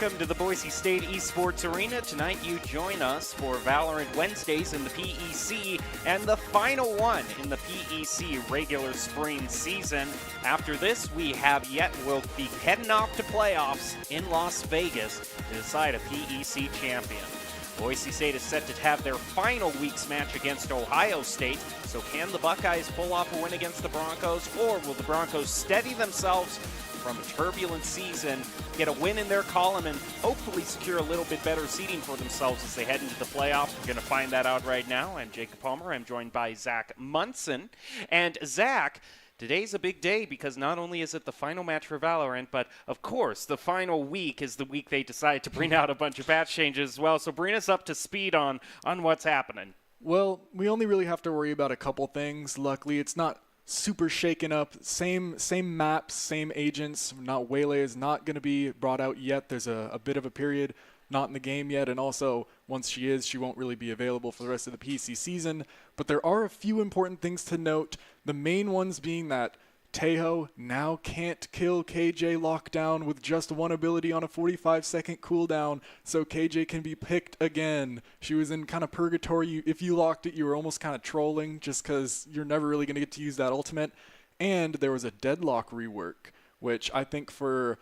welcome to the Boise State Esports Arena. Tonight you join us for Valorant Wednesdays in the PEC and the final one in the PEC regular spring season. After this, we'll be heading off to playoffs in Las Vegas to decide a PEC champion. Boise State is set to have their final week's match against Ohio State. So can the Buckeyes pull off a win against the Broncos, or will the Broncos steady themselves from a turbulent season, get a win in their column, and hopefully secure a little bit better seeding for themselves as they head into the playoffs? We're going to find that out right now. I'm Jacob Palmer. I'm joined by Zach Munson. And Zach, today's a big day because not only is it the final match for Valorant, but of course the final week is the week they decide to bring out a bunch of patch changes as well. So bring us up to speed on what's happening. Well, we only really have to worry about a couple things. Luckily, it's not super shaken up. Same maps, same agents. Waylay is not going to be brought out yet. There's a bit of a period not in the game yet, and also once she is, she won't really be available for the rest of the PC season. But there are a few important things to note. The main ones being that Tejo now can't kill KJ lockdown with just one ability on a 45-second cooldown, so KJ can be picked again. She was in kind of purgatory. If you locked it, you were almost kind of trolling just because you're never really going to get to use that ultimate. And there was a deadlock rework, which I think for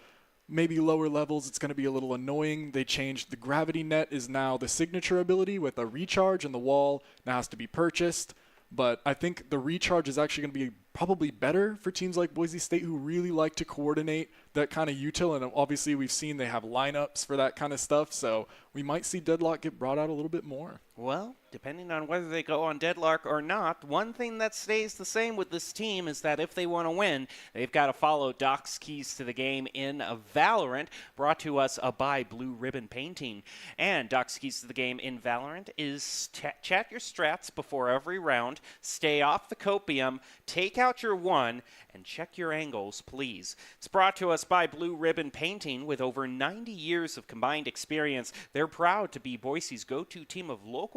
maybe lower levels it's going to be a little annoying. They changed the gravity net is now the signature ability with a recharge, and the wall now has to be purchased. But I think the recharge is actually going to be probably better for teams like Boise State who really like to coordinate that kind of util. And obviously we've seen they have lineups for that kind of stuff. So we might see Deadlock get brought out a little bit more. Well, depending on whether they go on Deadlock or not, one thing that stays the same with this team is that if they want to win, they've got to follow Doc's keys to the game in Valorant, brought to us by Blue Ribbon Painting. And Doc's keys to the game in Valorant is chat your strats before every round, stay off the copium, take out your one, and check your angles, please. It's brought to us by Blue Ribbon Painting. With over 90 years of combined experience, they're proud to be Boise's go-to team of local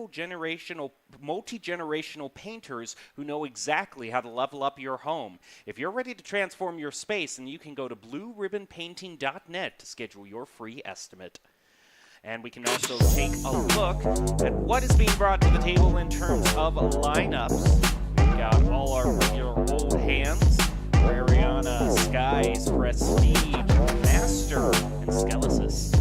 multi-generational painters who know exactly how to level up your home. If you're ready to transform your space, then you can go to blueribbonpainting.net to schedule your free estimate. And we can also take a look at what is being brought to the table in terms of lineups. We've got all our regular old hands: Ariana, Skies, Prestige, Master, and Skelesis.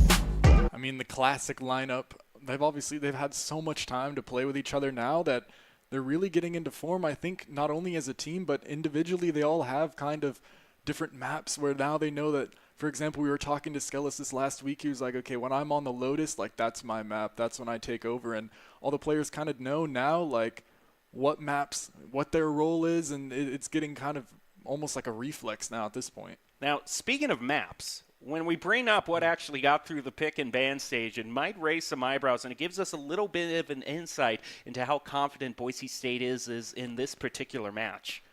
I mean, the classic lineup. They've had so much time to play with each other now that they're really getting into form. I think not only as a team, but individually they all have kind of different maps where now they know that. For example, we were talking to Skelesis last week. He was like, okay, when I'm on the Lotus, like, that's my map. That's when I take over. And all the players kind of know now, like, what maps, what their role is, and it's getting kind of almost like a reflex now at this point. Now, speaking of maps, when we bring up what actually got through the pick and ban stage, it might raise some eyebrows, and it gives us a little bit of an insight into how confident Boise State is in this particular match.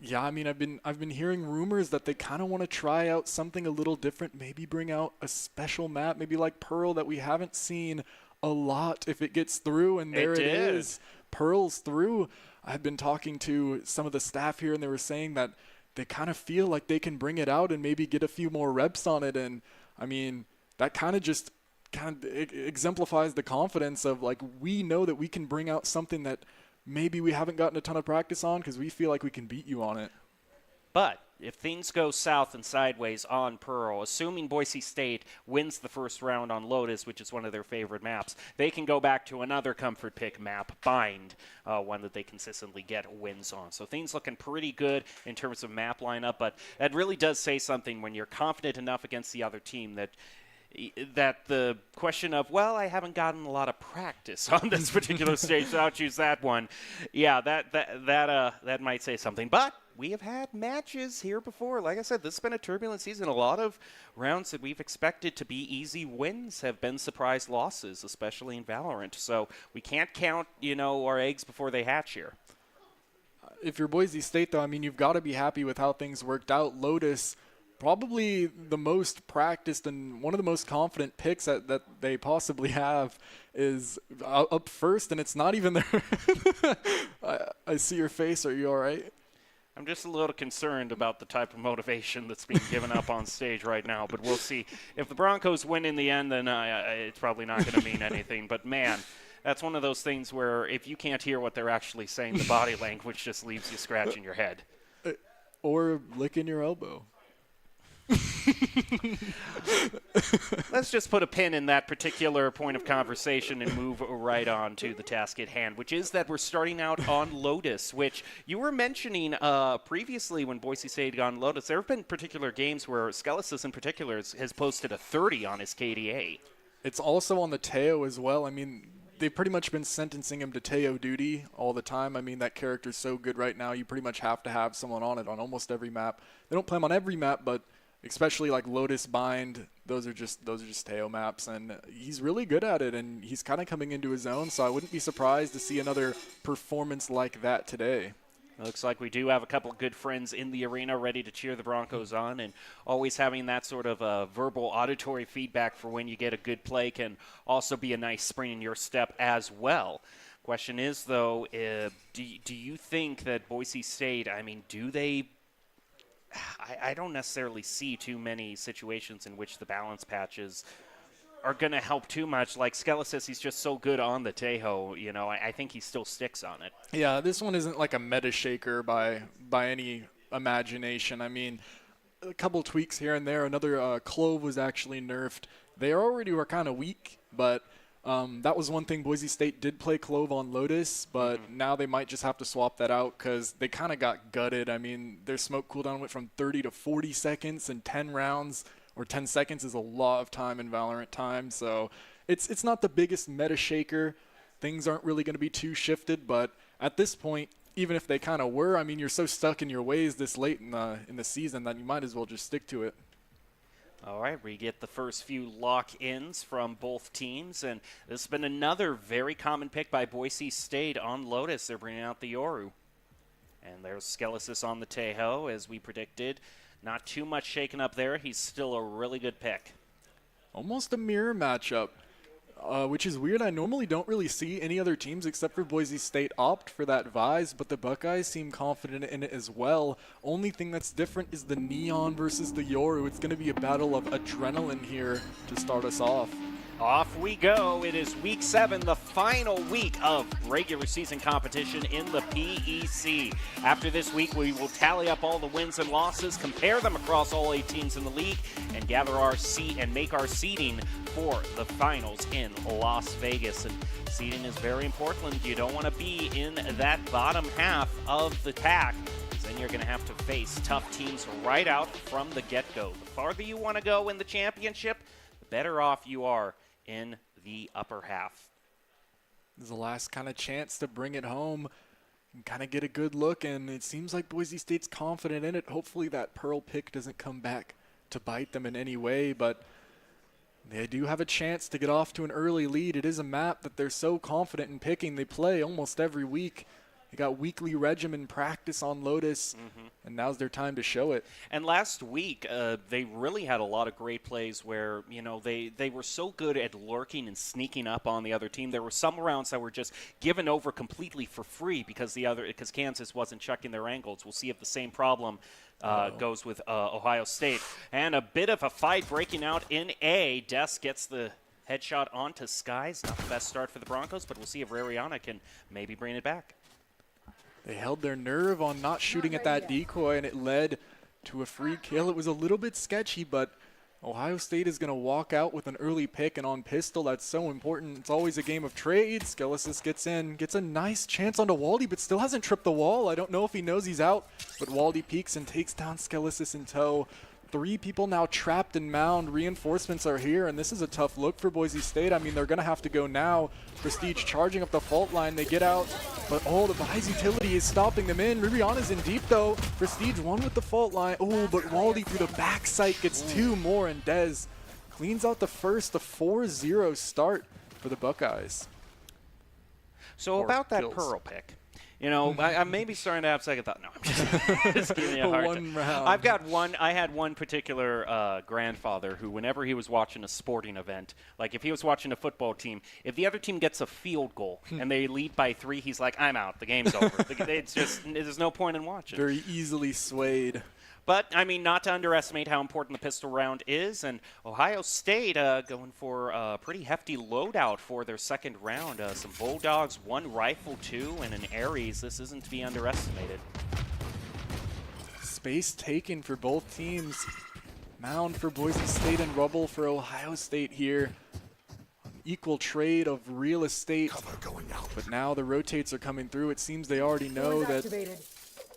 Yeah, I mean, I've been hearing rumors that they kind of want to try out something a little different, maybe bring out a special map, maybe like Pearl that we haven't seen a lot if it gets through, and there it is. Pearl's through. I've been talking to some of the staff here, and they were saying that they kind of feel like they can bring it out and maybe get a few more reps on it. And I mean, that kind of exemplifies the confidence of, like, we know that we can bring out something that maybe we haven't gotten a ton of practice on because we feel like we can beat you on it. But if things go south and sideways on Pearl, assuming Boise State wins the first round on Lotus, which is one of their favorite maps, they can go back to another comfort pick map, Bind, one that they consistently get wins on. So things looking pretty good in terms of map lineup, but that really does say something when you're confident enough against the other team that the question of, well, I haven't gotten a lot of practice on this particular stage, so I'll choose that one. Yeah, that might say something. But we have had matches here before. Like I said, this has been a turbulent season. A lot of rounds that we've expected to be easy wins have been surprise losses, especially in Valorant. So we can't count, our eggs before they hatch here. If you're Boise State, though, I mean, you've got to be happy with how things worked out. Lotus, probably the most practiced and one of the most confident picks that they possibly have, is up first, and it's not even there. I see your face. Are you all right? I'm just a little concerned about the type of motivation that's being given up on stage right now, but we'll see. If the Broncos win in the end, then it's probably not going to mean anything. But, man, that's one of those things where if you can't hear what they're actually saying, the body language just leaves you scratching your head. Or licking your elbow. Let's just put a pin in that particular point of conversation and move right on to the task at hand, which is that we're starting out on Lotus, which you were mentioning previously when Boise State got on Lotus. There have been particular games where Skelesis in particular has posted a 30 on his KDA. It's also on the Teo as well. I mean, they've pretty much been sentencing him to Teo duty all the time. I mean, that character's so good right now, you pretty much have to have someone on it on almost every map. They don't play him on every map, but especially like Lotus Bind, those are just Teo maps, and he's really good at it, and he's kind of coming into his own, so I wouldn't be surprised to see another performance like that today. It looks like we do have a couple of good friends in the arena ready to cheer the Broncos on, and always having that sort of verbal auditory feedback for when you get a good play can also be a nice spring in your step as well. Question is, though, do you think that Boise State, I mean, do they – I don't necessarily see too many situations in which the balance patches are going to help too much. Like Skelesis, he's just so good on the Tejo, you know, I think he still sticks on it. Yeah, this one isn't like a meta shaker by any imagination. I mean, a couple tweaks here and there. Another Clove was actually nerfed. They already were kind of weak, but that was one thing. Boise State did play Clove on Lotus, but now they might just have to swap that out because they kind of got gutted. I mean, their smoke cooldown went from 30 to 40 seconds in 10 rounds, or 10 seconds is a lot of time in Valorant time. So it's not the biggest meta shaker. Things aren't really going to be too shifted, but at this point, even if they kind of were, I mean, you're so stuck in your ways this late in the season that you might as well just stick to it. All right, we get the first few lock-ins from both teams, and this has been another very common pick by Boise State on Lotus. They're bringing out the Yoru. And there's Skelesis on the Tejo, as we predicted. Not too much shaken up there. He's still a really good pick. Almost a mirror matchup, which is weird. I normally don't really see any other teams except for Boise State opt for that Vise, but the Buckeyes seem confident in it as well. Only thing that's different is the Neon versus the Yoru. It's going to be a battle of adrenaline here to start us off. Off we go. It is week 7, the final week of regular season competition in the PEC. After this week, we will tally up all the wins and losses, compare them across all 8 teams in the league, and gather our seat and make our seeding for the finals in Las Vegas. And seeding is very important. You don't want to be in that bottom half of the pack, because then you're going to have to face tough teams right out from the get-go. The farther you want to go in the championship, the better off you are in the upper half. This is the last kind of chance to bring it home and kind of get a good look, and it seems like Boise State's confident in it. Hopefully that Pearl pick doesn't come back to bite them in any way, but they do have a chance to get off to an early lead. It is a map that they're so confident in picking. They play almost every week. They got weekly regimen practice on Lotus, and now's their time to show it. And last week, they really had a lot of great plays where, you know, they were so good at lurking and sneaking up on the other team. There were some rounds that were just given over completely for free because Kansas wasn't checking their angles. We'll see if the same problem goes with Ohio State. And a bit of a fight breaking out in A. Des gets the headshot onto Skies. Not the best start for the Broncos, but we'll see if Rariana can maybe bring it back. They held their nerve on not shooting at that decoy, and it led to a free kill. It was a little bit sketchy, but Ohio State is going to walk out with an early pick, and on pistol, that's so important. It's always a game of trades. Skelesis gets in, gets a nice chance onto Waldy, but still hasn't tripped the wall. I don't know if he knows he's out, but Waldy peeks and takes down Skelesis in tow. 3 people now trapped in mound. Reinforcements are here, and this is a tough look for Boise State. I mean, they're going to have to go now. Prestige charging up the fault line. They get out, but the Vise utility is stopping them in. Ribiana's in deep, though. Prestige won with the fault line. Oh, but Waldy through the backside gets 2 more, and Dez cleans out the first, a 4-0 start for the Buckeyes. So about that Pearl pick, You know, I'm maybe starting to have second thought. No, I'm just giving you a hard One round. I've got one. I had one particular grandfather who, whenever he was watching a sporting event, like if he was watching a football team, if the other team gets a field goal and they lead by 3, he's like, "I'm out. The game's over. It's just there's no point in watching." Very easily swayed. But, I mean, not to underestimate how important the pistol round is. And Ohio State going for a pretty hefty loadout for their second round. Some Bulldogs, 1 rifle, 2, and an Aries. This isn't to be underestimated. Space taken for both teams. Mound for Boise State and rubble for Ohio State here. Equal trade of real estate. But now the rotates are coming through. It seems they already know that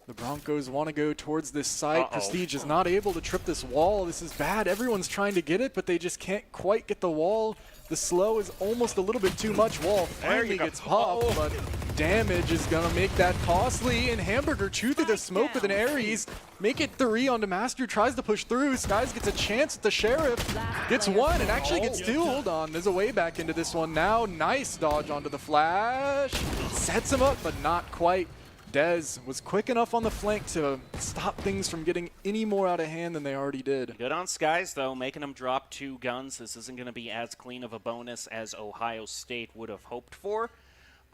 the Broncos want to go towards this site. Prestige is not able to trip this wall. This is bad. Everyone's trying to get it, but they just can't quite get the wall. The slow is almost a little bit too much. Wall finally gets popped, but damage is going to make that costly. And Hamburger chew through the smoke with an Aries. Make it 3 onto Master. Tries to push through. Skies gets a chance at the Sheriff. Gets 1 and actually gets 2. Hold on. There's a way back into this one now. Nice dodge onto the flash. Sets him up, but not quite. Dez was quick enough on the flank to stop things from getting any more out of hand than they already did. Good on Skies, though, making them drop 2 guns. This isn't going to be as clean of a bonus as Ohio State would have hoped for.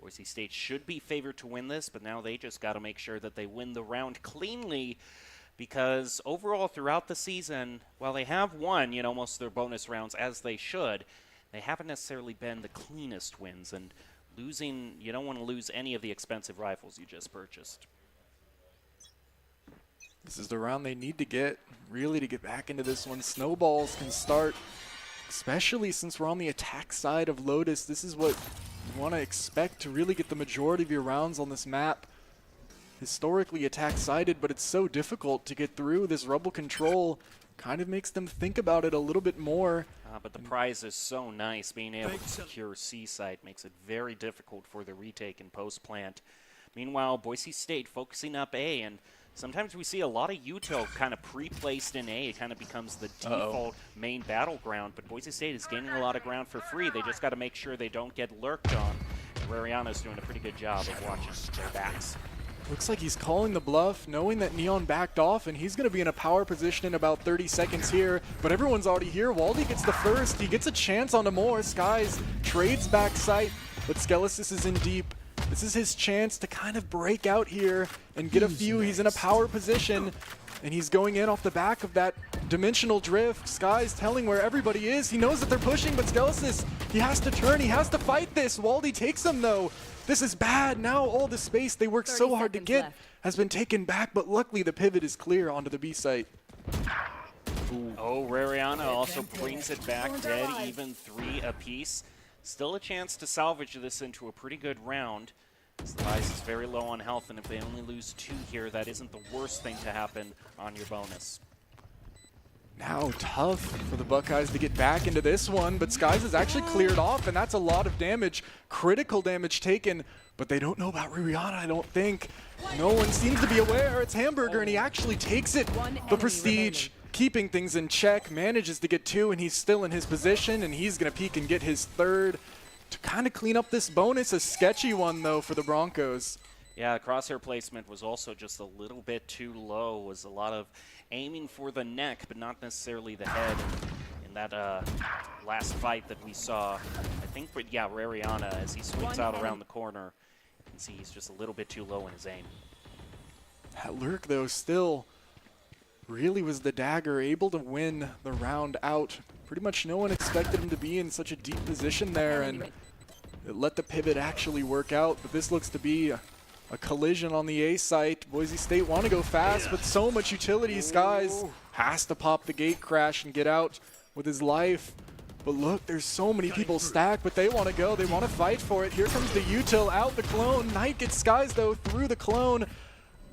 Boise State should be favored to win this, but now they just got to make sure that they win the round cleanly, because overall throughout the season, while they have won, you know, most of their bonus rounds as they should, they haven't necessarily been the cleanest wins. And losing, you don't want to lose any of the expensive rifles you just purchased. This is the round they need to get, really, to get back into this one. Snowballs can start, especially since we're on the attack side of Lotus. This is what you want to expect to really get the majority of your rounds on this map. Historically attack-sided, but it's so difficult to get through. This rubble control kind of makes them think about it a little bit more. But the prize is so nice. Being able to secure C-site makes it very difficult for the retake and post-plant. Meanwhile, Boise State focusing up A, and sometimes we see a lot of util kind of pre-placed in A. It kind of becomes the default main battleground, but Boise State is gaining a lot of ground for free. They just got to make sure they don't get lurked on. Rariano's doing a pretty good job of watching their backs. Looks like he's calling the bluff, knowing that Neon backed off, and he's going to be in a power position in about 30 seconds here. But everyone's already here. Waldy gets the first. He gets a chance on more. Skies trades back sight, but Skelesis is in deep. This is his chance to kind of break out here and get a few. He's in a power position, and he's going in off the back of that dimensional drift. Skies telling where everybody is. He knows that they're pushing, but Skelesis, he has to turn. He has to fight this. Waldy takes him, though. This is bad. Now all the space they worked so hard to get has been taken back, but luckily the pivot is clear onto the B site. Oh, Rariano also brings it back, dead, even 3 apiece. Still a chance to salvage this into a pretty good round. Device is very low on health, and if they only lose 2 here, that isn't the worst thing to happen on your bonus. Now tough for the Buckeyes to get back into this one, but Skies is actually cleared off, and that's a lot of damage. Critical damage taken, but they don't know about Ririana, I don't think. No one seems to be aware. It's Hamburger, and he actually takes it. But Prestige, keeping things in check, manages to get 2, and he's still in his position, and he's going to peek and get his 3rd to kind of clean up this bonus. A sketchy one, though, for the Broncos. Yeah, crosshair placement was also just a little bit too low. Was a lot of aiming for the neck, but not necessarily the head. In that last fight that we saw, I think, but yeah, Rariana, as he swings out around the corner, you can see he's just a little bit too low in his aim. That lurk, though, still really was the dagger, able to win the round out. Pretty much no one expected him to be in such a deep position there, and it let the pivot actually work out. But this looks to be a collision on the A site. Boise State want to go fast, but so much utility. Skies has to pop the gate crash and get out with his life. But look, there's so many people stacked, but they want to go. They want to fight for it. Here comes the util out the clone. Knight gets Skies, though, through the clone.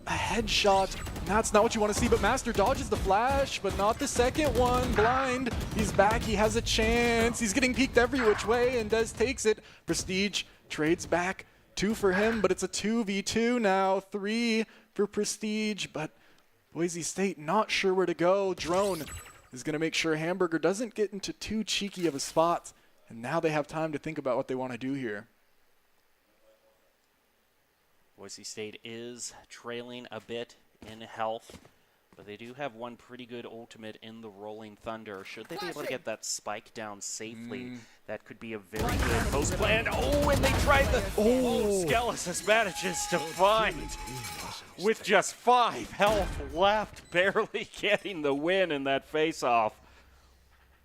A headshot. That's not what you want to see, but Master dodges the flash, but not the second one. Blind. He's back. He has a chance. He's getting peeked every which way, and Dez takes it. Prestige trades back. 2 for him, but it's a 2v2 now. 3 for Prestige, but Boise State not sure where to go. Drone is going to make sure Hamburger doesn't get into too cheeky of a spot, and now they have time to think about what they want to do here. Boise State is trailing a bit in health, but they do have one pretty good ultimate in the Rolling Thunder. Should they be able to get that spike down safely, that could be a very good post play. And and they tried the... Skelis manages to find, with just 5 health left, barely getting the win in that face-off.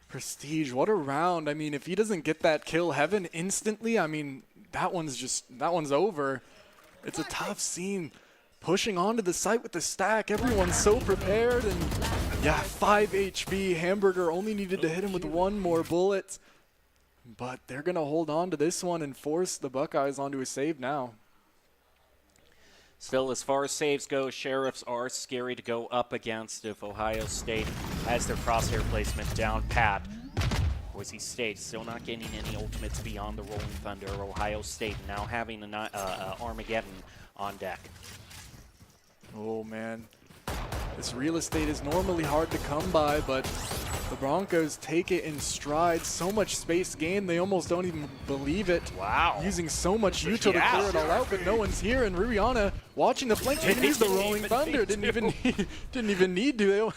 Prestige, what a round. I mean, if he doesn't get that kill heaven instantly, I mean, that one's over. It's a tough scene. Pushing onto the site with the stack, everyone's so prepared, and yeah, 5 HP. Hamburger only needed to hit him with 1 more bullet, but they're gonna hold on to this one and force the Buckeyes onto a save now. Still, as far as saves go, Sheriffs are scary to go up against if Ohio State has their crosshair placement down pat. Boise State still not getting any ultimates beyond the Rolling Thunder. Ohio State now having an Armageddon on deck. Oh man, this real estate is normally hard to come by, but the Broncos take it in stride. So much space gained, they almost don't even believe it. Wow. Using so much util to clear it all out, but no one's here. And Ruriana watching the flank, didn't use the Rolling Thunder. Didn't even need to.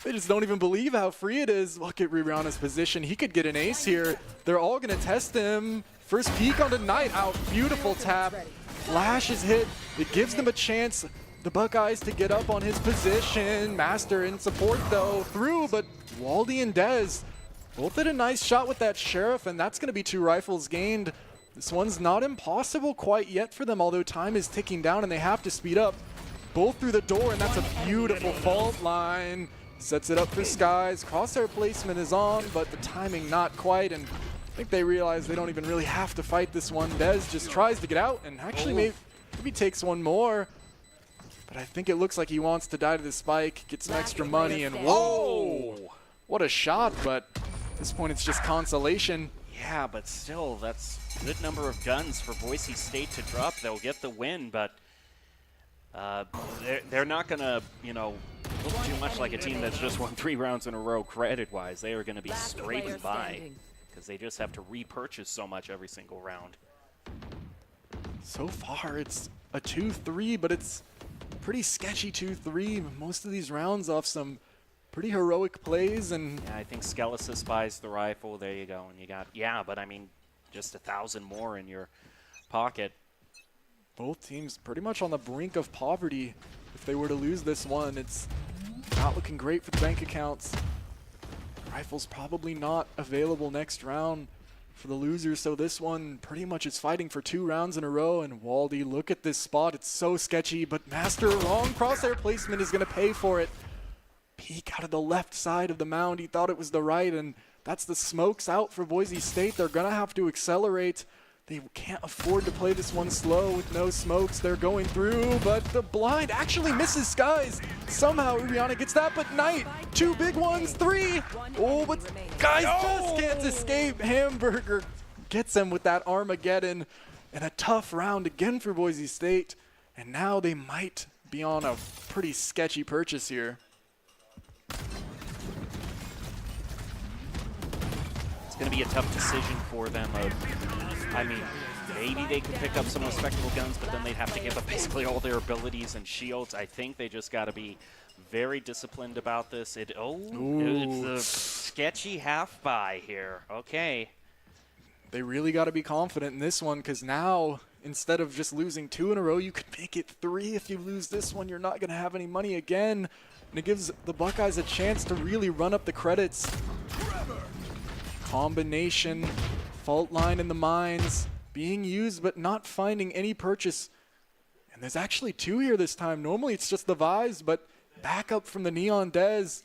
They just don't even believe how free it is. Look at Ruriana's position. He could get an ace here. They're all gonna test him. First peek on the night out. Beautiful tap. Flash is hit. It gives them a chance, the Buckeyes, to get up on his position. Master in support though, through, but Waldy and Dez both did a nice shot with that Sheriff, and that's gonna be 2 rifles gained. This one's not impossible quite yet for them, although time is ticking down and they have to speed up. Both through the door, and that's a beautiful fault line. Sets it up for Skies. Crosshair placement is on, but the timing not quite, and I think they realize they don't even really have to fight this one. Dez just tries to get out and actually maybe takes one more. But I think it looks like he wants to die to the spike, get some extra money, and whoa! What a shot, but at this point it's just consolation. Yeah, but still, that's a good number of guns for Boise State to drop. They'll get the win, but they're not going to, look too much like a team that's just won 3 rounds in a row credit-wise. They are going to be scraping by because they just have to repurchase so much every single round. So far, it's a 2-3, but it's pretty sketchy 2-3. Most of these rounds off some pretty heroic plays, and yeah, I think Skelis buys the rifle. There you go, and you got but I mean, just 1,000 more in your pocket. Both teams pretty much on the brink of poverty. If they were to lose this one, it's not looking great for the bank accounts. Rifle's probably not available next round for the losers, so this one pretty much is fighting for 2 rounds in a row. And Waldy, look at this spot. It's so sketchy, but Master, wrong crosshair placement is going to pay for it. Peek out of the left side of the mound. He thought it was the right, and that's the smokes out for Boise State. They're going to have to accelerate. They can't afford to play this one slow with no smokes. They're going through, but the blind actually misses Skies. Somehow Uriana gets that, but Knight, 2 big ones, 3. Oh, but Skies just can't escape. Hamburger gets him with that Armageddon, and a tough round again for Boise State. And now they might be on a pretty sketchy purchase here. It's going to be a tough decision for them. I mean, maybe they could pick up some respectable guns, but then they'd have to give up basically all their abilities and shields. I think they just got to be very disciplined about this. It's a sketchy half buy here. Okay. They really got to be confident in this one, because now, instead of just losing 2 in a row, you could make it 3. If you lose this one, you're not going to have any money again. And it gives the Buckeyes a chance to really run up the credits. Combination, fault line in the mines, being used but not finding any purchase. And there's actually 2 here this time. Normally it's just the Vise, but back up from the Neon Dez.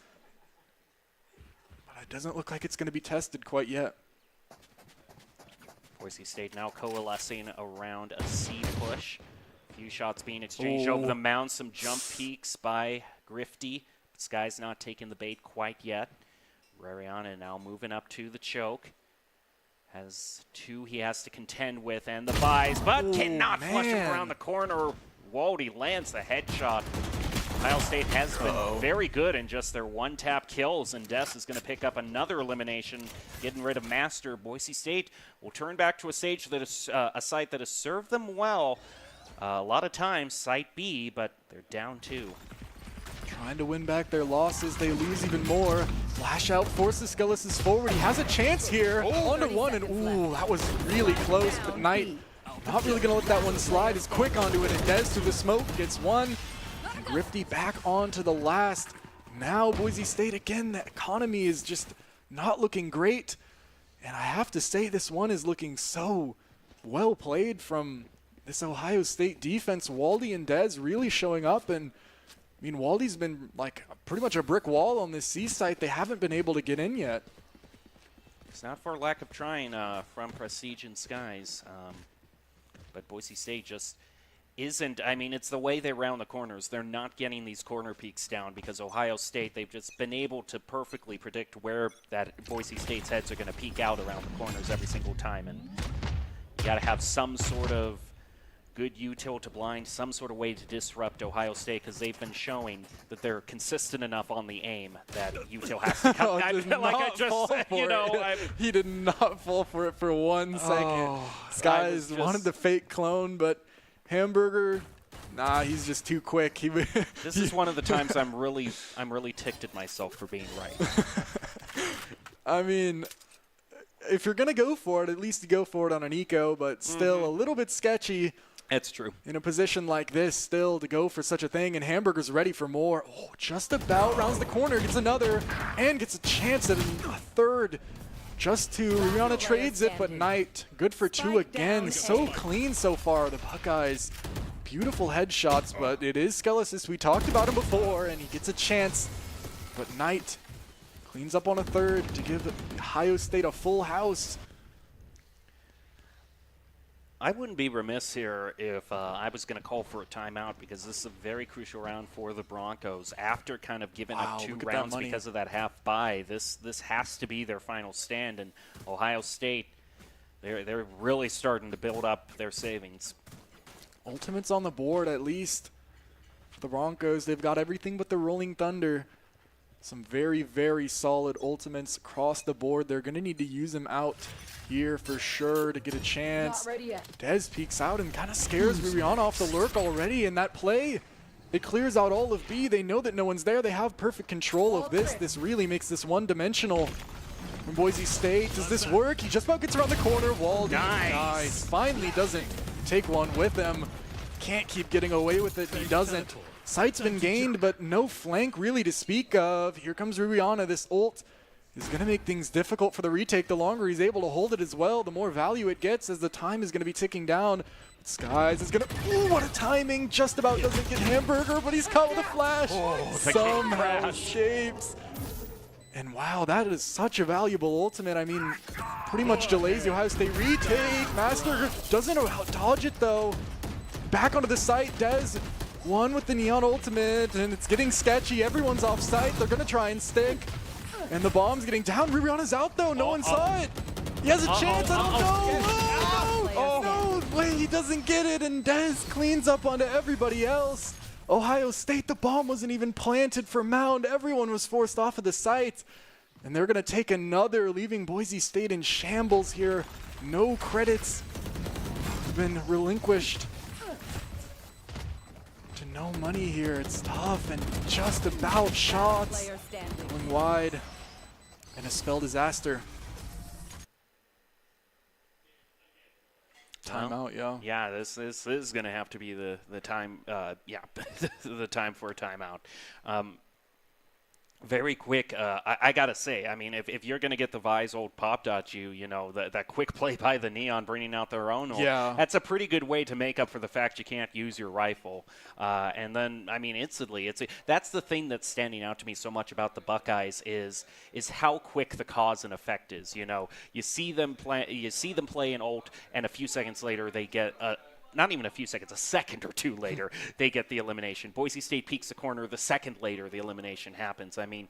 But it doesn't look like it's going to be tested quite yet. Boise State now coalescing around a C push. A few shots being exchanged over the mound. Some jump peaks by Grifty. But Sky's not taking the bait quite yet. Rariana now moving up to the choke. Has 2 he has to contend with, and the buys, but cannot flush him around the corner. Waldy lands the headshot. Ohio State has been very good in just their 1-tap kills, and Des is going to pick up another elimination, getting rid of Master. Boise State will turn back to a stage that is a site that has served them well. A lot of times, site B, but they're down 2. Trying to win back their losses, they lose even more. Flash out forces Skelis forward. He has a chance here. Onto one, and ooh, that was really close, but Knight not really gonna let that one slide. Is quick onto it, and Dez through the smoke gets one. And Grifty back onto the last. Now Boise State, again, the economy is just not looking great. And I have to say, this one is looking so well played from this Ohio State defense. Waldy and Dez really showing up, and I mean, Waldy's been like pretty much a brick wall on this C site. They haven't been able to get in yet. It's not for lack of trying from Prestige and Skies, but Boise State just isn't. I mean, it's the way they round the corners. They're not getting these corner peaks down because Ohio State, they've just been able to perfectly predict where that Boise State's heads are going to peek out around the corners every single time. And you got to have some sort of good util to blind, some sort of way to disrupt Ohio State, because they've been showing that they're consistent enough on the aim that util has to come. He did not fall for it for 1 second. Skies wanted the fake clone, but Hamburger, nah, he's just too quick. This is one of the times I'm really ticked at myself for being right. I mean, if you're gonna go for it, at least you go for it on an eco, but still a little bit sketchy. That's true. In a position like this, still to go for such a thing, and Hamburger's ready for more. Oh, just about rounds the corner, gets another, and gets a chance at a third. Just to Rihanna trades it, but Knight good for 2 again. So clean so far, the Buckeyes. Beautiful headshots, but it is Skelis. We talked about him before, and he gets a chance. But Knight cleans up on a third to give Ohio State a full house. I wouldn't be remiss here if I was going to call for a timeout, because this is a very crucial round for the Broncos. After kind of giving up 2 rounds because of that half bye, this has to be their final stand. And Ohio State, they're really starting to build up their savings. Ultimates on the board, at least for the Broncos. They've got everything but the Rolling Thunder. Some very, very solid ultimates across the board. They're going to need to use them out here for sure to get a chance. Dez peeks out and kind of scares Rihanna off the lurk already, and that play, it clears out all of B. They know that no one's there. They have perfect control of this. This really makes this one-dimensional from Boise State. Does this work? He just about gets around the corner. Waldy, nice. Finally doesn't take one with him. Can't keep getting away with it. He doesn't. Sight's been gained, but no flank really to speak of. Here comes Rihanna. This ult is going to make things difficult for the retake. The longer he's able to hold it as well, the more value it gets as the time is going to be ticking down. Skies is going to, ooh, what a timing. Just about doesn't get Hamburger, but he's caught with a flash. Somehow shapes. And wow, that is such a valuable ultimate. I mean, pretty much delays the Ohio State retake. Master doesn't know how to dodge it though. Back onto the site, Dez. One with the Neon ultimate, and it's getting sketchy. Everyone's off site. They're going to try and stick. And the bomb's getting down. Rihanna's out, though. No one saw it. He has a chance. I don't know. Oh, wait, he doesn't get it, and Dez cleans up onto everybody else. Ohio State, the bomb wasn't even planted for Mound. Everyone was forced off of the site. And they're going to take another, leaving Boise State in shambles here. No credits have been relinquished. No money here. It's tough and just about shots. Going wide. And a spell disaster. Timeout, yeah. Yeah, this is going to have to be the time. The time for a timeout. Very quick, I got to say, I mean, if you're going to get the Vi's old pop.u, you know, that quick play by the Neon bringing out their own, that's a pretty good way to make up for the fact you can't use your rifle. And then, I mean, instantly, that's the thing that's standing out to me so much about the Buckeyes is how quick the cause and effect is. You know, you see them play an ult, and a few seconds later they get not even a few seconds, a second or two later, they get the elimination. Boise State peeks the corner. The second later, the elimination happens. I mean,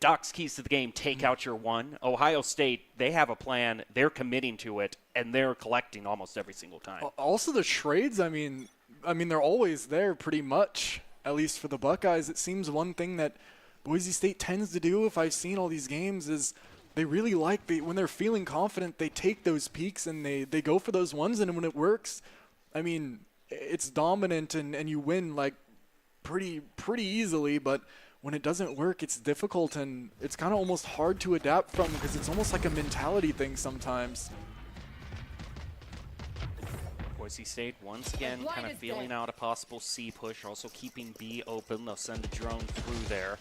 Doc's keys to the game, take out your one. Ohio State, they have a plan. They're committing to it, and they're collecting almost every single time. Also, the trades, I mean, they're always there pretty much, at least for the Buckeyes. It seems one thing that Boise State tends to do, if I've seen all these games, is they really when they're feeling confident, they take those peaks and they go for those ones, and when it works, I mean, it's dominant and you win like pretty easily, but when it doesn't work, it's difficult and it's kind of almost hard to adapt from because it's almost like a mentality thing sometimes. Boise State once again kind of feeling out a possible C push, also keeping B open. They'll send a drone through there.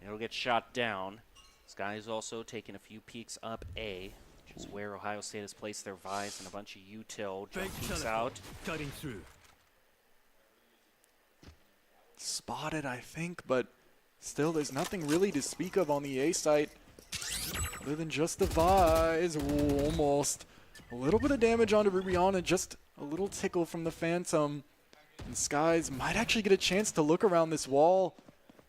It'll get shot down. Sky is also taking a few peeks up A, which is where Ohio State has placed their Vise and a bunch of util. Jump peeks out. Cutting through. Spotted, I think, but still there's nothing really to speak of on the A site other than just the Vise. Ooh, almost. A little bit of damage onto Rubiana, just a little tickle from the Phantom. And Skies might actually get a chance to look around this wall.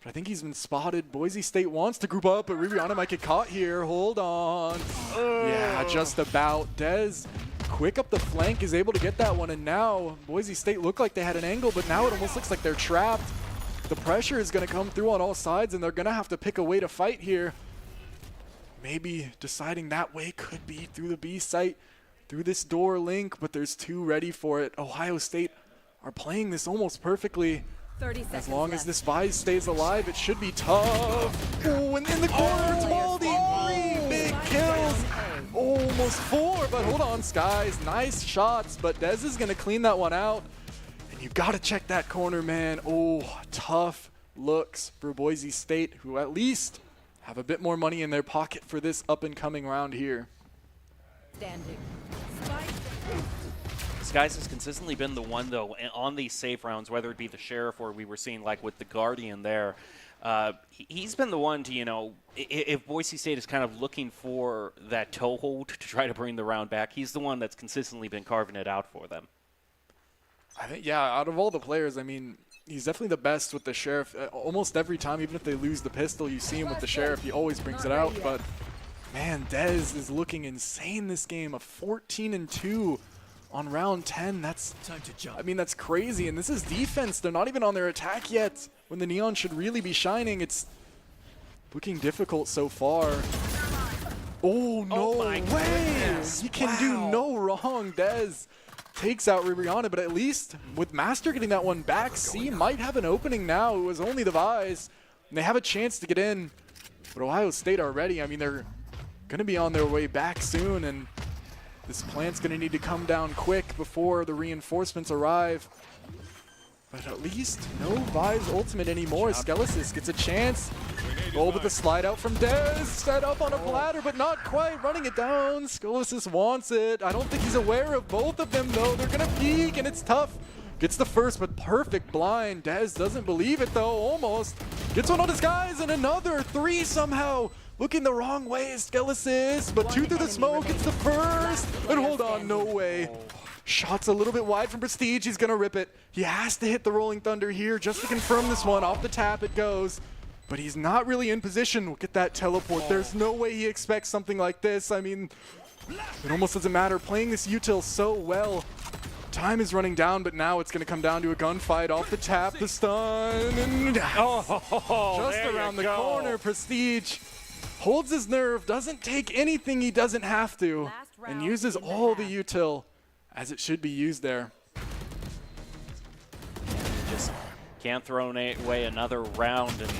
But I think he's been spotted. Boise State wants to group up, but Rubiana might get caught here. Hold on. Yeah, just about. Dez, quick up the flank, is able to get that one. And now Boise State looked like they had an angle, but now it almost looks like they're trapped. The pressure is going to come through on all sides, and they're going to have to pick a way to fight here. Maybe deciding that way could be through the B site, through this door link, but there's two ready for it. Ohio State are playing this almost perfectly. 30 seconds As long left. as this Vise stays alive, it should be tough. Oh, and in the corner, Baldy, 3 big kills. Almost 4, but hold on, Skies. Nice shots, but Dez is going to clean that one out. And you got to check that corner, man. Oh, tough looks for Boise State, who at least have a bit more money in their pocket for this up-and-coming round here. Standing. Skies has consistently been the one, though, on these safe rounds, whether it be the Sheriff or we were seeing like with the Guardian there. He's been the one to, you know, if Boise State is kind of looking for that toehold to try to bring the round back, he's the one that's consistently been carving it out for them. I think, yeah, out of all the players, I mean, he's definitely the best with the Sheriff. Almost every time, even if they lose the pistol, you see him with the Sheriff, he always brings it out. But, man, Dez is looking insane this game. A 14-2 on round 10. That's time to jump. I mean, that's crazy. And this is defense. They're not even on their attack yet. When the Neon should really be shining, it's looking difficult so far. Oh, no way. Goodness. You can do no wrong, Dez. Takes out Ribriana, but at least with Master getting that one back, C might have an opening now. It was only the Vise, and they have a chance to get in. But Ohio State are ready. I mean, they're going to be on their way back soon, and this plant's going to need to come down quick before the reinforcements arrive. But at least no Vise ultimate anymore. Skelesis gets a chance. Roll with the slide out from Dez. Set up on a platter, but not quite. Running it down. Skelesis wants it. I don't think he's aware of both of them, though. They're going to peek, and it's tough. Gets the first, but perfect blind. Dez doesn't believe it, though. Almost. Gets one on his guys, and another 3 somehow. Looking the wrong way is Skelesis, but 2 through the smoke. Gets the first. And hold on, no way. Shot's a little bit wide from Prestige. He's going to rip it. He has to hit the Rolling Thunder here just to confirm this one. Off the tap it goes. But he's not really in position. Look at that teleport. There's no way he expects something like this. I mean, it almost doesn't matter. Playing this util so well. Time is running down, but now it's going to come down to a gunfight. Off the tap, the stun, and just around the corner, Prestige holds his nerve, doesn't take anything he doesn't have to, and uses all the util as it should be used there. Just can't throw away another round, and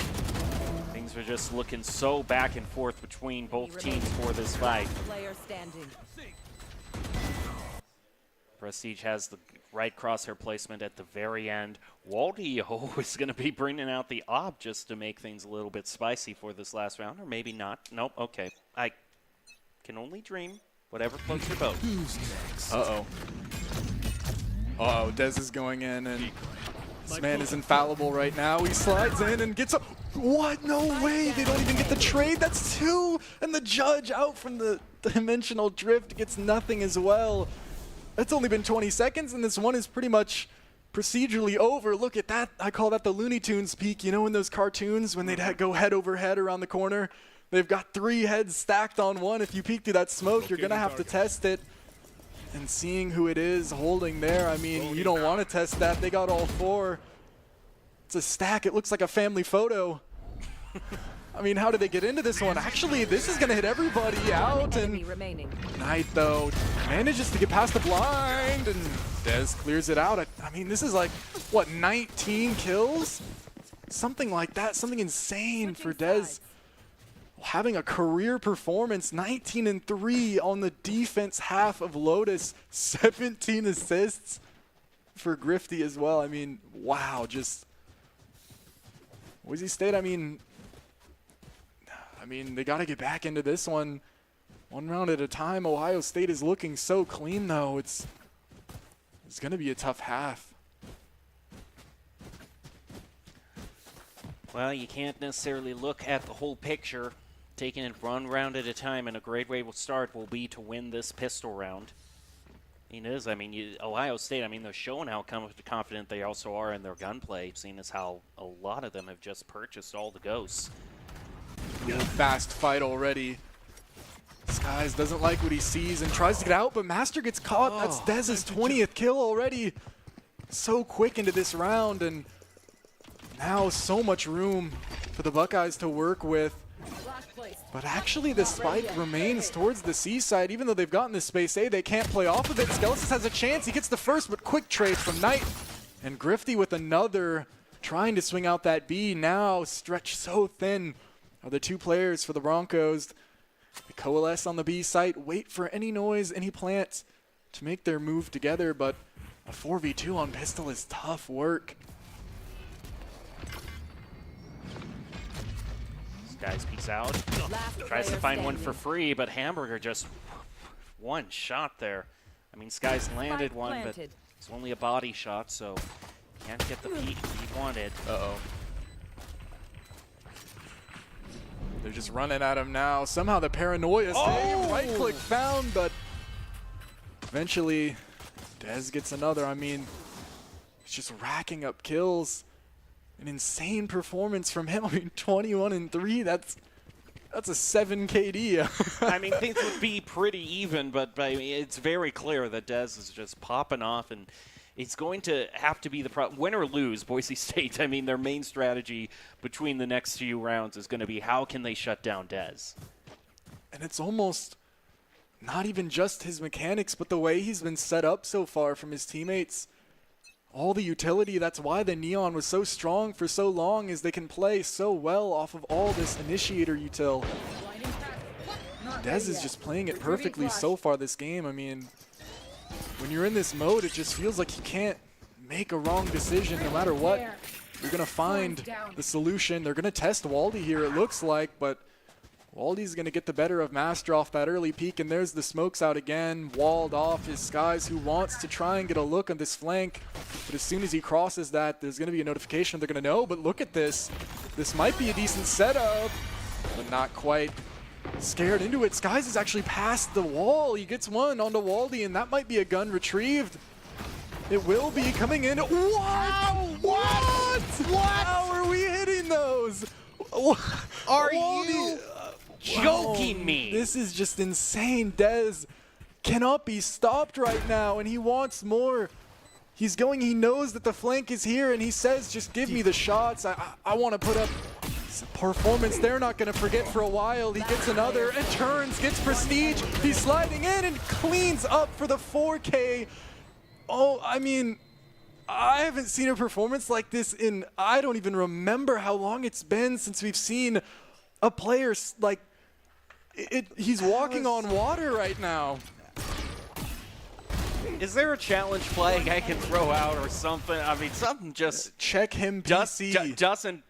things are just looking so back and forth between both teams for this fight. Player standing. Prestige has the right crosshair placement at the very end. Waldio is going to be bringing out the op just to make things a little bit spicy for this last round, or maybe not. Nope, okay. I can only dream. Whatever floats your boat. Who's next? Uh-oh. Uh-oh, Dez is going in, and this man is infallible right now. He slides in and gets a... What? No way! They don't even get the trade. That's 2! And the judge out from the dimensional drift gets nothing as well. It's only been 20 seconds, and this one is pretty much procedurally over. Look at that. I call that the Looney Tunes peak. You know in those cartoons when they'd go head over head around the corner? They've got 3 heads stacked on one. If you peek through that smoke, you're going to have to test it. And seeing who it is holding there, I mean, you don't want to test that. They got all 4. It's a stack. It looks like a family photo. I mean, how did they get into this one? Actually, this is going to hit everybody out. Enemy And remaining. Knight, though, manages to get past the blind, and Dez clears it out. I mean, this is like, what, 19 kills? Something like that, something insane for Dez. Having a career performance, 19-3 on the defense half of Lotus, 17 assists for Grifty as well. I mean, wow, just... Boise State, I mean, they got to get back into this one round at a time. Ohio State is looking so clean, though. It's going to be a tough half. Well, you can't necessarily look at the whole picture. Taking it one round at a time, and a great way to start will be to win this pistol round. It is. I mean, Ohio State, I mean, they're showing how confident they also are in their gunplay, seeing as how a lot of them have just purchased all the ghosts. Fast fight already. Skies doesn't like what he sees and tries to get out, but Master gets caught. That's Dez's 20th kill already. So quick into this round, and now so much room for the Buckeyes to work with. But actually, the spike remains towards the C side. Even though they've gotten this space A, they can't play off of it. Skelesis has a chance. He gets the first, but quick trade from Knight. And Grifty with another, trying to swing out that B. Now stretched so thin are the two players for the Broncos. They coalesce on the B site, wait for any noise, any plants to make their move together. But a 4v2 on pistol is tough work. Guys peeks out, tries to find one for free, but Hamburger just one shot there. I mean, Skies landed one, but it's only a body shot, so can't get the peek he wanted. Uh-oh. They're just running at him now. Somehow the paranoia save, right click found, but eventually Dez gets another. I mean, he's just racking up kills. An insane performance from him. I mean, 21-3. That's a 7 KD. I mean, things would be pretty even, but I mean, it's very clear that Dez is just popping off, and it's going to have to be the problem. Win or lose, Boise State. I mean, their main strategy between the next few rounds is going to be how can they shut down Dez. And it's almost not even just his mechanics, but the way he's been set up so far from his teammates. All the utility, that's why the Neon was so strong for so long, is they can play so well off of all this initiator util. Dez is just playing it perfectly so far this game. I mean, when you're in this mode, it just feels like you can't make a wrong decision no matter what. You're going to find the solution. They're going to test Waldy here, it looks like, but Waldy's going to get the better of Master off that early peek, and there's the smokes out again. Walled off is Skies, who wants to try and get a look on this flank. But as soon as he crosses that, there's going to be a notification. They're going to know, but look at this. This might be a decent setup, but not quite. Scared into it. Skies is actually past the wall. He gets one onto Waldy, and that might be a gun retrieved. It will be coming in. What? What? How are we hitting those? Are you joking me? This is just insane. Dez cannot be stopped right now, and he wants more. He's going, he knows that the flank is here, and he says, just give me the shots. I want to put up some performance they're not going to forget for a while. He gets another and turns, gets prestige. He's sliding in and cleans up for the 4K. Oh, I mean, I haven't seen a performance like this in, I don't even remember how long it's been since we've seen a player like, he's walking on water right now. Is there a challenge flag I can throw out or something? I mean, something just check him PC.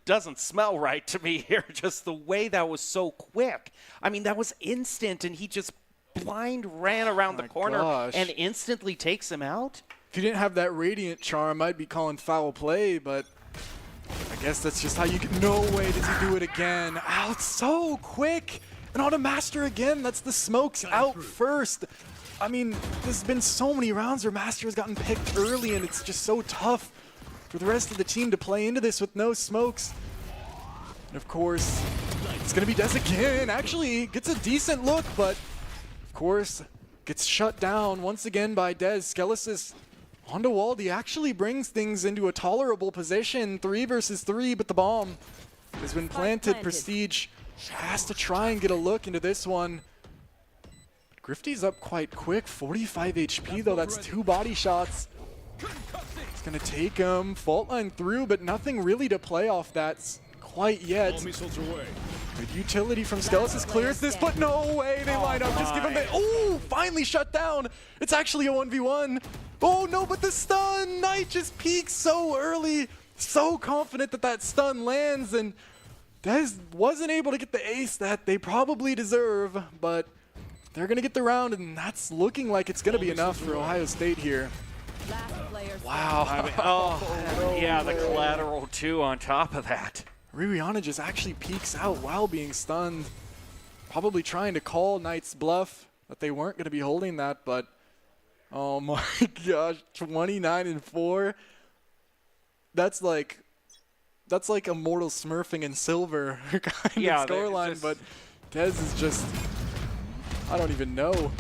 doesn't smell right to me here. Just the way that was so quick. I mean, that was instant, and he just blind ran around the corner and instantly takes him out. If you didn't have that Radiant charm, I'd be calling foul play, but I guess that's just how you get. No way does he do it again. Out so quick. And on a Master again, that's the smokes out first. I mean, there's been so many rounds where Master has gotten picked early, and it's just so tough for the rest of the team to play into this with no smokes. And of course, it's going to be Dez again. Actually, gets a decent look, but of course, gets shut down once again by Dez. Skelesis onto Waldy actually brings things into a tolerable position. 3 versus 3, but the bomb has been planted. Prestige has to try and get a look into this one. Grifty's up quite quick, 45 HP though, that's 2 body shots. It's gonna take him, fault line through, but nothing really to play off that quite yet. Good utility from Skelis clears this, but no way, they line up, just give him the, oh, finally shut down. It's actually a 1v1. Oh no, but the stun, Knight just peaks so early, so confident that that stun lands, and Dez wasn't able to get the ace that they probably deserve, but they're going to get the round, and that's looking like it's going to be enough for Ohio State here. Wow. I mean, yeah, the collateral too on top of that. Rihanna just actually peeks out while being stunned. Probably trying to call Knight's bluff that they weren't going to be holding that, but oh my gosh, 29-4. That's like Immortal Smurfing in silver kind of scoreline, but Dez is just, I don't even know.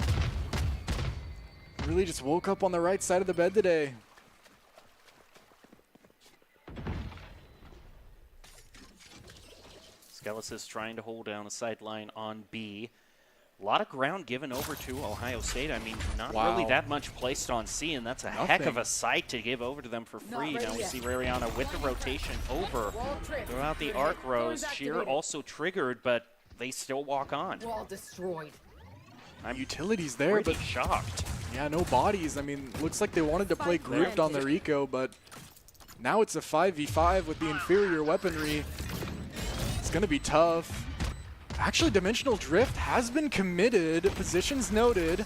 Really just woke up on the right side of the bed today. Skelis is trying to hold down the sideline on B. A lot of ground given over to Ohio State. I mean, not really that much placed on C, and that's a heck of a site to give over to them for free. Now we see Rihanna with the rotation over throughout the arc rows. Sheer also triggered, but they still walk on. Wall destroyed. I'm utilities there, but shocked. Yeah, no bodies. I mean, looks like they wanted to play grouped on their eco, but now it's a 5v5 with the inferior weaponry. It's going to be tough. Actually, Dimensional Drift has been committed. Positions noted.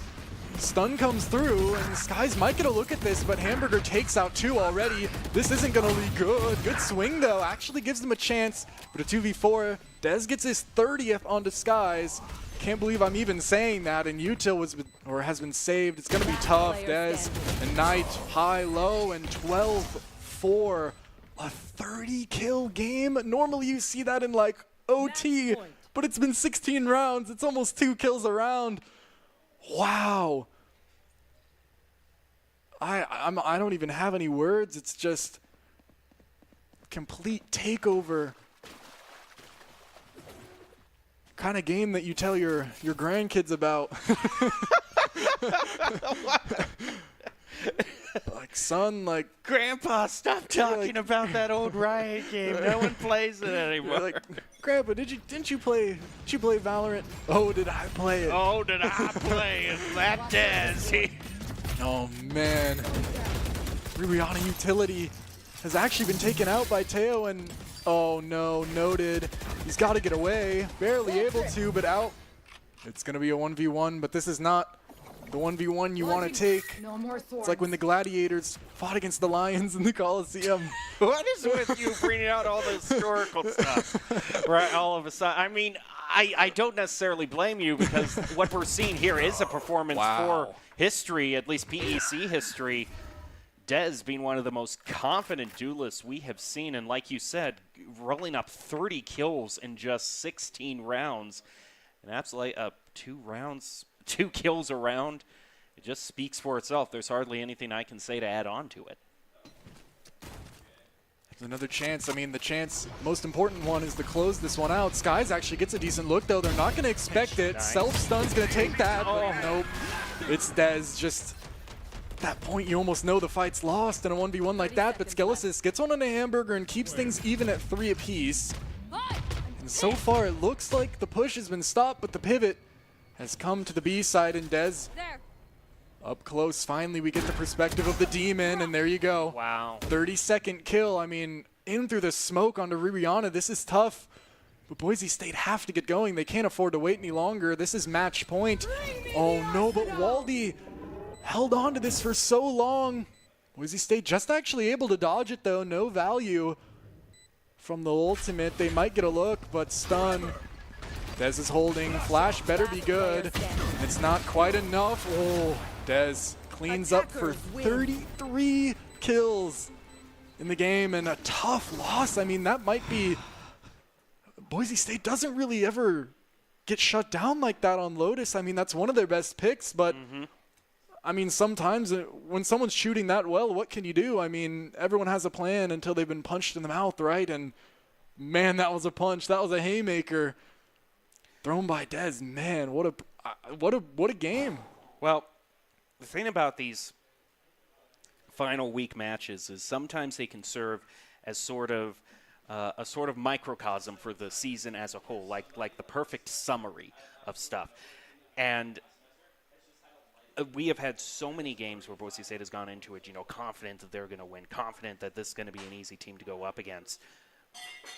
Stun comes through, and Skies might get a look at this, but Hamburger takes out 2 already. This isn't going to be good. Good swing, though. Actually gives them a chance, but a 2v4. Dez gets his 30th onto Skies. Can't believe I'm even saying that, and Util has been saved. It's going to be tough. Dez and Knight high, low, and 12-4. A 30-kill game. Normally you see that in like OT, but it's been 16 rounds. It's almost 2 kills a round. Wow. I don't even have any words. It's just complete takeover. Kind of game that you tell your grandkids about. Like, son, like, Grandpa, stop talking about that old Riot game. No one plays it anymore. Like, Grandpa, didn't you play Valorant? Oh, did I play it? Oh, did I play it? That Dez. Oh man. Rihanna utility has actually been taken out by Teo, and oh no, noted. He's got to get away. Barely able to, but out. It's going to be a 1v1, but this is not the 1v1 you want to take. No more swords. It's like when the gladiators fought against the lions in the Coliseum. What is with you bringing out all the historical stuff right all of a sudden? I mean, I don't necessarily blame you, because what we're seeing here is a performance for history, at least PEC history. Dez being one of the most confident duelists we have seen, and like you said, rolling up 30 kills in just 16 rounds. And absolutely 2 kills a round. It just speaks for itself. There's hardly anything I can say to add on to it. There's another chance. I mean, the most important one is to close this one out. Skies actually gets a decent look, though. They're not going to expect it. Nice. Self-stun's going to take that. Oh, nope. It's Dez. Just at that point, you almost know the fight's lost in a 1v1 like that. But Skelesis gets one on a Hamburger and keeps things even at 3 apiece. And so far, it looks like the push has been stopped, but the pivot has come to the B side, and Dez up close. Finally, we get the perspective of the demon, and there you go. Wow. 30-second kill. I mean, in through the smoke onto Rihanna. This is tough, but Boise State have to get going. They can't afford to wait any longer. This is match point. Oh no, but Waldy held on to this for so long. Boise State just actually able to dodge it, though. No value from the ultimate. They might get a look, but stun. Dez is holding. Flash better be good. It's not quite enough. Oh, Dez cleans up for 33 kills in the game, and a tough loss. I mean, that might be... Boise State doesn't really ever get shut down like that on Lotus. I mean, that's one of their best picks, but I mean, sometimes when someone's shooting that well, what can you do? I mean, everyone has a plan until they've been punched in the mouth, right? And Man, that was a punch. That was a haymaker thrown by Dez. Man, what a game. Well, the thing about these final week matches is sometimes they can serve as sort of a sort of microcosm for the season as a whole, like the perfect summary of stuff. And we have had so many games where Boise State has gone into it, confident that they're going to win, confident that this is going to be an easy team to go up against.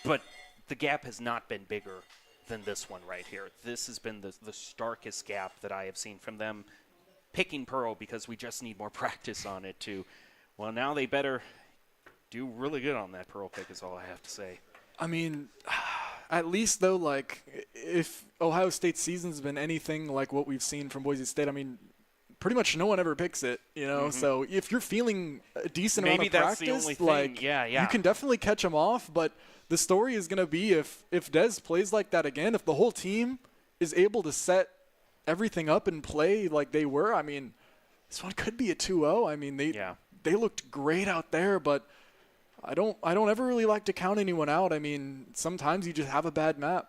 But the gap has not been bigger than this one right here. This has been the starkest gap that I have seen from them picking Pearl, because we just need more practice on it to, well, now they better do really good on that Pearl pick is all I have to say. I mean, at least, though, like, if Ohio State's season's been anything like what we've seen from Boise State, I mean, pretty much no one ever picks it, So if you're feeling a decent amount of practice, maybe that's the only thing. like, Yeah. you can definitely catch them off. But the story is going to be if Dez plays like that again, if the whole team is able to set everything up and play like they were, I mean, this one could be a 2-0. I mean, they looked great out there, but I don't ever really like to count anyone out. I mean, sometimes you just have a bad map.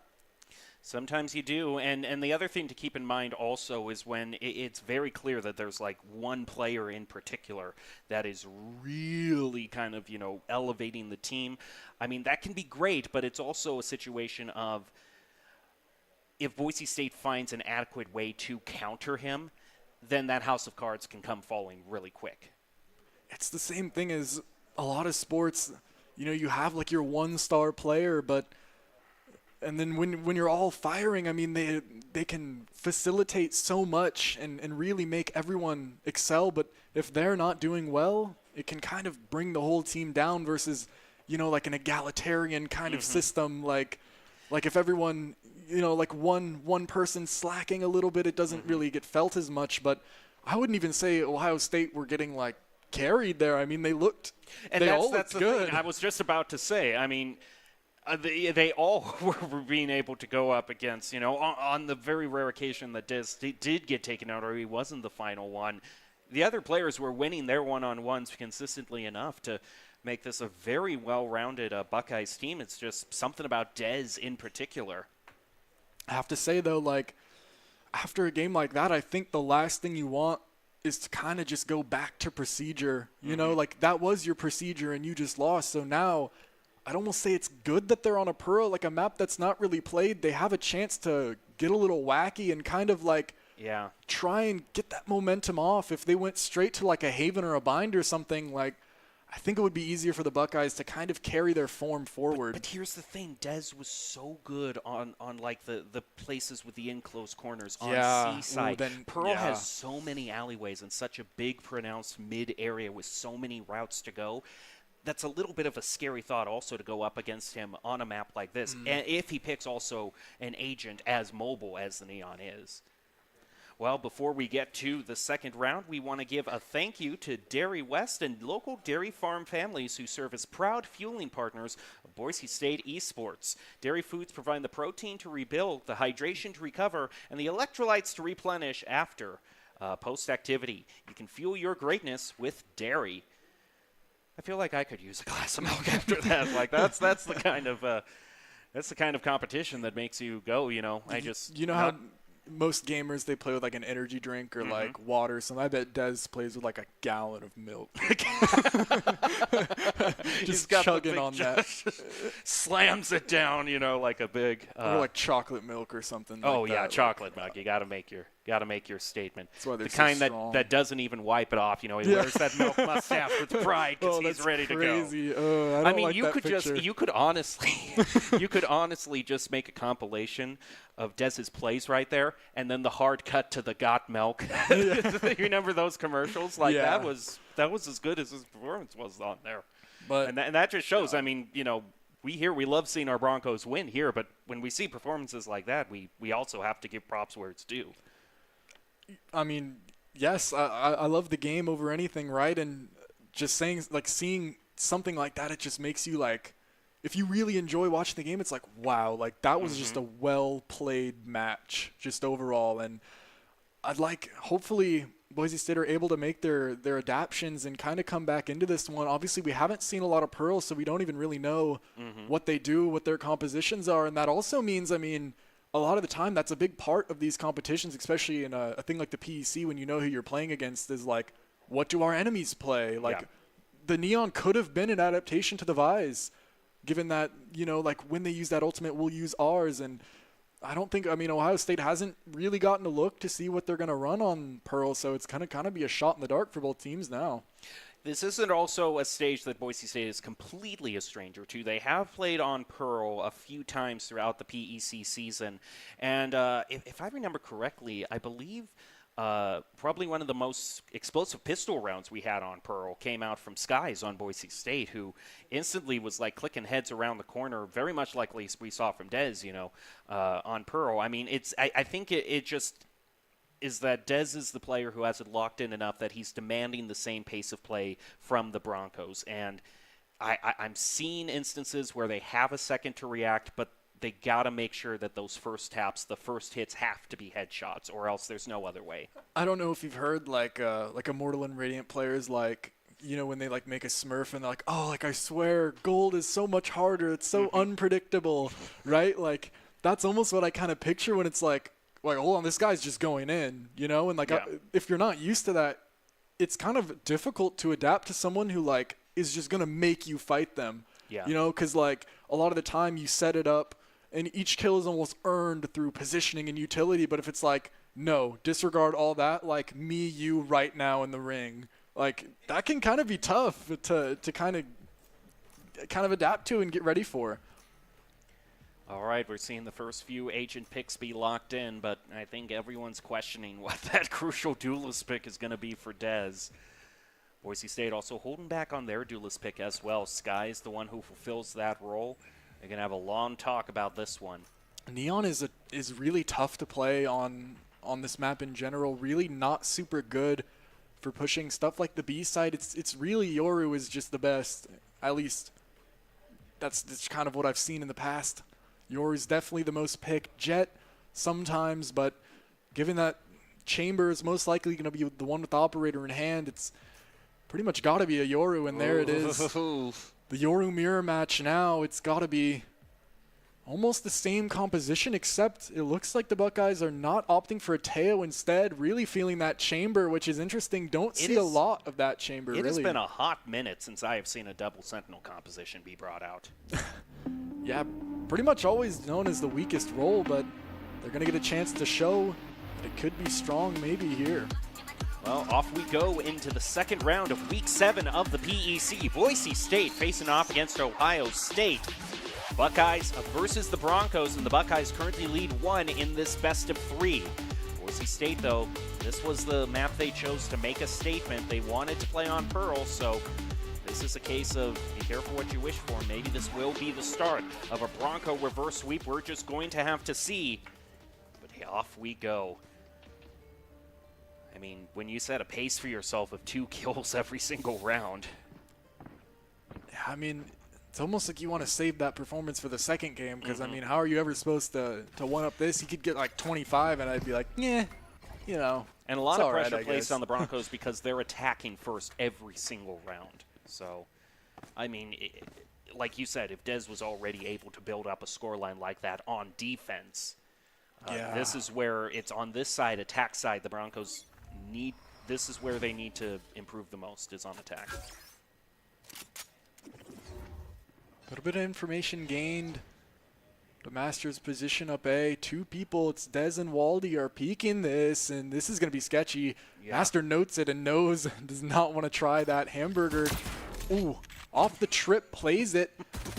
Sometimes you do. And the other thing to keep in mind also is when it's very clear that there's like one player in particular that is really kind of, elevating the team. I mean, that can be great, but it's also a situation of if Boise State finds an adequate way to counter him, then that house of cards can come falling really quick. It's the same thing as a lot of sports. You have like your one-star player, and then when you're all firing, I mean, they can facilitate so much and really make everyone excel. But if they're not doing well, it can kind of bring the whole team down versus, like an egalitarian kind of system. Like if everyone, like one person slacking a little bit, it doesn't really get felt as much. But I wouldn't even say Ohio State were getting like carried there. I mean, they looked, and they all looked good. Thing I was just about to say. I mean, they all were being able to go up against, on the very rare occasion that did get taken out or he wasn't the final one. The other players were winning their one-on-ones consistently enough to make this a very well-rounded Buckeyes team. It's just something about Dez in particular. I have to say, though, like, after a game like that, I think the last thing you want is to kind of just go back to procedure. Like, that was your procedure and you just lost. So now I'd almost say it's good that they're on a Pearl, like a map that's not really played. They have a chance to get a little wacky and kind of like try and get that momentum off. If they went straight to like a Haven or a Bind or something, like, I think it would be easier for the Buckeyes to kind of carry their form forward. But here's the thing. Dez was so good on like the places with the enclosed corners on Seaside. Pearl has so many alleyways and such a big pronounced mid area with so many routes to go. That's a little bit of a scary thought also to go up against him on a map like this. And if he picks also an agent as mobile as the Neon is. Well, before we get to the second round, we want to give a thank you to Dairy West and local dairy farm families who serve as proud fueling partners of Boise State esports. Dairy foods provide the protein to rebuild, the hydration to recover, and the electrolytes to replenish after post-activity. You can fuel your greatness with dairy. I feel like I could use a glass of milk after that. Like that's the kind of competition that makes you go. How most gamers, they play with like an energy drink or like water. So I bet Dez plays with like a gallon of milk. Just chugging on that. Slams it down, like a big. Or like chocolate milk or something. Oh like yeah, that. chocolate milk. You got to make your statement. That's why they're the kind so that doesn't even wipe it off. He wears that milk mustache with pride because he's ready to go. I mean, you could honestly just make a compilation of Dez's plays right there, and then the hard cut to the got milk. You remember those commercials? Like that was as good as his performance was on there. But and that just shows. I mean, we love seeing our Broncos win here, but when we see performances like that, we also have to give props where it's due. I mean, yes, I love the game over anything, right? And just seeing something like that, it just makes you like, if you really enjoy watching the game, it's like, wow, like that was just a well-played match just overall. And hopefully Boise State are able to make their adaptions and kind of come back into this one. Obviously, we haven't seen a lot of Pearl, so we don't even really know what they do, what their compositions are. And that also means, I mean, a lot of the time, that's a big part of these competitions, especially in a thing like the PEC, when you know who you're playing against, is like, what do our enemies play? Like, the Neon could have been an adaptation to the Vise, given that, you know, like when they use that ultimate, we'll use ours. And I don't think, I mean, Ohio State hasn't really gotten a look to see what they're going to run on Pearl, so it's going to kind of be a shot in the dark for both teams now. This isn't also a stage that Boise State is completely a stranger to. They have played on Pearl a few times throughout the PEC season, and if I remember correctly, I believe probably one of the most explosive pistol rounds we had on Pearl came out from Skies on Boise State, who instantly was like clicking heads around the corner, very much like we saw from Dez, you know, on Pearl. I mean, I think it just is that Dez is the player who has it locked in enough that he's demanding the same pace of play from the Broncos. And I'm seeing instances where they have a second to react, but they got to make sure that those first taps, the first hits have to be headshots, or else there's no other way. I don't know if you've heard like Immortal and Radiant players, like, you know, when they like make a smurf and they're like, oh, like I swear gold is so much harder. It's so unpredictable, right? Like that's almost what I kind of picture when it's like, hold on, this guy's just going in, you know? And like, if you're not used to that, it's kind of difficult to adapt to someone who like is just going to make you fight them, you know? Cause like a lot of the time you set it up, and each kill is almost earned through positioning and utility. But if it's like, no, disregard all that, like me, you right now in the ring, like that can kind of be tough to kind of adapt to and get ready for. All right, we're seeing the first few agent picks be locked in, but I think everyone's questioning what that crucial duelist pick is going to be for Dez. Boise State also holding back on their duelist pick as well. Sky is the one who fulfills that role. They're going to have a long talk about this one. Neon is really tough to play on this map in general. Really not super good for pushing stuff like the B side. It's really Yoru is just the best. At least that's kind of what I've seen in the past. Yoru is definitely the most picked. Jet sometimes, but given that Chamber is most likely going to be the one with the operator in hand, it's pretty much got to be a Yoru, and there it is. The Yoru mirror match now, it's got to be almost the same composition, except it looks like the Buckeyes are not opting for a Teo instead, really feeling that Chamber, which is interesting. Don't see a lot of that Chamber, It has been a hot minute since I have seen a double Sentinel composition be brought out. Yeah, pretty much always known as the weakest role, but they're going to get a chance to show that it could be strong maybe here. Well, off we go into the second round of Week 7 of the PEC. Boise State facing off against Ohio State. Buckeyes versus the Broncos, and the Buckeyes currently lead 1 in this best of 3. Boise State, though, this was the map they chose to make a statement. They wanted to play on Pearl, so this is a case of be careful what you wish for. Maybe this will be the start of a Bronco reverse sweep. We're just going to have to see. But hey, off we go. I mean, when you set a pace for yourself of 2 kills every single round. Yeah, I mean, it's almost like you want to save that performance for the second game, because, I mean, how are you ever supposed to one-up this? You could get like 25, and I'd be like, yeah, you know. And a lot of pressure placed on the Broncos because they're attacking first every single round. So, I mean, like you said, if Dez was already able to build up a scoreline like that on defense, this is where it's on this side, attack side, the Broncos need, this is where they need to improve the most, is on attack. A little bit of information gained. The Masters position up A. 2 people, it's Dez and Waldy, are peeking this, and this is going to be sketchy. Yeah. Master notes it and knows, does not want to try that. Hamburger, ooh, off the trip, plays it,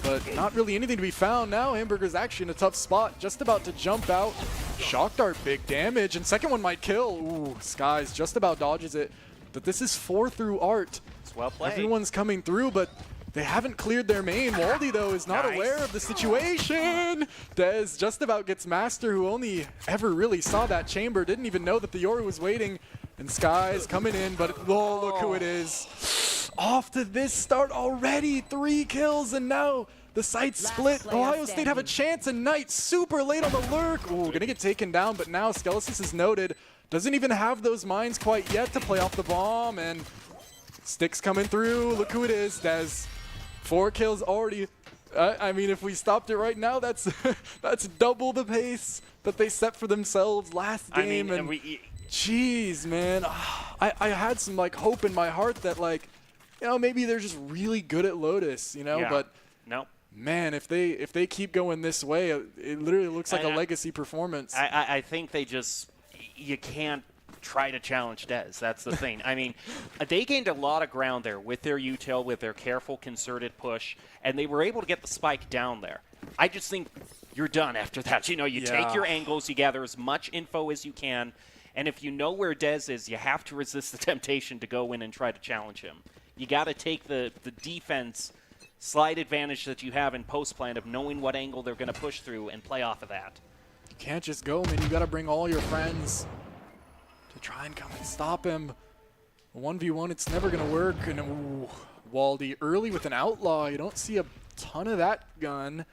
but not really anything to be found. Now Hamburger's actually in a tough spot, just about to jump out. Shock Dart, big damage, and second one might kill. Ooh, Skies just about dodges it. But this is 4 through Art. It's well played. Everyone's coming through, but they haven't cleared their main. Waldy, though, is not aware of the situation. Dez just about gets Master, who only ever really saw that Chamber, didn't even know that the Yoru was waiting. And Sky's coming in, but oh, look who it is. Off to this start already. 3 kills, and now the site split. Ohio State have a chance, and Knight super late on the lurk. Ooh, gonna get taken down, but now Skelesis is noted. doesn't even have those mines quite yet to play off the bomb, and Sticks coming through. Look who it is, Des. 4 kills already. I mean, if we stopped it right now, that's that's double the pace that they set for themselves last game. I mean, jeez, man, I had some like hope in my heart that like, you know, maybe they're just really good at Lotus, you know, yeah. but no. Man, if they keep going this way, it literally looks like a legacy performance. I think you can't try to challenge Dez. That's the thing. I mean, they gained a lot of ground there with their util, with their careful, concerted push, and they were able to get the spike down there. I just think you're done after that. You know, you take your angles, you gather as much info as you can, and if you know where Dez is, you have to resist the temptation to go in and try to challenge him. You got to take the defense slight advantage that you have in post plan of knowing what angle they're going to push through and play off of that. You can't just go, man. You got to bring all your friends to try and come and stop him. 1v1, it's never going to work. And ooh, Waldy early with an outlaw. You don't see a ton of that gun.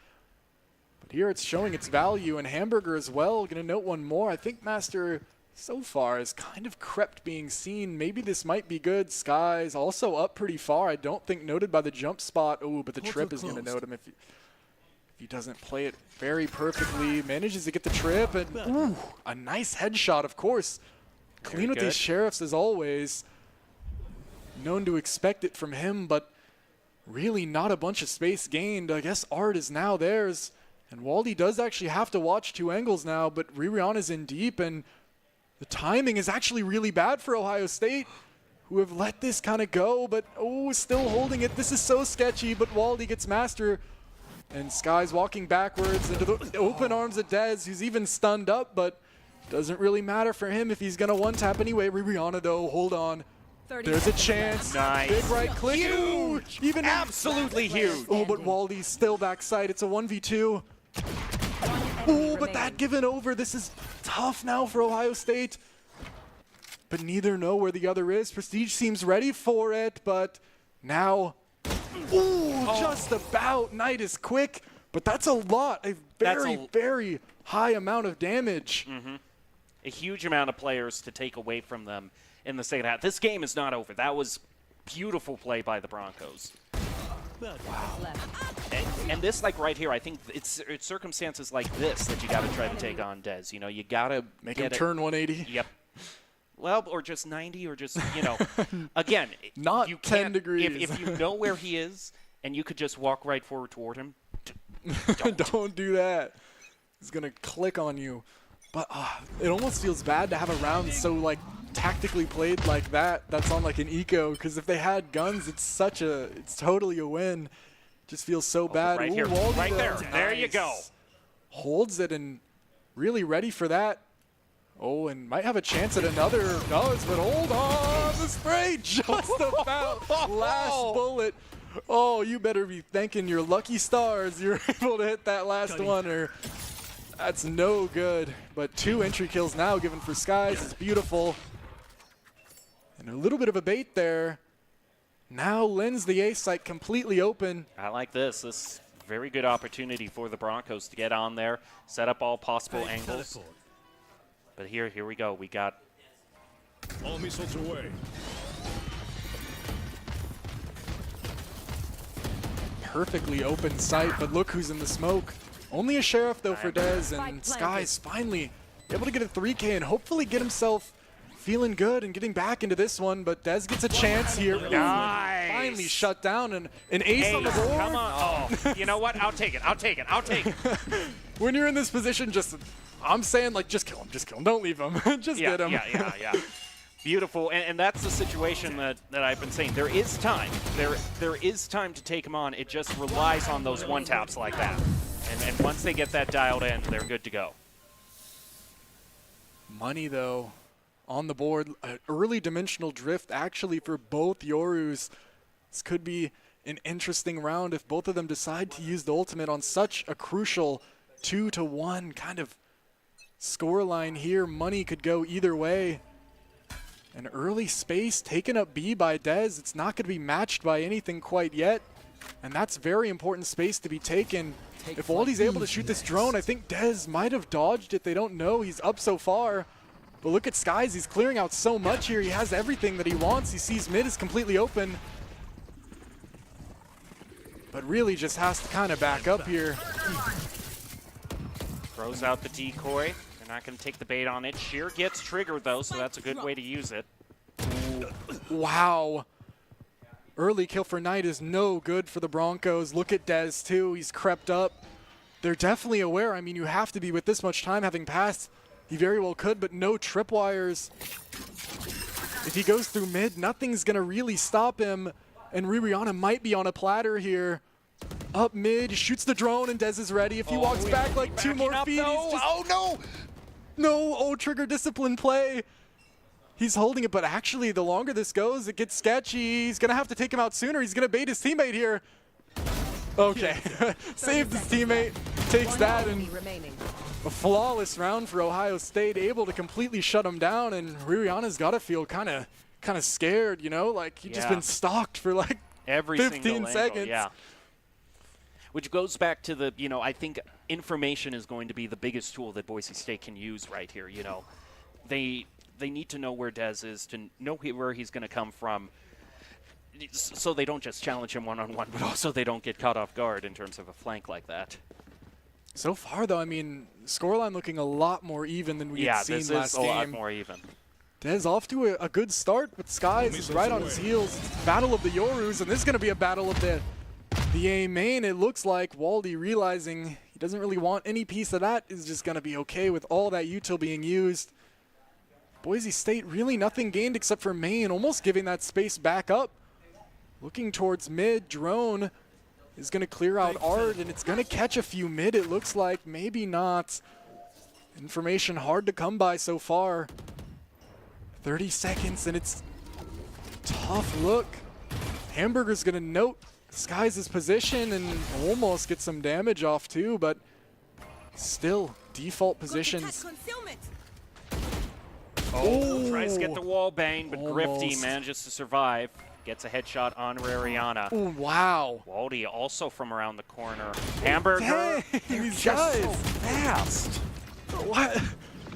But here it's showing its value. And Hamburger as well. Going to note one more. I think Master so far has kind of crept being seen. Maybe this might be good. Sky's also up pretty far. I don't think noted by the jump spot. Oh, but the trip is going to note him if he doesn't play it very perfectly. Manages to get the trip. And ooh, a nice headshot, of course. Clean with these sheriffs as always. Known to expect it from him, but really not a bunch of space gained. I guess Art is now theirs. And Waldy does actually have to watch 2 angles now, but Ririana's in deep, and the timing is actually really bad for Ohio State, who have let this kind of go, but oh, still holding it. This is so sketchy, but Waldy gets Master. And Sky's walking backwards into the open arms of Dez, who's even stunned up, but doesn't really matter for him if he's going to one-tap anyway. Ririana, though, hold on. There's a chance. Nice. Big right click. Huge. Even absolutely huge. Oh, but Waldy's still backside. It's a 1v2. Oh, but that given over. This is tough now for Ohio State. But neither know where the other is. Prestige seems ready for it, but now... Ooh, just about. Knight is quick, but that's a lot. A very high amount of damage. Mm-hmm. A huge amount of players to take away from them in the second half. This game is not over. That was beautiful play by the Broncos. Wow. And this, like right here, I think it's circumstances like this that you got to try to take on Dez. You know, you got to make him turn 180. Yep. Well, or just 90, or just, you know, again, not you 10 degrees. If you know where he is and you could just walk right forward toward him, don't do that. He's going to click on you. But it almost feels bad to have a round so, like, tactically played like that. That's on, like, an eco. Because if they had guns, it's totally a win. Just feels so bad. Right Ooh, here, Waldy right there. Nice. There you go. Holds it and really ready for that. Oh, and might have a chance at another. Does, but hold on. The spray just about. Last bullet. Oh, you better be thanking your lucky stars you're able to hit that last one, or that's no good. But 2 entry kills now given for Skies is beautiful. And a little bit of a bait there. Now Lynn's the A site completely open. I like this. This very good opportunity for the Broncos to get on there, set up all possible angles. But here we go. We got all missiles away. Perfectly open sight, but look who's in the smoke. Only a sheriff though for Dez, and Sky's finally able to get a 3K and hopefully get himself feeling good and getting back into this one. But Dez gets a chance here. Nice. Finally shut down, and an ace on the board. Come on. Oh, you know what? I'll take it. I'll take it. I'll take it. When you're in this position, I'm saying, like, just kill him. Just kill him. Don't leave him. Just get him. Yeah. Beautiful. And that's the situation that I've been saying. There is time. There is time to take him on. It just relies on those one-taps like that. And once they get that dialed in, they're good to go. Money, though, on the board. An early dimensional drift, actually, for both Yorus. This could be an interesting round if both of them decide to use the ultimate on such a crucial 2-1 kind of scoreline here. Money could go either way. An early space taken up B by Dez. It's not going to be matched by anything quite yet. And that's very important space to be taken. If Waldy's able to shoot this drone, I think Dez might have dodged it. They don't know. He's up so far. But look at Skies, he's clearing out so much here. He has everything that he wants. He sees mid is completely open. But really just has to kind of back up here. Throws out the decoy. They're not going to take the bait on it. Sheer gets triggered, though, so that's a good way to use it. Wow. Early kill for Knight is no good for the Broncos. Look at Dez, too. He's crept up. They're definitely aware. I mean, you have to be with this much time having passed. He very well could, but no tripwires. If he goes through mid, nothing's going to really stop him. And Rihanna might be on a platter here. Up mid, shoots the drone, and Dez is ready. If he walks back like 2 more feet, he's just... Oh, no! No, oh, trigger discipline play. He's holding it, but actually, the longer this goes, it gets sketchy. He's going to have to take him out sooner. He's going to bait his teammate here. Okay, saved his teammate, takes that, and a flawless round for Ohio State, able to completely shut him down, and Rihanna's got to feel kind of scared, you know? Like, he's just been stalked for like every 15 seconds. Yeah. Which goes back to the, I think information is going to be the biggest tool that Boise State can use right here, They need to know where Dez is, to know where he's going to come from, so they don't just challenge him one-on-one, but also they don't get caught off guard in terms of a flank like that. So far, though, I mean, scoreline looking a lot more even than we had seen last game. Yeah, this is a lot more even. Dez off to a good start, but Skies is right on his heels. Battle of the Yorus, and this is going to be a battle of the A main. It looks like Waldy realizing he doesn't really want any piece of that is just going to be okay with all that util being used. Boise State really nothing gained except for main, almost giving that space back up. Looking towards mid, drone is going to clear out Art, and it's going to catch a few mid, it looks like. Maybe not. Information hard to come by so far. 30 seconds, and it's tough look. Hamburger's going to note Skies' position and almost get some damage off too, but still default positions. Oh, tries to get the wall bang, but Almost. Grifty manages to survive. Gets a headshot on Rihanna. Ooh, wow. Waldy also from around the corner. Hamburger. Dang, these guys. So fast. What?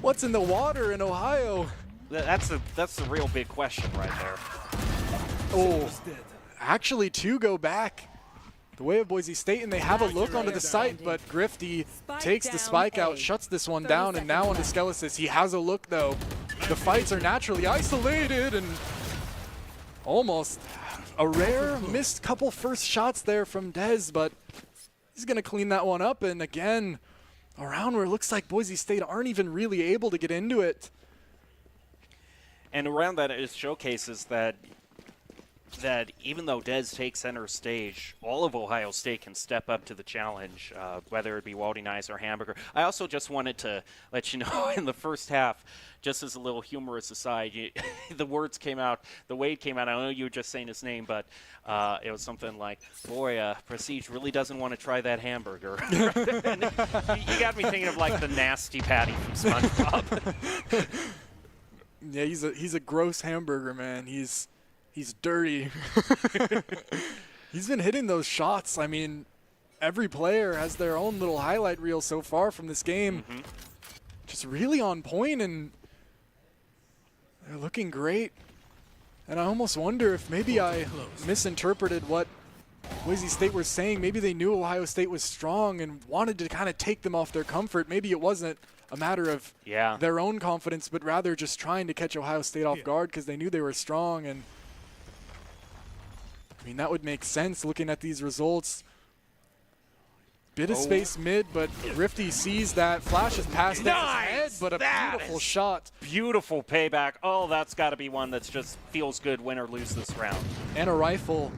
What's in the water in Ohio? That's the real big question right there. Oh, actually 2 go back the way of Boise State, and they have a look onto the site, but Grifty takes the spike out, shuts this one down, and now onto Skelesis. He has a look, though. The fights are naturally isolated, and almost a rare missed couple first shots there from Dez, but he's going to clean that one up, and again, a round where it looks like Boise State aren't even really able to get into it. And around that, it showcases that even though Dez takes center stage, all of Ohio State can step up to the challenge, whether it be Waldy Nice or Hamburger. I also just wanted to let you know in the first half, just as a little humorous aside, the words came out, the Wade came out. I know you were just saying his name, but it was something like, boy, Prestige really doesn't want to try that hamburger. You got me thinking of like the nasty patty from SpongeBob. Yeah, he's a gross hamburger, man. He's dirty. He's been hitting those shots. I mean, every player has their own little highlight reel so far from this game. Just really on point, and they're looking great. And I almost wonder if maybe I misinterpreted what Boise State was saying. Maybe they knew Ohio State was strong and wanted to kind of take them off their comfort. Maybe it wasn't a matter of their own confidence, but rather just trying to catch Ohio State off guard because they knew they were strong. And I mean, that would make sense looking at these results. Bit of space mid, but Rifty sees that, flashes past his head, but a beautiful shot. Beautiful payback. Oh, that's got to be one that just feels good, win or lose this round. And a rifle.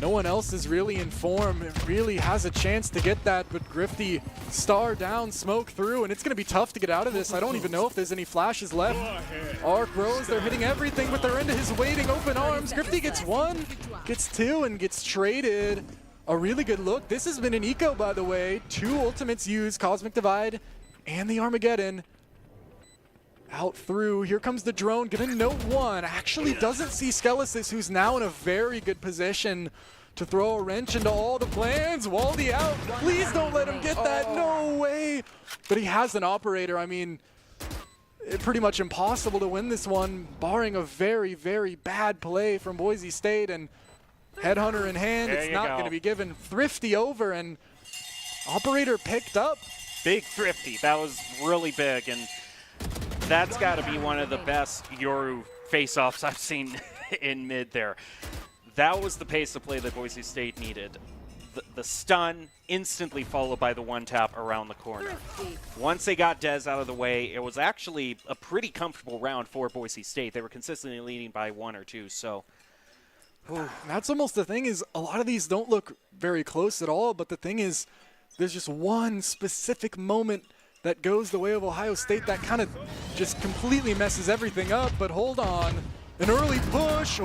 No one else is really in form. It really has a chance to get that, but Grifty star down, smoke through, and it's going to be tough to get out of this. I don't even know if there's any flashes left. Arc Rose, they're hitting everything, but they're into his waiting open arms. Grifty gets 1, gets 2, and gets traded. A really good look. This has been an eco, by the way. 2 ultimates used, Cosmic Divide and the Armageddon. Out through, here comes the drone, gonna note 1. Actually doesn't see Skelesis, who's now in a very good position to throw a wrench into all the plans. Waldy out, please don't let him get that, no way. But he has an operator. I mean, pretty much impossible to win this one, barring a very, very bad play from Boise State. And Headhunter in hand, it's not going to be given. Thrifty over, and Operator picked up. Big Thrifty. That was really big, and that's got to be one of the best Yoru face-offs I've seen in mid there. That was the pace of play that Boise State needed. The stun instantly followed by the one-tap around the corner. Once they got Dez out of the way, it was actually a pretty comfortable round for Boise State. They were consistently leading by 1 or 2, so... That's almost the thing, is a lot of these don't look very close at all, but the thing is, there's just one specific moment that goes the way of Ohio State that kind of just completely messes everything up. But hold on, an early push,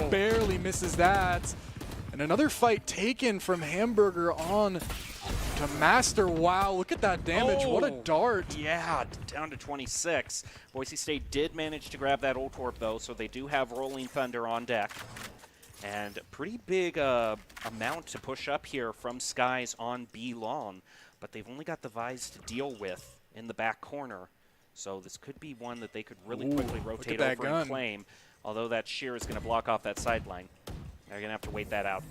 barely misses that. And another fight taken from Hamburger on to Master. Wow, look at that damage, what a dart. Yeah, down to 26. Boise State did manage to grab that old Torp though, so they do have Rolling Thunder on deck. And a pretty big amount to push up here from Skies on B long, but they've only got the Vise to deal with in the back corner. So this could be one that they could really quickly rotate over and claim, although that shear is going to block off that sideline. They're going to have to wait that out.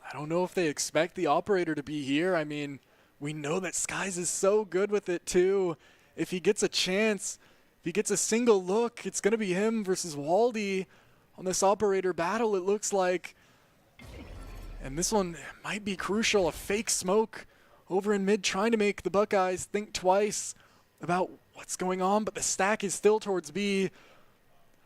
I don't know if they expect the Operator to be here. I mean, we know that Skies is so good with it too. If he gets a chance, if he gets a single look, it's going to be him versus Waldy on this Operator battle, it looks like. And this one might be crucial. A fake smoke over in mid, trying to make the Buckeyes think twice about what's going on, but the stack is still towards B.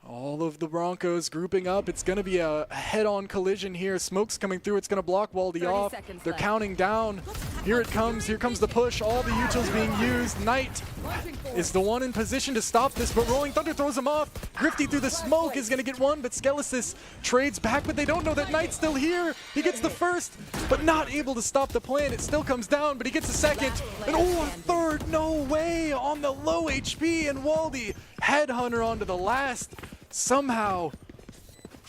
All of the Broncos grouping up. It's going to be a head-on collision here. Smoke's coming through. It's going to block Waldy off. They're counting down. Here it comes. Here comes the push. All the utils being used. Knight is the one in position to stop this, but Rolling Thunder throws him off. Grifty through the smoke is going to get one, but Skelesis trades back, but they don't know that Knight's still here. He gets the first, but not able to stop the plan. It still comes down, but he gets a second. And a third. No way on the low HP, and Waldy Headhunter onto the last. Somehow,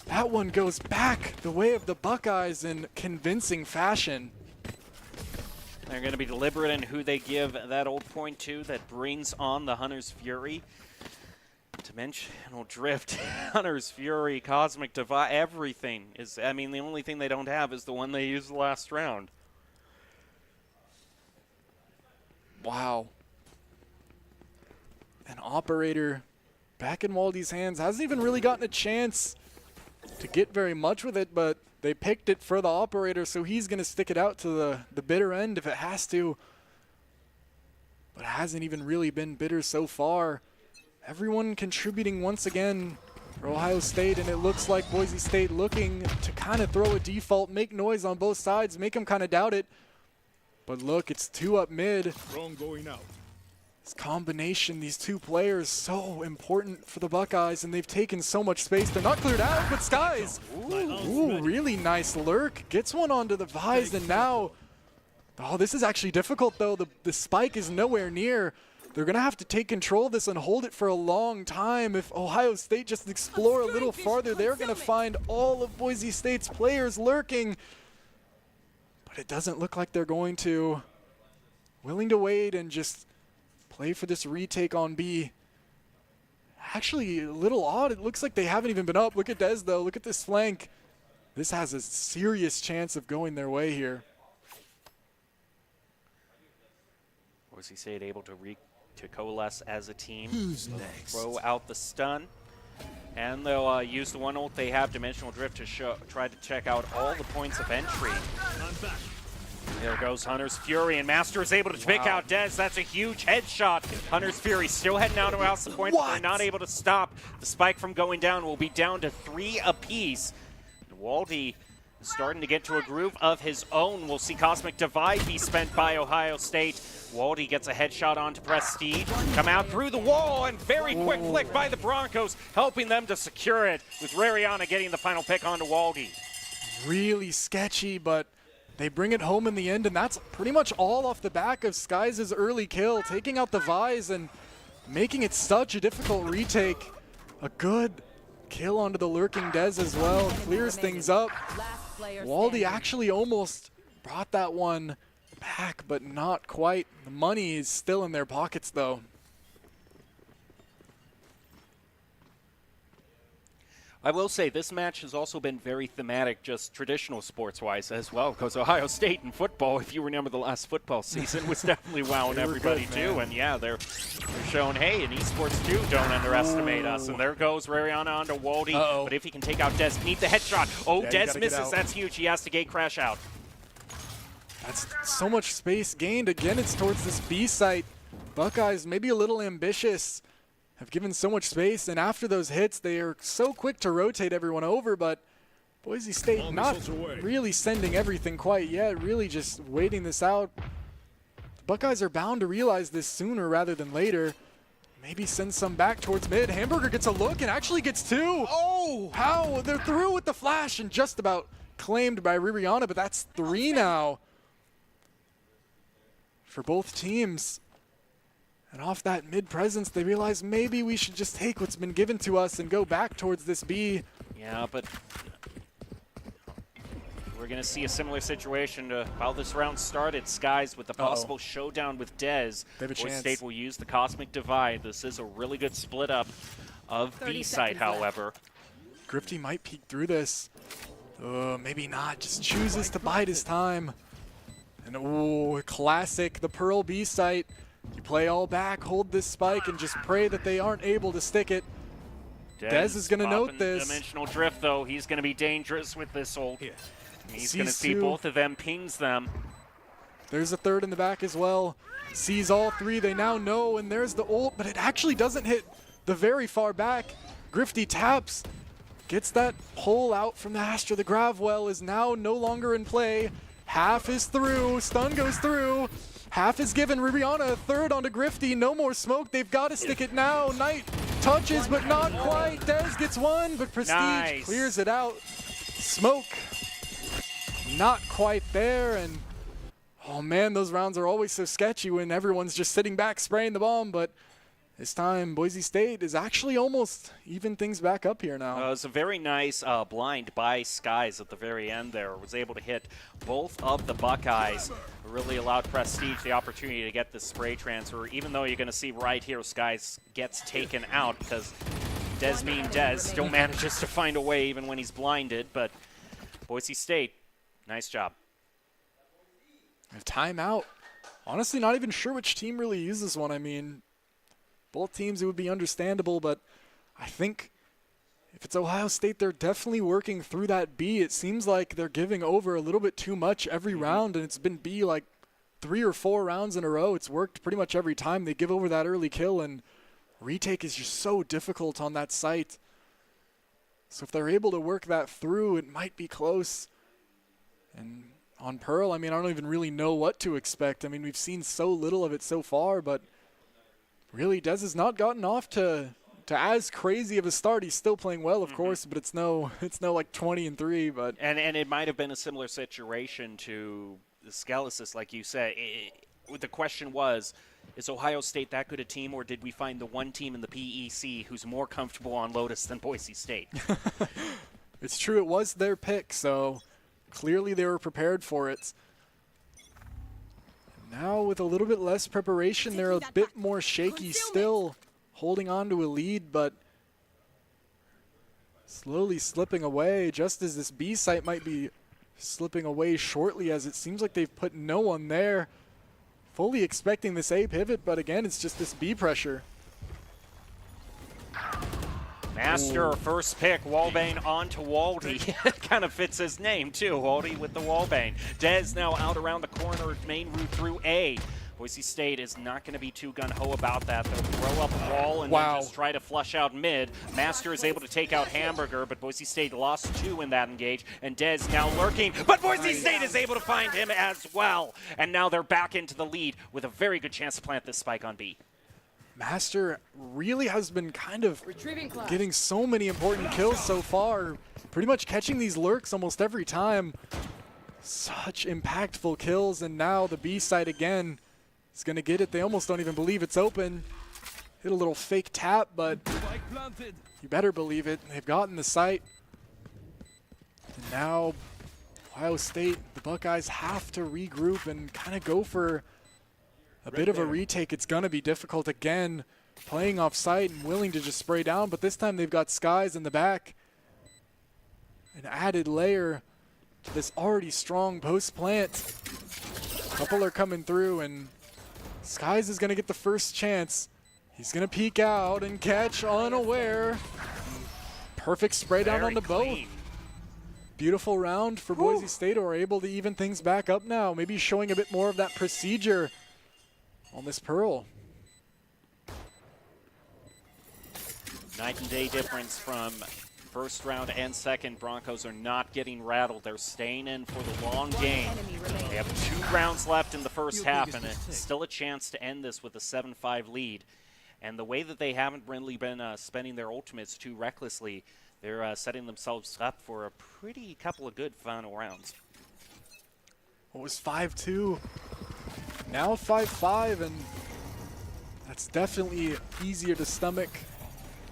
that one goes back the way of the Buckeyes in convincing fashion. They're going to be deliberate in who they give that old point to that brings on the Hunter's Fury. Dimensional Drift, Hunter's Fury, Cosmic Divide, everything is, I mean, the only thing they don't have is the one they used last round. Wow. An Operator back in Waldy's hands, hasn't even really gotten a chance to get very much with it, but they picked it for the Operator, so he's going to stick it out to the bitter end if it has to. But it hasn't even really been bitter so far. Everyone contributing once again for Ohio State, and it looks like Boise State looking to kind of throw a default, make noise on both sides, make them kind of doubt it. But look, it's 2 up mid. Drone going out. This combination, these two players, so important for the Buckeyes, and they've taken so much space. They're not cleared out, but Skies, ooh, really nice lurk. Gets one onto the Vise, and now, oh, this is actually difficult though. The spike is nowhere near. They're gonna have to take control of this and hold it for a long time. If Ohio State just explore a little farther, they're gonna find all of Boise State's players lurking. But it doesn't look like they're going to. Willing to wait and just play for this retake on B. Actually, a little odd. It looks like they haven't even been up. Look at Dez, though. Look at this flank. This has a serious chance of going their way here. Boise State able to coalesce as a team. Who's next? Throw out the stun. And they'll use the one ult they have, Dimensional Drift, to try to check out all the points of entry. There goes Hunter's Fury, and Master is able to pick out Dez. That's a huge headshot. Hunter's Fury still heading out to house the point, but they're not able to stop the spike from going down. We'll be down to 3 apiece. Waldy is starting to get to a groove of his own. We'll see Cosmic Divide be spent by Ohio State. Waldy gets a headshot onto Prestige. Come out through the wall, and very quick flick by the Broncos, helping them to secure it, with Rariana getting the final pick onto Waldy. Really sketchy, but they bring it home in the end, and that's pretty much all off the back of Skies' early kill, taking out the Vise and making it such a difficult retake. A good kill onto the lurking Dez as well, clears things up. Waldy actually almost brought that one back, but not quite. The money is still in their pockets, though. I will say this match has also been very thematic, just traditional sports-wise as well, because Ohio State in football, if you remember the last football season, was definitely wowing everybody good, too. man. And yeah, they're showing, hey, in esports too, don't underestimate us. And there goes Rariana onto Waldy. But if he can take out Dez, need the headshot. Oh, Yeah, you Dez gotta get misses. out. That's huge. He has to gate crash out. That's so much space gained. Again, it's towards this B site. Buckeyes, maybe a little ambitious, have given so much space, and after those hits, they are so quick to rotate everyone over, but Boise State All not missiles away. really sending everything quite yet, really just waiting this out. The Buckeyes are bound to realize this sooner rather than later. Maybe send some back towards mid. Hamburger gets a look and actually gets two. Oh! How? They're through with the flash and just about claimed by Ririana, but that's three now for both teams. And off that mid presence, they realize maybe we should just take what's been given to us and go back towards this B. Yeah, but we're going to see a similar situation to how this round started. Skies with the possible showdown with Dez. They have a Boise chance. State will use the Cosmic Divide. This is a really good split up of 30 B-side, seconds left. however. Grifty might peek through this. Maybe not. Just chooses to bide his time. And classic, the Pearl B site. You play all back, hold this spike, and just pray that they aren't able to stick it. Dez is going to note popping this. Dimensional drift, though. He's going to be dangerous with this ult. He's going to Sees see two. both of them, pings them. There's a third in the back as well. Sees all three, they now know, and there's the ult, but it actually doesn't hit the very far back. Grifty taps, gets that pull out from the Astra. The Gravwell is now no longer in play. Half is through, stun goes through. Half is given, Ririana a third onto Grifty, no more smoke, they've got to stick it now. Knight touches, but not quite. Dez gets one, but Prestige clears it out. Smoke, not quite there, and oh man, those rounds are always so sketchy when everyone's just sitting back spraying the bomb, but this time Boise State is actually almost even things back up here now. It was a very nice blind by Skies at the very end there. Was able to hit both of the Buckeyes. Really allowed Prestige the opportunity to get the spray transfer, even though you're going to see right here Skies gets taken out because Dez being Dez still manages to find a way even when he's blinded. But Boise State, nice job. Timeout. Honestly, not even sure which team really used this one. I mean, both teams, it would be understandable, but I think if it's Ohio State, they're definitely working through that B. It seems like they're giving over a little bit too much every round, and it's been B like 3 or 4 rounds in a row. It's worked pretty much every time. They give over that early kill, and retake is just so difficult on that site. So if they're able to work that through, it might be close. And on Pearl, I mean, I don't even really know what to expect. I mean, we've seen so little of it so far, but really, Dez has not gotten off to as crazy of a start. He's still playing well, of course, but it's no like 20-3. But and it might have been a similar situation to the Skelesis, like you said. The question was, is Ohio State that good a team, or did we find the one team in the PEC who's more comfortable on Lotus than Boise State? It's true, it was their pick, so clearly they were prepared for it. Now with a little bit less preparation, they're a bit more shaky still, holding on to a lead, but slowly slipping away, just as this B site might be slipping away shortly, as it seems like they've put no one there. Fully expecting this A pivot, but again, it's just this B pressure. Master first pick, Wallbane onto Waldy. Kind of fits his name too, Waldy with the Wallbane. Dez now out around the corner, main route through A. Boise State is not going to be too gung-ho about that. They'll throw up a wall and then just try to flush out mid. Master is able to take out Hamburger, but Boise State lost 2 in that engage, and Dez now lurking, but Boise State is able to find him as well. And now they're back into the lead with a very good chance to plant this spike on B. Master really has been kind of getting so many important kills so far, pretty much catching these lurks almost every time. Such impactful kills, and now the B side again is going to get it. They almost don't even believe it's open. Hit a little fake tap, but you better believe it. They've gotten the site. And now Ohio State, the Buckeyes have to regroup and kind of go for a bit of a retake. It's going to be difficult again, playing off site and willing to just spray down, but this time they've got Skies in the back. an added layer to this already strong post plant. A couple are coming through, and Skies is going to get the first chance. He's going to peek out and catch unaware. Perfect spray down on the both. Beautiful round for Boise State, who are able to even things back up now. Maybe showing a bit more of that procedure on this Pearl. Night and day difference from first round and second. Broncos are not getting rattled. They're staying in for the long game. They have 2 rounds left in the first half, and it's still a chance to end this with a 7-5 lead. And the way that they haven't really been spending their ultimates too recklessly, they're setting themselves up for a pretty couple of good final rounds. It was 5-2, now 5-5, and that's definitely easier to stomach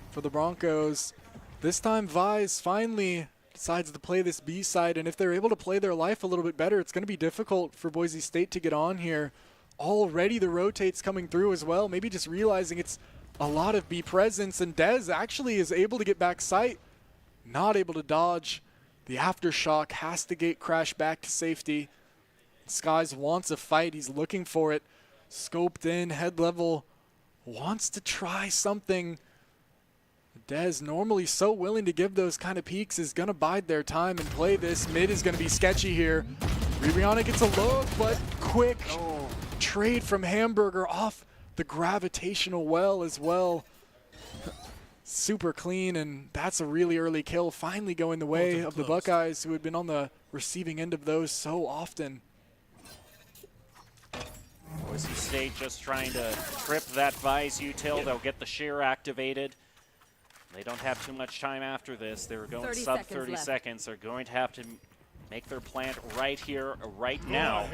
for the Broncos. This time Vise finally decides to play this B side, and if they're able to play their life a little bit better, it's going to be difficult for Boise State to get on here. Already the rotates coming through as well, maybe just realizing it's a lot of B presence, and Dez actually is able to get back sight, not able to dodge the aftershock, has to gate crash back to safety. Skies wants a fight, he's looking for it, scoped in, head level, wants to try something. Dez, normally so willing to give those kind of peeks, is going to bide their time and play this. Mid is going to be sketchy here. Ribriana gets a look, but quick trade from Hamburger off the gravitational well as well. Super clean, and that's a really early kill, finally going the way of the Buckeyes, who had been on the receiving end of those so often. Boise State just trying to trip that Vise util. They'll get the shear activated. They don't have too much time after this. They're going sub 30 seconds. They're going to have to make their plant right here, right now.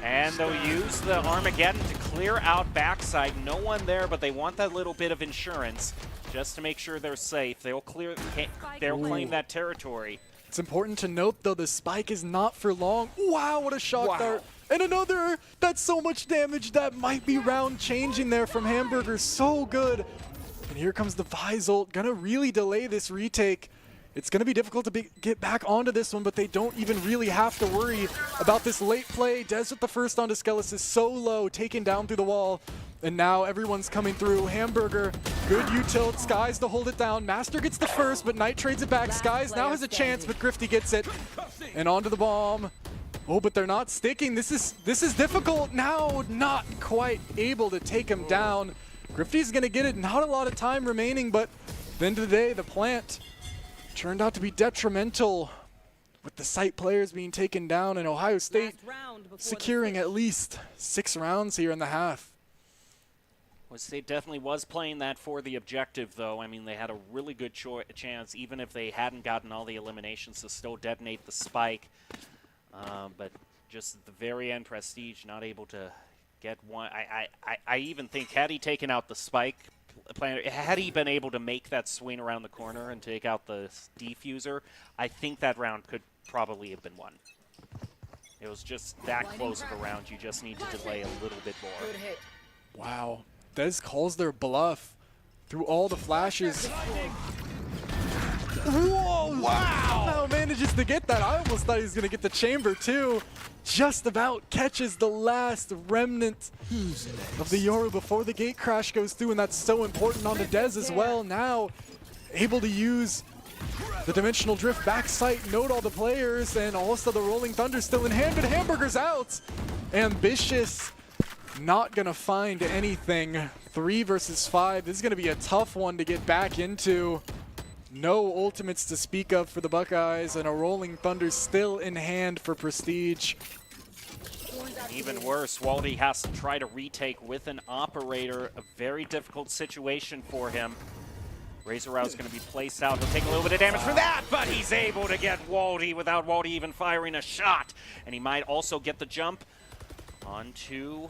And they'll use the Armageddon to clear out backside. No one there, but they want that little bit of insurance just to make sure they're safe. They'll claim that territory. It's important to note, though, the spike is not for long. Wow, what a shock dart. And another, that's so much damage. That might be round changing there from Hamburger. So good. And here comes the Vise ult, gonna really delay this retake. It's gonna be difficult to get back onto this one, but they don't even really have to worry about this late play. Dez with the first onto Skelis is so low, taken down through the wall. And now everyone's coming through. Hamburger, good util, Skies to hold it down. Master gets the first, but Knight trades it back. Skies now has a chance, but Grifty gets it. And onto the bomb. Oh, but they're not sticking. This is difficult now. Not quite able to take him down. Grifty's gonna get it. Not a lot of time remaining, but at the end of the day, the plant turned out to be detrimental with the site players being taken down, and Ohio State securing at least 6 rounds here in the half. Ohio State definitely was playing that for the objective, though. I mean, they had a really good chance, even if they hadn't gotten all the eliminations, to still detonate the spike. But just at the very end, Prestige not able to get one. I even think, had he taken out the spike, had he been able to make that swing around the corner and take out the defuser, I think that round could probably have been won. It was just that close of a round. You just need to delay a little bit more. Wow. Dez calls their bluff through all the flashes. Whoa, wow! Now manages to get that. I almost thought he was going to get the chamber too. Just about catches the last remnant of the Yoru before the gate crash goes through, and that's so important on the Dez as well. Now able to use the dimensional drift back sight, note all the players, and also the Rolling Thunder still in hand, but Hamburger's out. Ambitious, not gonna find anything. 3 versus 5. This is gonna be a tough one to get back into. No ultimates to speak of for the Buckeyes, and a Rolling Thunder still in hand for Prestige. Even worse, Waldy has to try to retake with an operator. A very difficult situation for him. Razor Route's going to be placed out. He'll take a little bit of damage for that, but he's able to get Waldy without Waldy even firing a shot. And he might also get the jump onto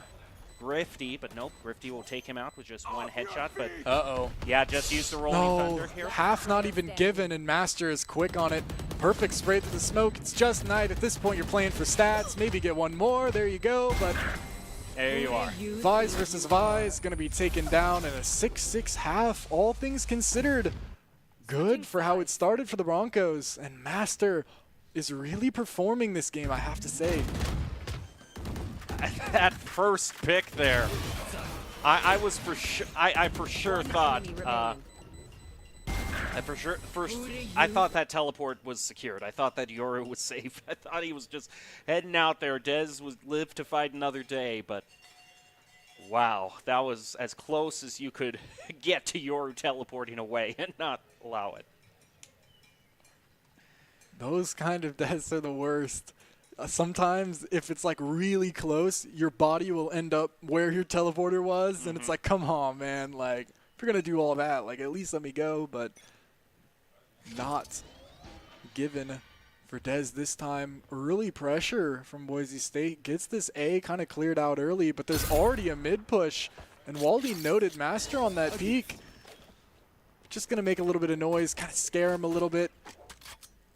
Grifty, but nope, Grifty will take him out with just one headshot, but yeah, just use the Rolling Thunder here. Half not even given, and Master is quick on it. Perfect spray through the smoke. It's just Knight. At this point, you're playing for stats. Maybe get one more. There you go, but there you are. Vise versus Vise, going to be taken down in a 6-6 half. All things considered, good for how it started for the Broncos, and Master is really performing this game, I have to say. That first pick there, I was for sure. I for sure thought. I thought that teleport was secured. I thought that Yoru was safe. I thought he was just heading out there. Dez would live to fight another day, but wow, that was as close as you could get to Yoru teleporting away and not allow it. Those kind of deaths are the worst. Sometimes if it's like really close, your body will end up where your teleporter was, and it's like, come on, man. Like, if you're going to do all that, like, at least let me go, but not given for Dez this time. Early pressure from Boise State gets this A kind of cleared out early, but there's already a mid push, and Waldy noted Master on that peak. Just going to make a little bit of noise, kind of scare him a little bit.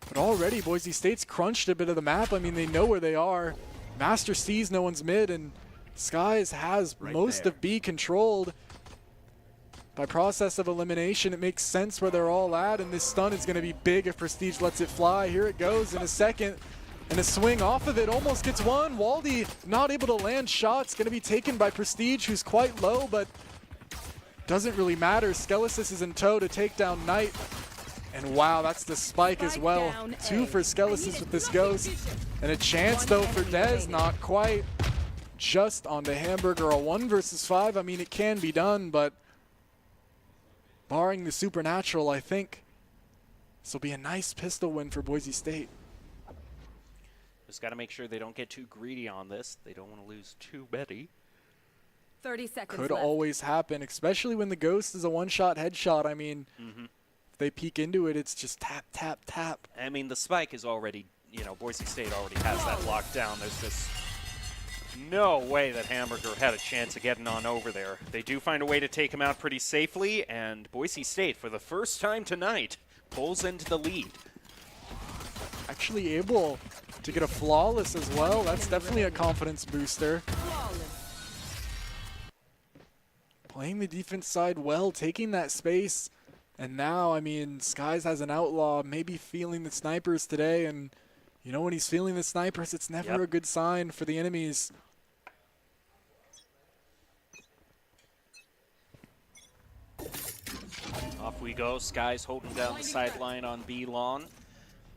But already Boise State's crunched a bit of the map. I mean, they know where they are. Master sees no one's mid, and Skies has most of B controlled. By process of elimination, it makes sense where they're all at, and this stun is going to be big if Prestige lets it fly. Here it goes in a second, and a swing off of it almost gets one. Waldy not able to land shots, going to be taken by Prestige, who's quite low, but doesn't really matter. Skelesis is in tow to take down Knight. And wow, that's the spike as well. 2 for Skelesis with this Ghost. And a chance though for Dez, not quite. Just on the Hamburger, a 1 versus 5. I mean, it can be done, but barring the supernatural, I think this will be a nice pistol win for Boise State. Just got to make sure they don't get too greedy on this. They don't want to lose too many. 30 seconds Could left. always happen, especially when the Ghost is a one-shot headshot. I mean, if they peek into it, it's just tap, tap, tap. I mean, the spike is already, you know, Boise State already has that locked down. There's just no way that Hamburger had a chance of getting on over there. They do find a way to take him out pretty safely, and Boise State, for the first time tonight, pulls into the lead. Actually able to get a flawless as well. That's definitely a confidence booster. Playing the defense side well, taking that space. And now, I mean, Skies has an outlaw, maybe feeling the snipers today. And, you know, when he's feeling the snipers, it's never a good sign for the enemies. Off we go. Skies holding down the sideline on B long.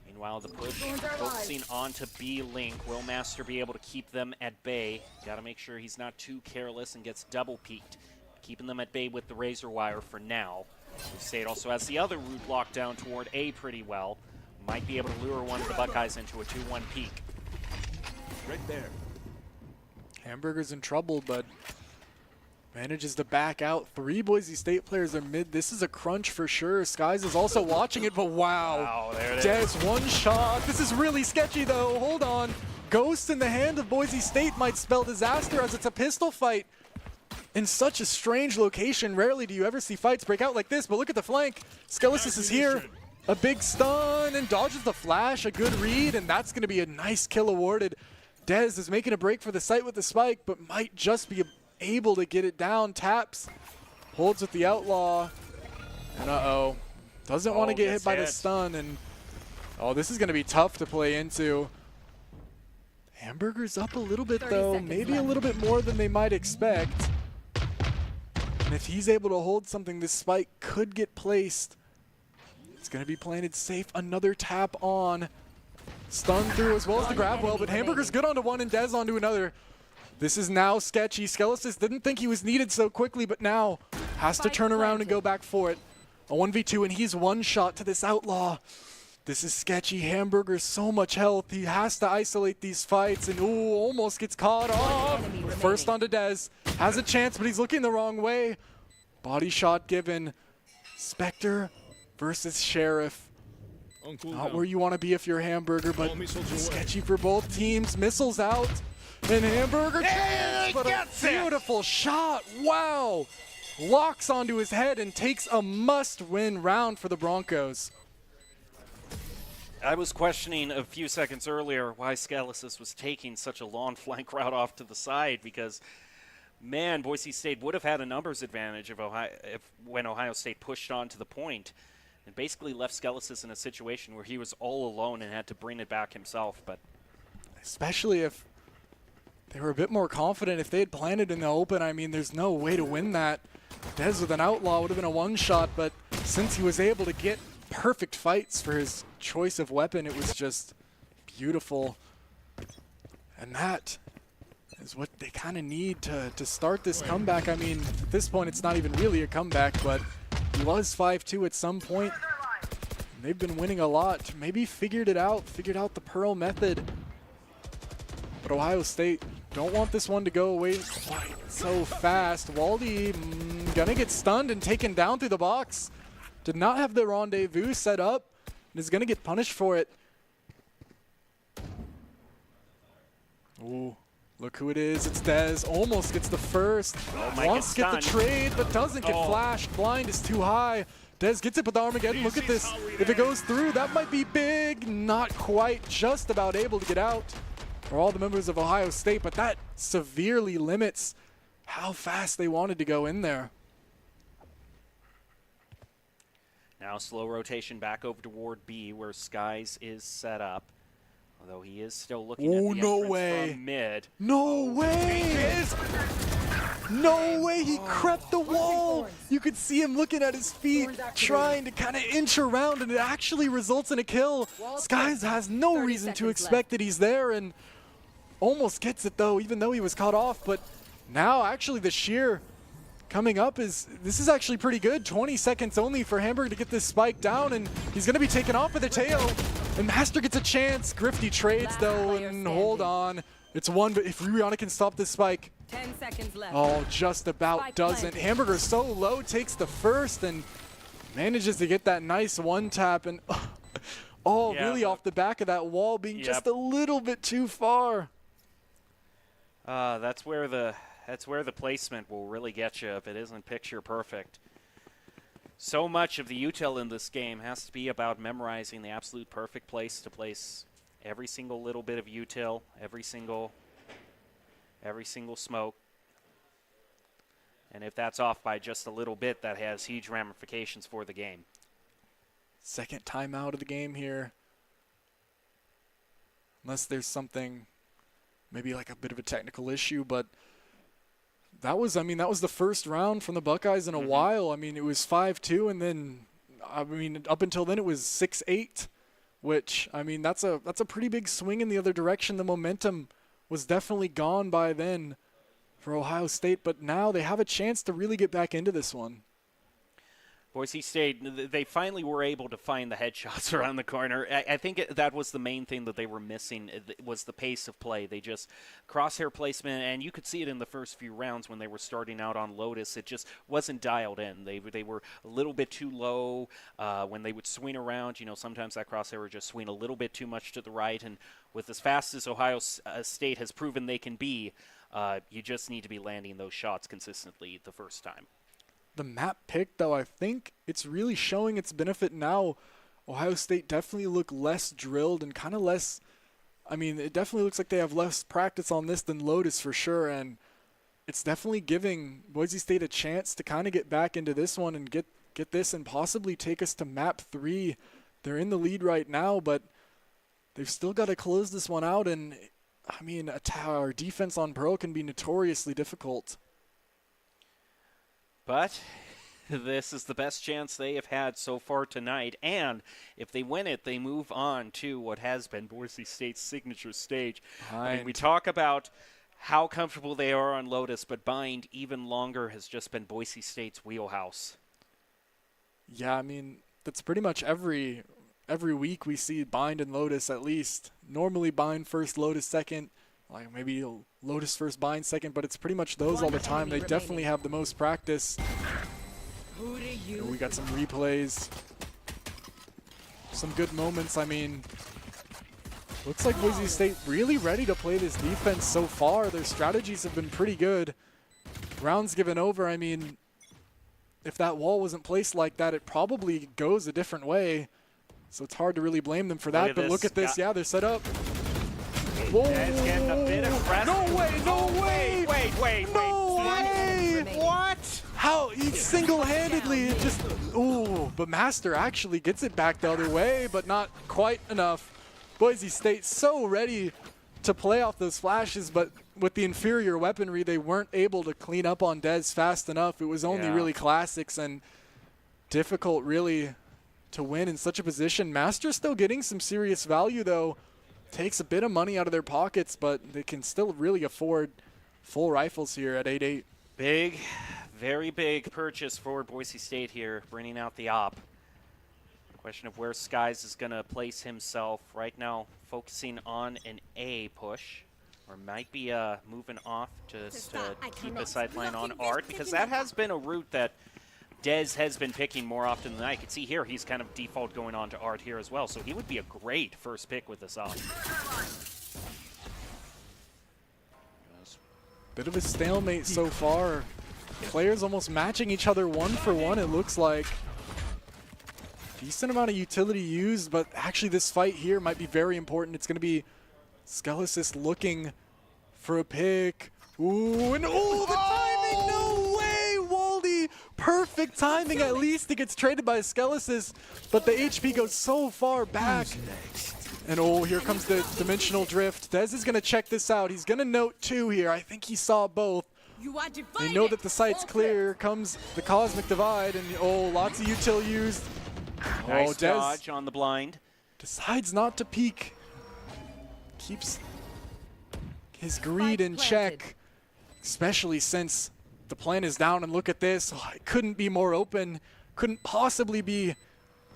Meanwhile, the push focusing on to B Link. Will Master be able to keep them at bay? Got to make sure he's not too careless and gets double peeked. Keeping them at bay with the razor wire for now. State also has the other route locked down toward A pretty well. Might be able to lure one of the Buckeyes into a 2-1 peak. Right there. Hamburger's in trouble, but manages to back out. 3 Boise State players are mid. This is a crunch for sure. Skies is also watching it, but wow. There it Dez, is. one shot. This is really sketchy, though. Hold on. Ghost in the hand of Boise State might spell disaster as it's a pistol fight. In such a strange location, rarely do you ever see fights break out like this, but look at the flank. Skelesis is here. A big stun and dodges the flash, a good read, and that's going to be a nice kill awarded. Dez is making a break for the site with the spike, but might just be able to get it down. Taps, holds with the outlaw, and uh-oh. Doesn't want to get hit by the stun, and oh, this is going to be tough to play into. Hamburger's up a little bit, though, maybe a little bit more than they might expect. And if he's able to hold something, this spike could get placed. It's going to be planted safe. Another tap on. Stun through as well as the grab well, but Hamburger's good onto one and Dez onto another. This is now sketchy. Skelesis didn't think he was needed so quickly, but now has to turn around and go back for it. A 1v2, and he's one shot to this outlaw. This is sketchy. Hamburger, so much health. He has to isolate these fights, and ooh, almost gets caught off. First onto Dez. Has a chance, but he's looking the wrong way. Body shot given. Spectre versus Sheriff. Not where you want to be if you're Hamburger, but sketchy for both teams. Missiles out, and Hamburger chance, but a beautiful shot. Wow. Locks onto his head and takes a must-win round for the Broncos. I was questioning a few seconds earlier why Skelesis was taking such a long flank route off to the side, because, man, Boise State would have had a numbers advantage when Ohio State pushed on to the point. and basically left Skelesis in a situation where he was all alone and had to bring it back himself. But especially if they were a bit more confident, if they had planted in the open, I mean, there's no way to win that. Dez with an Outlaw would have been a one-shot, but since he was able to get perfect fights for his choice of weapon, it was just beautiful. And that is what they kind of need to start this comeback. I mean, at this point, it's not even really a comeback, but he was 5-2 at some point. And they've been winning a lot. Maybe figured out the Pearl method. But Ohio State don't want this one to go away quite so fast. Waldy gonna get stunned and taken down through the box. Did not have the rendezvous set up and is gonna get punished for it. Ooh, look who it is. It's Dez. Almost gets the first. Wants to get the trade, but doesn't get flashed. Blind is too high. Dez gets it with the Armageddon. Look at this. If it goes through, that might be big. Not quite. Just about able to get out for all the members of Ohio State, but that severely limits how fast they wanted to go in there. now slow rotation back over toward B where Skies is set up. Although he is still looking at the entrance from mid. No way! No way, he crept the wall! You could see him looking at his feet, trying to kind of inch around, and it actually results in a kill. Skies has no reason to expect that he's there, and almost gets it though, even though he was caught off. But now actually the shear coming up this is actually pretty good. 20 seconds only for Hamburg to get this spike down, and he's gonna be taken off with a tail. And Master gets a chance. Grifty trades though, and hold on. It's one, but if Rihanna can stop this spike. 10 seconds left. Oh, just about Spike doesn't. planted. Hamburger so low, takes the first and manages to get that nice one tap, and really off the back of that wall, being just a little bit too far. That's where the placement will really get you if it isn't picture perfect. So much of the util in this game has to be about memorizing the absolute perfect place to place every single little bit of util, every single smoke. And if that's off by just a little bit, that has huge ramifications for the game. Second timeout of the game here. Unless there's something, maybe like a bit of a technical issue, but that was the first round from the Buckeyes in a while. I mean, it was 5-2, and then, up until then it was 6-8, which, that's a pretty big swing in the other direction. The momentum was definitely gone by then for Ohio State, but now they have a chance to really get back into this one. Boise State, they finally were able to find the headshots around the corner. I think that was the main thing that they were missing, was the pace of play. They just, crosshair placement, and you could see it in the first few rounds when they were starting out on Lotus. It just wasn't dialed in. They were a little bit too low. When they would swing around, sometimes that crosshair would just swing a little bit too much to the right. And with as fast as Ohio State has proven they can be, you just need to be landing those shots consistently the first time. The map pick, though, I think it's really showing its benefit now. Ohio State definitely look less drilled and kind of less, it definitely looks like they have less practice on this than Lotus for sure, and it's definitely giving Boise State a chance to kind of get back into this one and get this and possibly take us to map 3. They're in the lead right now, but they've still got to close this one out, and our defense on Pearl can be notoriously difficult. But this is the best chance they have had so far tonight, and if they win it, they move on to what has been Boise State's signature stage. We talk about how comfortable they are on Lotus, but Bind even longer has just been Boise State's wheelhouse. Yeah, that's pretty much every week we see Bind and Lotus at least. Normally Bind first, Lotus second. Like maybe Lotus first, Bind second, but it's pretty much those all the time. They definitely have the most practice. Here we got some replays. Some good moments. Looks like Boise State really ready to play this defense so far. Their strategies have been pretty good. Rounds given over. If that wall wasn't placed like that, it probably goes a different way. So it's hard to really blame them for that. But look at this. Yeah, they're set up. Whoa. It's getting a bit aggressive. No way, no way! Wait. No way! What? How he single-handedly just, ooh, but Master actually gets it back the other way, but not quite enough. Boise State so ready to play off those flashes, but with the inferior weaponry, they weren't able to clean up on Dez fast enough. It was only really classics and difficult really to win in such a position. Master still getting some serious value though. Takes a bit of money out of their pockets, but they can still really afford full rifles here at 8-8. Big, very big purchase for Boise State here, bringing out the op. Question of where Skies is going to place himself right now, focusing on an A push, or might be moving off to keep a sideline on Art, because that has been a route that Dez has been picking more often than I can see here. He's kind of default going on to Art here as well, so he would be a great first pick with this op. Bit of a stalemate so far. Players almost matching each other 1-for-1, it looks like. Decent amount of utility used, but actually this fight here might be very important. It's going to be Skelesis looking for a pick. Ooh, and oh, the timing! No way, Waldy! Perfect timing, at least. He gets traded by Skelesis, but the HP goes so far back. And oh, here comes the dimensional drift. Dez is going to check this out. He's going to note 2 here. I think he saw both. They know that the site's clear. Here comes the Cosmic Divide, and oh, lots of util used. Nice oh, Dez dodge on the blind. Decides not to peek. Keeps his greed in check, especially since the plan is down. And look at this. Oh, it couldn't be more open. Couldn't possibly be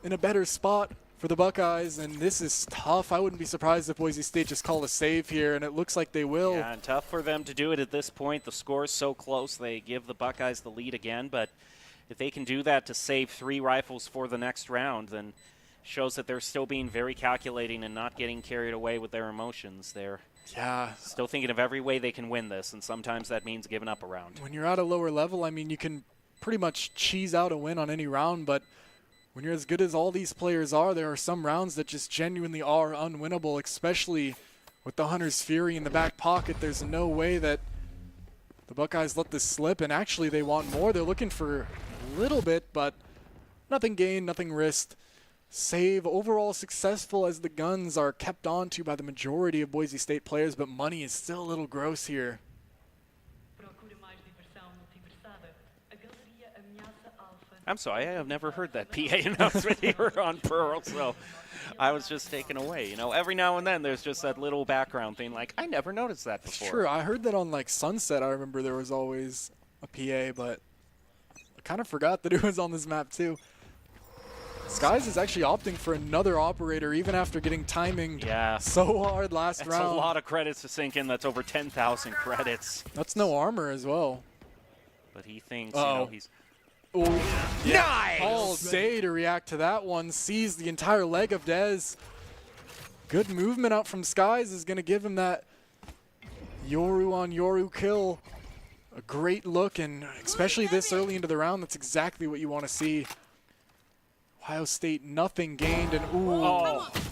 in a better spot for the Buckeyes. And this is tough. I wouldn't be surprised if Boise State just called a save here, and it looks like they will. Yeah, and tough for them to do it at this point. The score is so close. They give the Buckeyes the lead again, but if they can do that to save 3 rifles for the next round, then shows that they're still being very calculating and not getting carried away with their emotions. They're still thinking of every way they can win this, and sometimes that means giving up a round. When you're at a lower level, I mean, you can pretty much cheese out a win on any round, but when you're as good as all these players are, there are some rounds that just genuinely are unwinnable, especially with the Hunter's Fury in the back pocket. There's no way that the Buckeyes let this slip, and actually they want more. They're looking for a little bit, but nothing gained, nothing risked. Save overall successful as the guns are kept on to by the majority of Boise State players, but money is still a little gross here. I'm sorry, I have never heard that PA announcement here on Pearl, so I was just taken away. You know, every now and then there's just that little background thing, like, I never noticed that before. Sure, I heard that on, like, Sunset. I remember there was always a PA, but I kind of forgot that it was on this map, too. Skies is actually opting for another operator, even after getting timing so hard last round. That's a lot of credits to sink in. That's over 10,000 credits. That's no armor as well. But he thinks, you know, he's... Ooh, Nice! All day to react to that one. Sees the entire leg of Dez. Good movement out from Skies is going to give him that Yoru on Yoru kill. A great look, and especially this early into the round, that's exactly what you want to see. Ohio State, nothing gained, and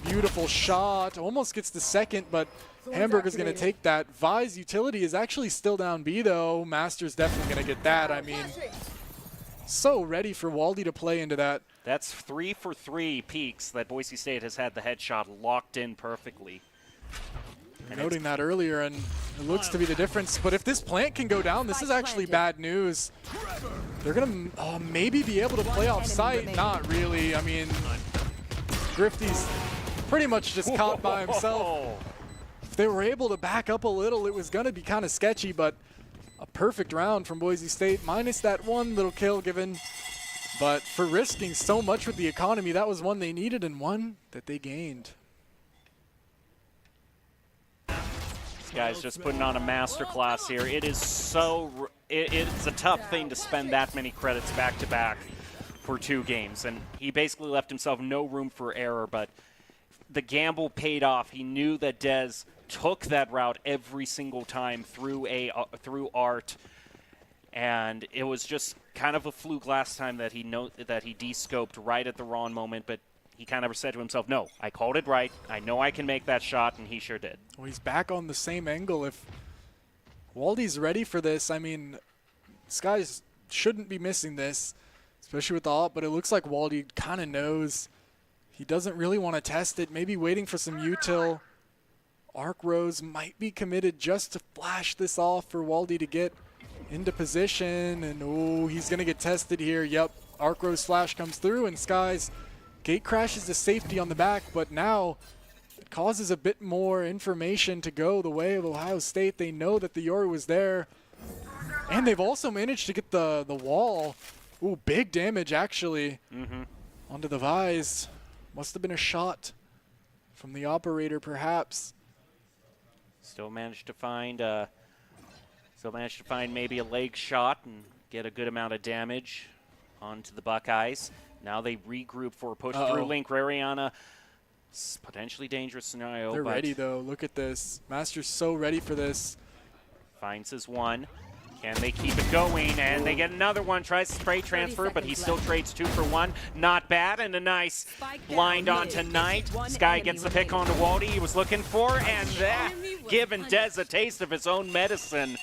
beautiful shot. Almost gets the second, but Hamburger's going to take that. Vi's utility is actually still down B, though. Master's definitely going to get that. I mean, so ready for Waldy to play into that. That's 3 for 3 peaks that Boise State has had the headshot locked in perfectly. Noting that earlier, and it looks to be the difference. But if this plant can go down, this is actually bad news. They're going to maybe be able to play off site. Not really. I mean, Grifty's pretty much just caught by himself. If they were able to back up a little, it was going to be kind of sketchy, but a perfect round from Boise State, minus that one little kill given. But for risking so much with the economy, that was one they needed and one that they gained. This guy's just putting on a masterclass here. It is so, it's a tough thing to spend that many credits back to back for 2 games. And he basically left himself no room for error, but the gamble paid off. He knew that Dez took that route every single time through Art, and it was just kind of a fluke last time that he de-scoped right at the wrong moment, but he kind of said to himself, no, I called it right. I know I can make that shot, and he sure did. Well, he's back on the same angle. If Waldy's ready for this, I mean, this guy's shouldn't be missing this, especially with the AWP, but it looks like Waldy kind of knows. He doesn't really want to test it, maybe waiting for some util. Arc Rose might be committed just to flash this off for Waldy to get into position, and oh, he's going to get tested here. Yep, Arc Rose flash comes through, and Skies gate crashes to safety on the back, but now it causes a bit more information to go the way of Ohio State. They know that the Yoru was there, and they've also managed to get the wall. Ooh, big damage actually onto the Vise. Must have been a shot from the operator perhaps. Still managed to find maybe a leg shot and get a good amount of damage onto the Buckeyes. Now they regroup for a push through link. Rariana, potentially dangerous scenario. They're ready though. Look at this. Master's so ready for this. Finds his one. Can they keep it going? And they get another one. Tries to spray transfer, but he still trades 2 for 1. Not bad. And a nice blind onto Knight. Sky gets the pick onto Waldy he was looking for. And that, giving Dez a taste of his own medicine.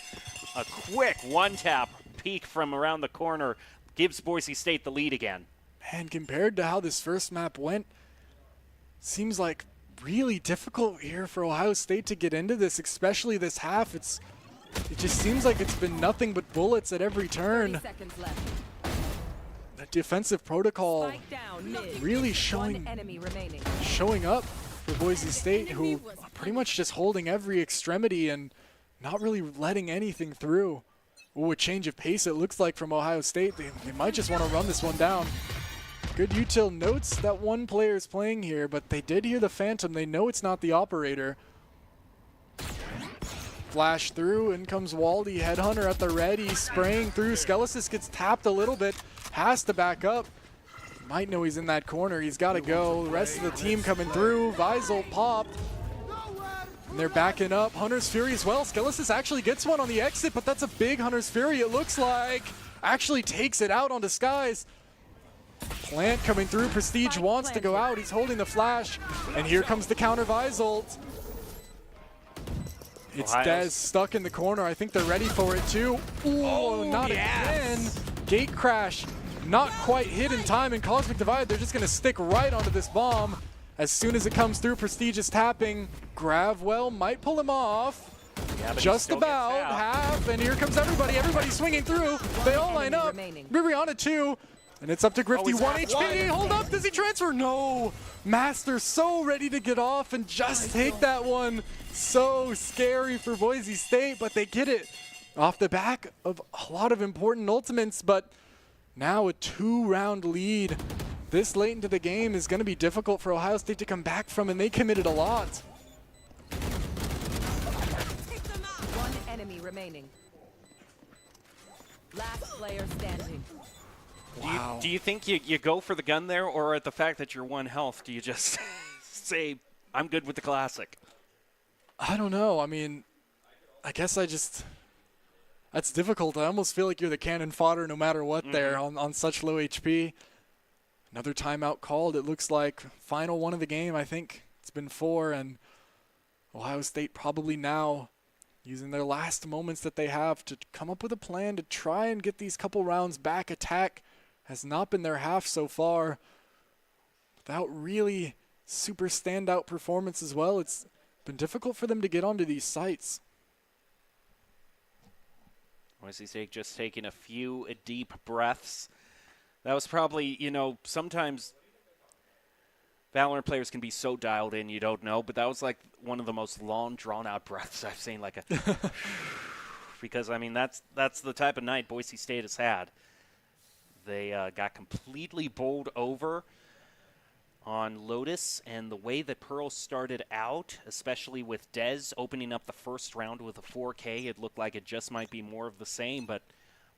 A quick one-tap peek from around the corner gives Boise State the lead again. Man, compared to how this first map went, seems like really difficult here for Ohio State to get into this, especially this half. It just seems like it's been nothing but bullets at every turn. 30 seconds left. The defensive protocol Spike down mid. really One showing enemy remaining. up for Boise State, who are pretty much just holding every extremity and not really letting anything through. Ooh, a change of pace it looks like from Ohio State. They might just want to run this one down. Good util notes that one player is playing here, but they did hear the Phantom. They know it's not the operator. Flash through, in comes Waldy, Headhunter at the ready, spraying through. Skelesis gets tapped a little bit, has to back up. Might know he's in that corner, he's got to go. The rest of the team coming through. Visel popped. And they're backing up. Hunter's Fury as well. Skelesis actually gets one on the exit, but that's a big Hunter's Fury, it looks like. Actually takes it out onto Skies. Plant coming through. Prestige wants to go out. He's holding the flash. And here comes the counter Visult. It's Dez stuck in the corner. I think they're ready for it too. Ooh, not again. Gate crash. Not quite hit in time, and Cosmic Divide, they're just going to stick right onto this bomb. As soon as it comes through, Prestige is tapping. Gravwell might pull him off. Yeah, Just about half, and here comes everybody. Everybody swinging through. They all line up. Ririana too. And it's up to Grifty. 1 HP. Hold up. Does he transfer? No. Master so ready to get off and just take that one. So scary for Boise State, but they get it off the back of a lot of important ultimates. But now a 2-round lead this late into the game is going to be difficult for Ohio State to come back from, and they committed a lot. One enemy remaining. Last player standing. Wow. Do you think you go for the gun there, or at the fact that you're 1 health, do you just say, I'm good with the classic? I don't know. I mean, I guess that's difficult. I almost feel like you're the cannon fodder no matter what there on such low HP. Another timeout called. It looks like final one of the game. I think it's been 4, and Ohio State probably now using their last moments that they have to come up with a plan to try and get these couple rounds back. Attack has not been their half so far. Without really super standout performance as well, it's been difficult for them to get onto these sites. Boise State just taking a few deep breaths. That was probably, sometimes Valorant players can be so dialed in you don't know, but that was like one of the most long, drawn-out breaths I've seen. Like a because, I mean, that's the type of night Boise State has had. They got completely bowled over on Lotus, and the way that Pearl started out, especially with Dez opening up the first round with a 4K, it looked like it just might be more of the same, but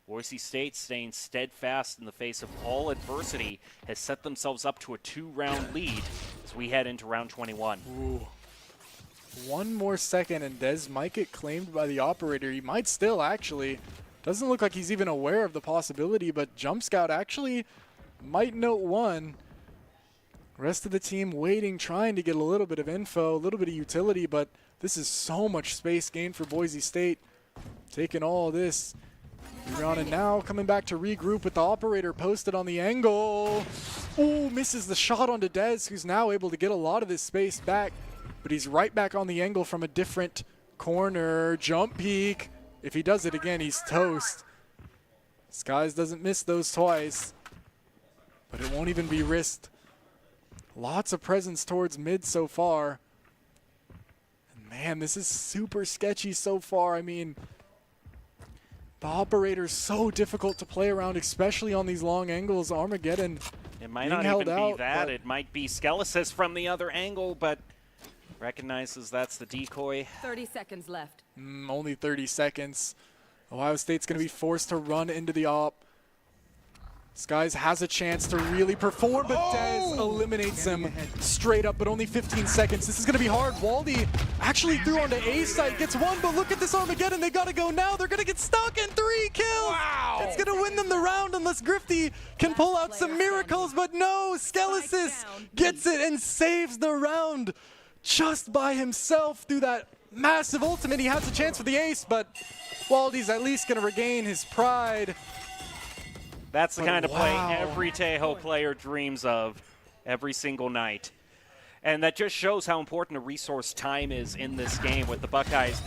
Boise State, staying steadfast in the face of all adversity, has set themselves up to a 2-round lead as we head into round 21. Ooh. One more second and Dez might get claimed by the operator. He might still, actually. Doesn't look like he's even aware of the possibility, but Jump Scout actually might note one. Rest of the team waiting, trying to get a little bit of info, a little bit of utility, but this is so much space gained for Boise State. Taking all this Rihanna now coming back to regroup with the operator posted on the angle. Ooh, misses the shot onto Dez, who's now able to get a lot of this space back, but he's right back on the angle from a different corner. Jump peek. If he does it again, he's toast. Skies doesn't miss those twice, but it won't even be risked. Lots of presence towards mid so far. And man, this is super sketchy so far. I mean, the operator's so difficult to play around, especially on these long angles. Armageddon It might being not held even be out, that. but It might be Skelesis from the other angle, but recognizes that's the decoy. 30 seconds left. only 30 seconds. Ohio State's going to be forced to run into the op. Skies has a chance to really perform, but Dez eliminates him straight up, but only 15 seconds. This is going to be hard. Waldy actually threw onto A site, gets one, but look at this Armageddon. They got to go now. They're going to get stuck in 3 kills. Wow. It's going to win them the round unless Grifty can pull out some miracles, but no, Skelesis gets it and saves the round just by himself through that massive ultimate. He has a chance for the ace, but Waldy's at least going to regain his pride. That's the kind of play wow. every Tahoe player dreams of every single night. And that just shows how important a resource time is in this game, with the Buckeyes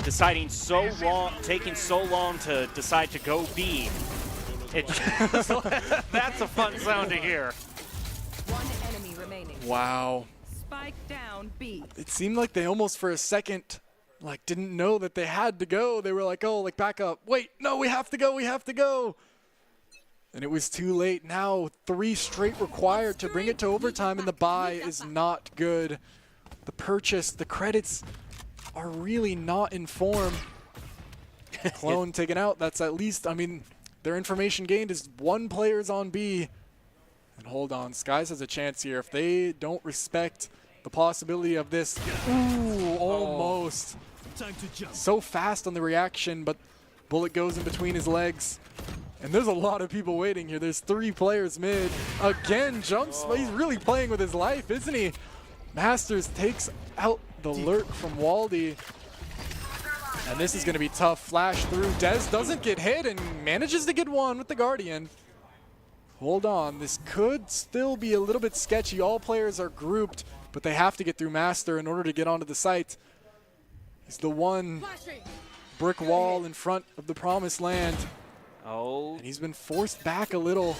taking so long to decide to go B. That's a fun sound to hear. One enemy remaining. Wow. Spike down B. It seemed like they almost for a second didn't know that they had to go. They were like, oh, back up. Wait, no, we have to go. And it was too late. Now 3 straight required to bring it to overtime, and the buy is not good. The purchase, the credits are really not in form. Clone taken out. That's at least, I mean, their information gained is 1 player's on B. And hold on, Skies has a chance here. If they don't respect the possibility of this, ooh, almost. Time to jump. So fast on the reaction, but bullet goes in between his legs. And there's a lot of people waiting here. There's 3 players mid. Again, jumps. He's really playing with his life, isn't he? Masters takes out the lurk from Waldy. And this is going to be tough. Flash through. Dez doesn't get hit and manages to get one with the Guardian. Hold on. This could still be a little bit sketchy. All players are grouped, but they have to get through Master in order to get onto the site. He's the one brick wall in front of the promised land. Oh. And he's been forced back a little.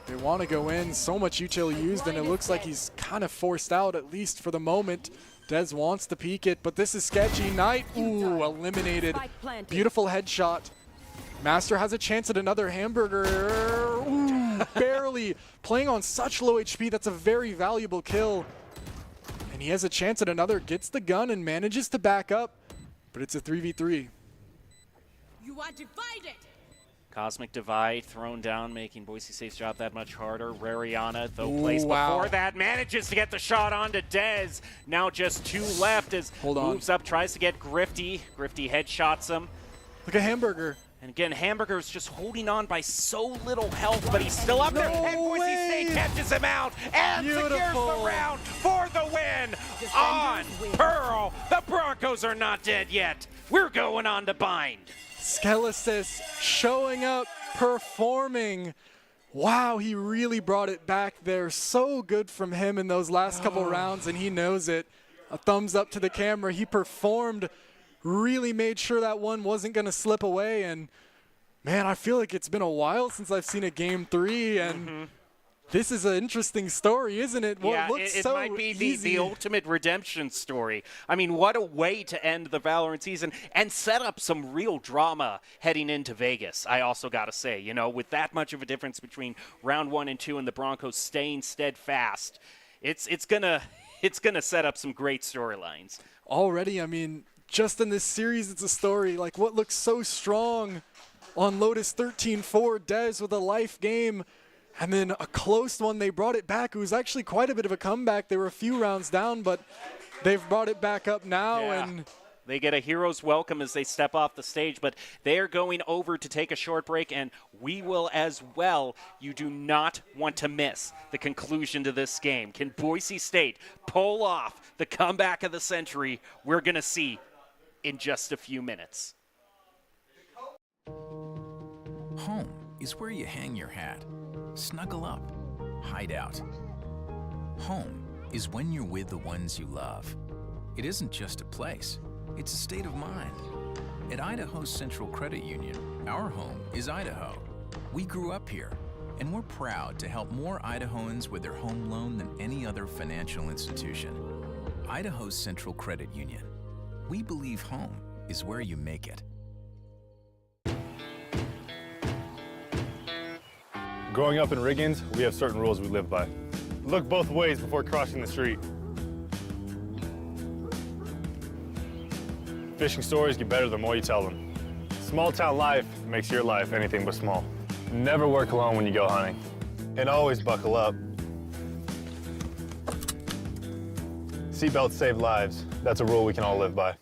They want to go in. So much util used, and it looks like he's kind of forced out, at least for the moment. Dez wants to peek it, but this is sketchy. Knight, ooh, eliminated. Beautiful headshot. Master has a chance at another hamburger. Ooh, barely. Playing on such low HP, that's a very valuable kill. And he has a chance at another, gets the gun and manages to back up, but it's a 3v3. You are divided. Cosmic Divide thrown down, making Boise State's job that much harder. Rariana, though, Ooh, plays wow. before that, manages to get the shot onto Dez. Now just 2 left as moves up, tries to get Grifty. Grifty headshots him. Look at Hamburger. And again, Hamburger's just holding on by so little health, but he's still up there. And Boise State catches him out and secures the round for the win on Pearl. The Broncos are not dead yet. We're going on to bind. Skelesis showing up, performing. Wow, he really brought it back there. So good from him in those last couple rounds, and he knows it. A thumbs up to the camera. He performed, really made sure that one wasn't going to slip away. And, man, I feel like it's been a while since I've seen a Game 3, and this is an interesting story, isn't it? Well, Yeah, it looks it so might be easy. the ultimate redemption story. I mean, what a way to end the Valorant season and set up some real drama heading into Vegas, I also got to say. You know, with that much of a difference between round 1 and 2 and the Broncos staying steadfast, it's gonna set up some great storylines. Already, I mean, just in this series, it's a story. Like, what looks so strong on Lotus 13-4, Dez with a life game. And then a close one, they brought it back. It was actually quite a bit of a comeback. They were a few rounds down, but they've brought it back up now. Yeah. And they get a hero's welcome as they step off the stage, but they're going over to take a short break, and we will as well. You do not want to miss the conclusion to this game. Can Boise State pull off the comeback of the century? We're going to see in just a few minutes. Home is where you hang your hat, snuggle up, hide out. Home is when you're with the ones you love. It isn't just a place, it's a state of mind. At Idaho Central Credit Union, our home is Idaho. We grew up here, and we're proud to help more Idahoans with their home loan than any other financial institution. Idaho Central Credit Union. We believe home is where you make it. Growing up in Riggins, we have certain rules we live by. Look both ways before crossing the street. Fishing stories get better the more you tell them. Small town life makes your life anything but small. Never work alone when you go hunting. And always buckle up. Seatbelts save lives. That's a rule we can all live by.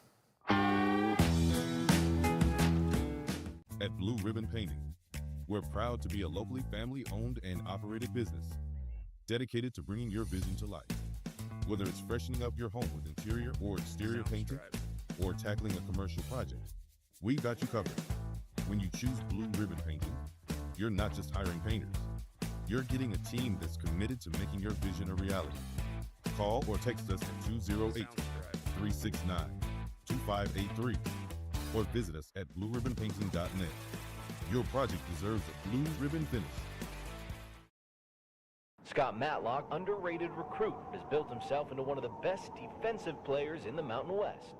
At Blue Ribbon Painting, we're proud to be a locally family-owned and operated business dedicated to bringing your vision to life. Whether it's freshening up your home with interior or exterior painting, or tackling a commercial project, we've got you covered. When you choose Blue Ribbon Painting, you're not just hiring painters. You're getting a team that's committed to making your vision a reality. Call or text us at 208-369-2583 or visit us at blueribbonpainting.net. Your project deserves a blue ribbon finish. Scott Matlock, underrated recruit, has built himself into one of the best defensive players in the Mountain West.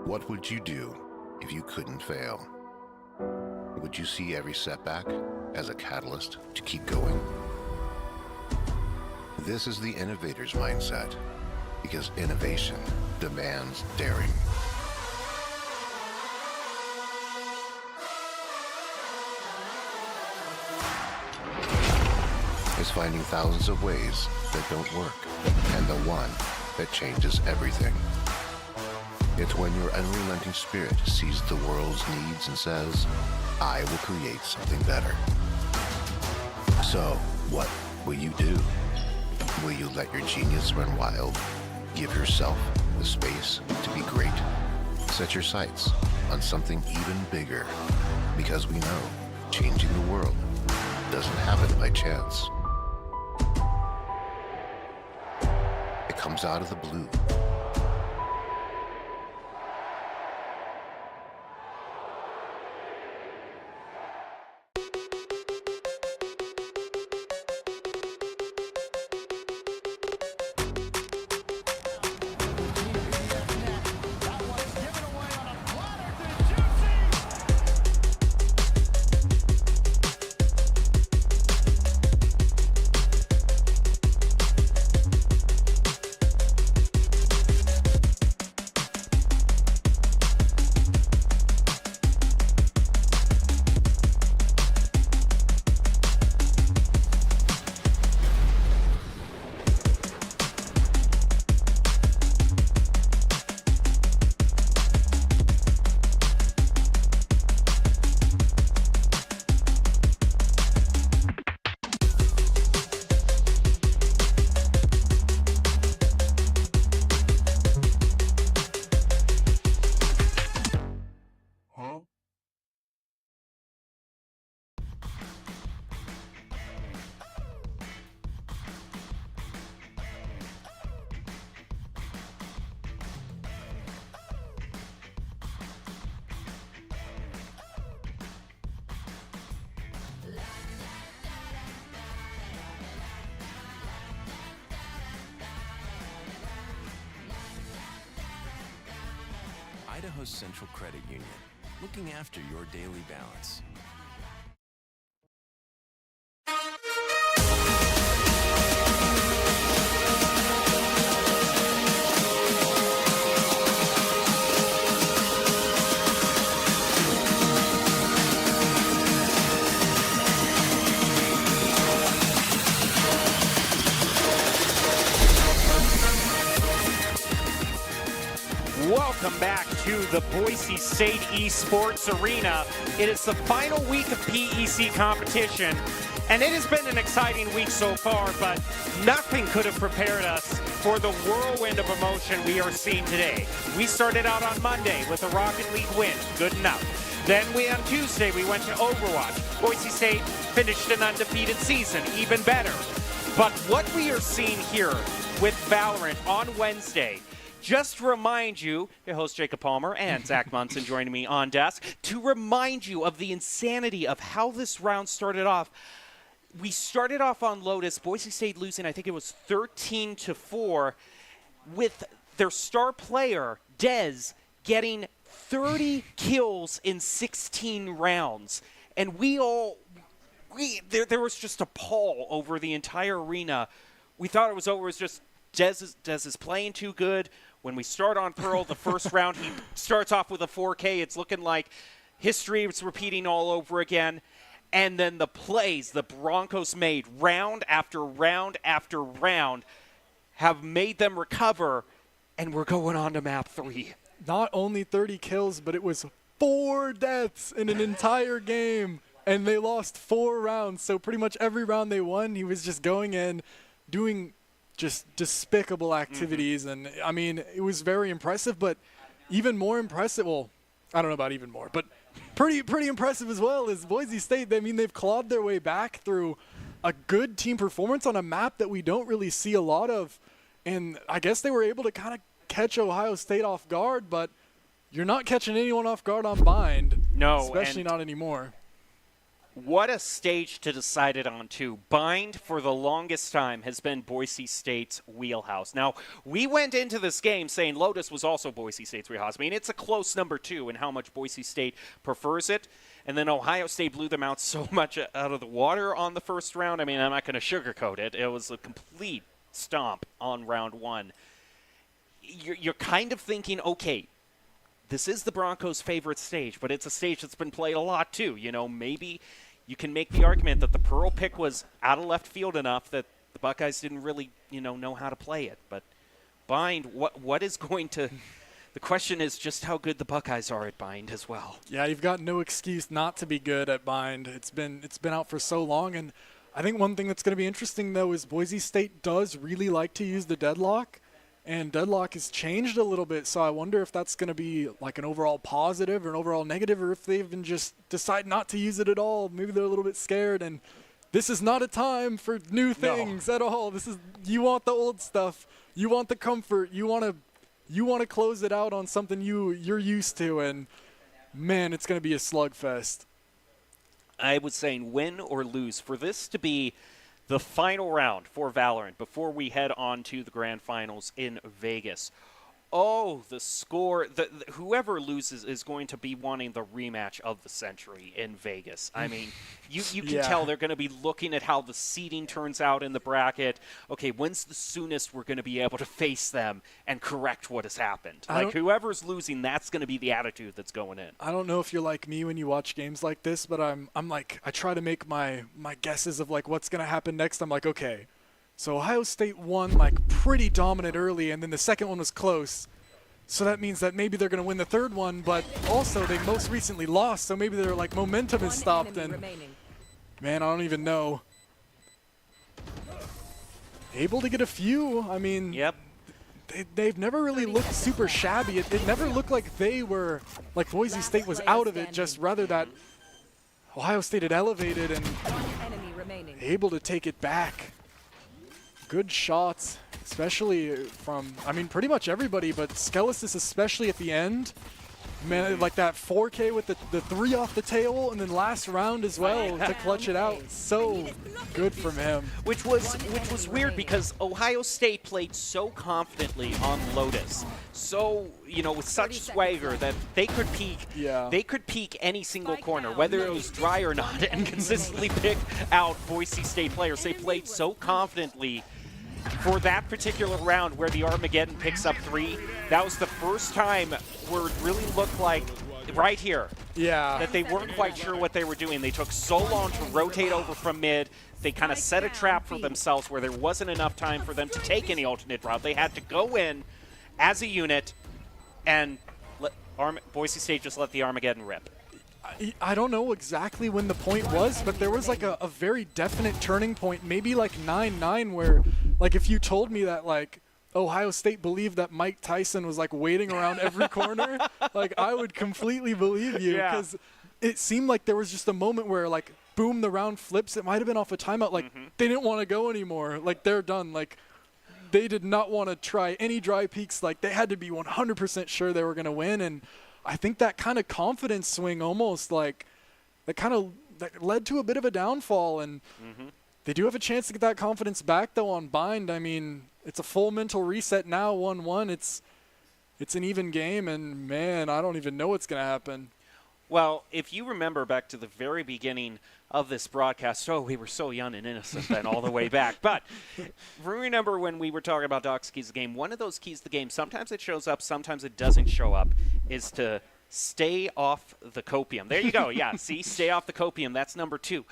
What would you do if you couldn't fail? Would you see every setback as a catalyst to keep going? This is the innovator's mindset, because innovation demands daring. Is finding thousands of ways that don't work, and the one that changes everything. It's when your unrelenting spirit sees the world's needs and says, I will create something better. So, what will you do? Will you let your genius run wild? Give yourself the space to be great? Set your sights on something even bigger, because we know changing the world doesn't happen by chance. It comes out of the blue. Idaho Central Credit Union, looking after your daily balance. Welcome back to the Boise State Esports Arena. It is the final week of PEC competition, and it has been an exciting week so far, but nothing could have prepared us for the whirlwind of emotion we are seeing today. We started out on Monday with a Rocket League win, good enough. Then on Tuesday, we went to Overwatch. Boise State finished an undefeated season, even better. But what we are seeing here with Valorant on Wednesday, just to remind you, your host Jacob Palmer and Zach Munson joining me on desk, to remind you of the insanity of how this round started off. We started off on Lotus, Boise State losing, I think it was 13-4, with their star player, Dez, getting 30 kills in 16 rounds. And there was just a pall over the entire arena. We thought it was over. It was just Dez is playing too good. When we start on Pearl, the first round, he starts off with a 4K. It's looking like history is repeating all over again. And then the plays the Broncos made round after round after round have made them recover, and we're going on to map 3. Not only 30 kills, but it was 4 deaths in an entire game, and they lost 4 rounds. So pretty much every round they won, he was just going in, doing just despicable activities. And, I mean, it was very impressive, but even more impressive, well, I don't know about even more, but pretty impressive as well is Boise State. I mean, they've clawed their way back through a good team performance on a map that we don't really see a lot of. And I guess they were able to kind of catch Ohio State off guard, but you're not catching anyone off guard on Bind. No. Especially not anymore. What a stage to decide it on, too. Bind, for the longest time, has been Boise State's wheelhouse. Now, we went into this game saying Lotus was also Boise State's wheelhouse. I mean, it's a close number 2 in how much Boise State prefers it. And then Ohio State blew them out so much out of the water on the first round. I mean, I'm not going to sugarcoat it. It was a complete stomp on round 1. You're kind of thinking, okay, this is the Broncos' favorite stage, but it's a stage that's been played a lot, too. You know, maybe you can make the argument that the Pearl pick was out of left field enough that the Buckeyes didn't really, know how to play it. But Bind, what is going to – the question is just how good the Buckeyes are at Bind as well. Yeah, you've got no excuse not to be good at Bind. It's been out for so long. And I think one thing that's going to be interesting, though, is Boise State does really like to use the deadlock. And deadlock has changed a little bit, so I wonder if that's going to be like an overall positive or an overall negative, or if they even just decide not to use it at all. Maybe they're a little bit scared, and this is not a time for new things at all. You want the old stuff. You want the comfort. You want to close it out on something you're used to, and man, it's going to be a slugfest. I was saying win or lose. For this to be the final round for Valorant before we head on to the grand finals in Vegas. Oh, the score. Whoever loses is going to be wanting the rematch of the century in Vegas. I mean, you can tell they're going to be looking at how the seeding turns out in the bracket. Okay, when's the soonest we're going to be able to face them and correct what has happened? Like, whoever's losing, that's going to be the attitude that's going in. I don't know if you're like me when you watch games like this, but I'm like, I try to make my guesses of like what's going to happen next. I'm like, okay, so Ohio State won like pretty dominant early, and then the second one was close. So that means that maybe they're going to win the third one, but also they most recently lost, so maybe their like momentum is stopped. And man, I don't even know. Able to get a few. I mean, yep. They've never really looked super shabby. It never looked like they were like Boise State was out of it. Just rather that Ohio State had elevated and able to take it back. Good shots, especially from, I mean, pretty much everybody, but Skelesis especially at the end. Man, like that 4K with the 3 off the tail, and then last round as well to clutch it out. So good from him. Which was weird because Ohio State played so confidently on Lotus. So, with such swagger that they could peek. Yeah. They could peek any single corner, whether it was dry or not, and consistently pick out Boise State players. They played so confidently for that particular round where the Armageddon picks up 3. That was the first time where it really looked like, right here, that they weren't quite sure what they were doing. They took so long to rotate over from mid. They kind of set a trap for themselves where there wasn't enough time for them to take any alternate route. They had to go in as a unit, and Boise State just let the Armageddon rip. I don't know exactly when the point was, but there was like a very definite turning point, maybe like 9-9, where like if you told me that like Ohio State believed that Mike Tyson was like waiting around every corner, like I would completely believe you, because it seemed like there was just a moment where like boom, the round flips. It might have been off a timeout. Like they didn't want to go anymore. Like they're done. Like they did not want to try any dry peaks. Like they had to be 100% sure they were going to win. And I think that kind of confidence swing almost like that led to a bit of a downfall. And they do have a chance to get that confidence back though on Bind. I mean, it's a full mental reset now, 1-1. It's an even game, and man, I don't even know what's going to happen. Well, if you remember back to the very beginning of this broadcast, we were so young and innocent then all the way back. But remember when we were talking about Doc's keys of the game, one of those keys of the game, sometimes it shows up, sometimes it doesn't show up, is to stay off the copium. There you go. Yeah, see, stay off the copium. That's number 2.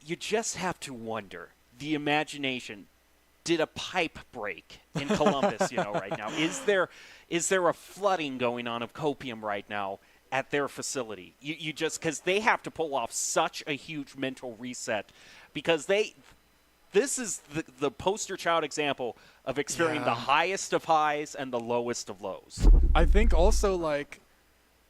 You just have to wonder, the imagination, did a pipe break in Columbus, right now? Is there a flooding going on of copium right now at their facility? You just, because they have to pull off such a huge mental reset, because this is the poster child example of experiencing the highest of highs and the lowest of lows. I think also like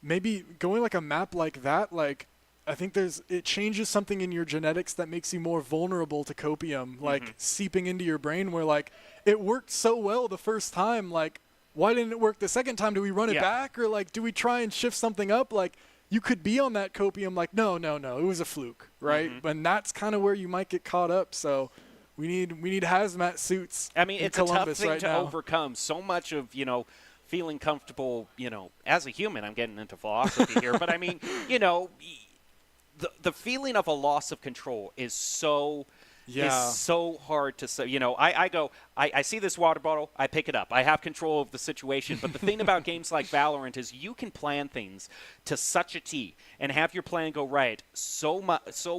maybe going like a map like that, like I think it changes something in your genetics that makes you more vulnerable to copium, like seeping into your brain, where like it worked so well the first time, like why didn't it work the second time? Do we run it back, or like do we try and shift something up? Like you could be on that copium like no, it was a fluke, right? And that's kind of where you might get caught up. So we need hazmat suits. I mean, it's Columbus a tough thing right to now. overcome. So much of feeling comfortable, as a human. I'm getting into philosophy here, but I mean, the feeling of a loss of control is so hard to say. I see this water bottle, I pick it up. I have control of the situation. But the thing about games like Valorant is you can plan things to such a T and have your plan go right so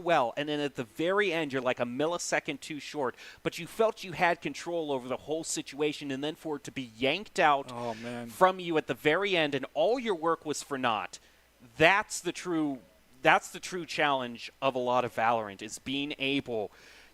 well, and then at the very end you're like a millisecond too short, but you felt you had control over the whole situation, and then for it to be yanked out from you at the very end and all your work was for naught. That's the true challenge of a lot of Valorant, is being able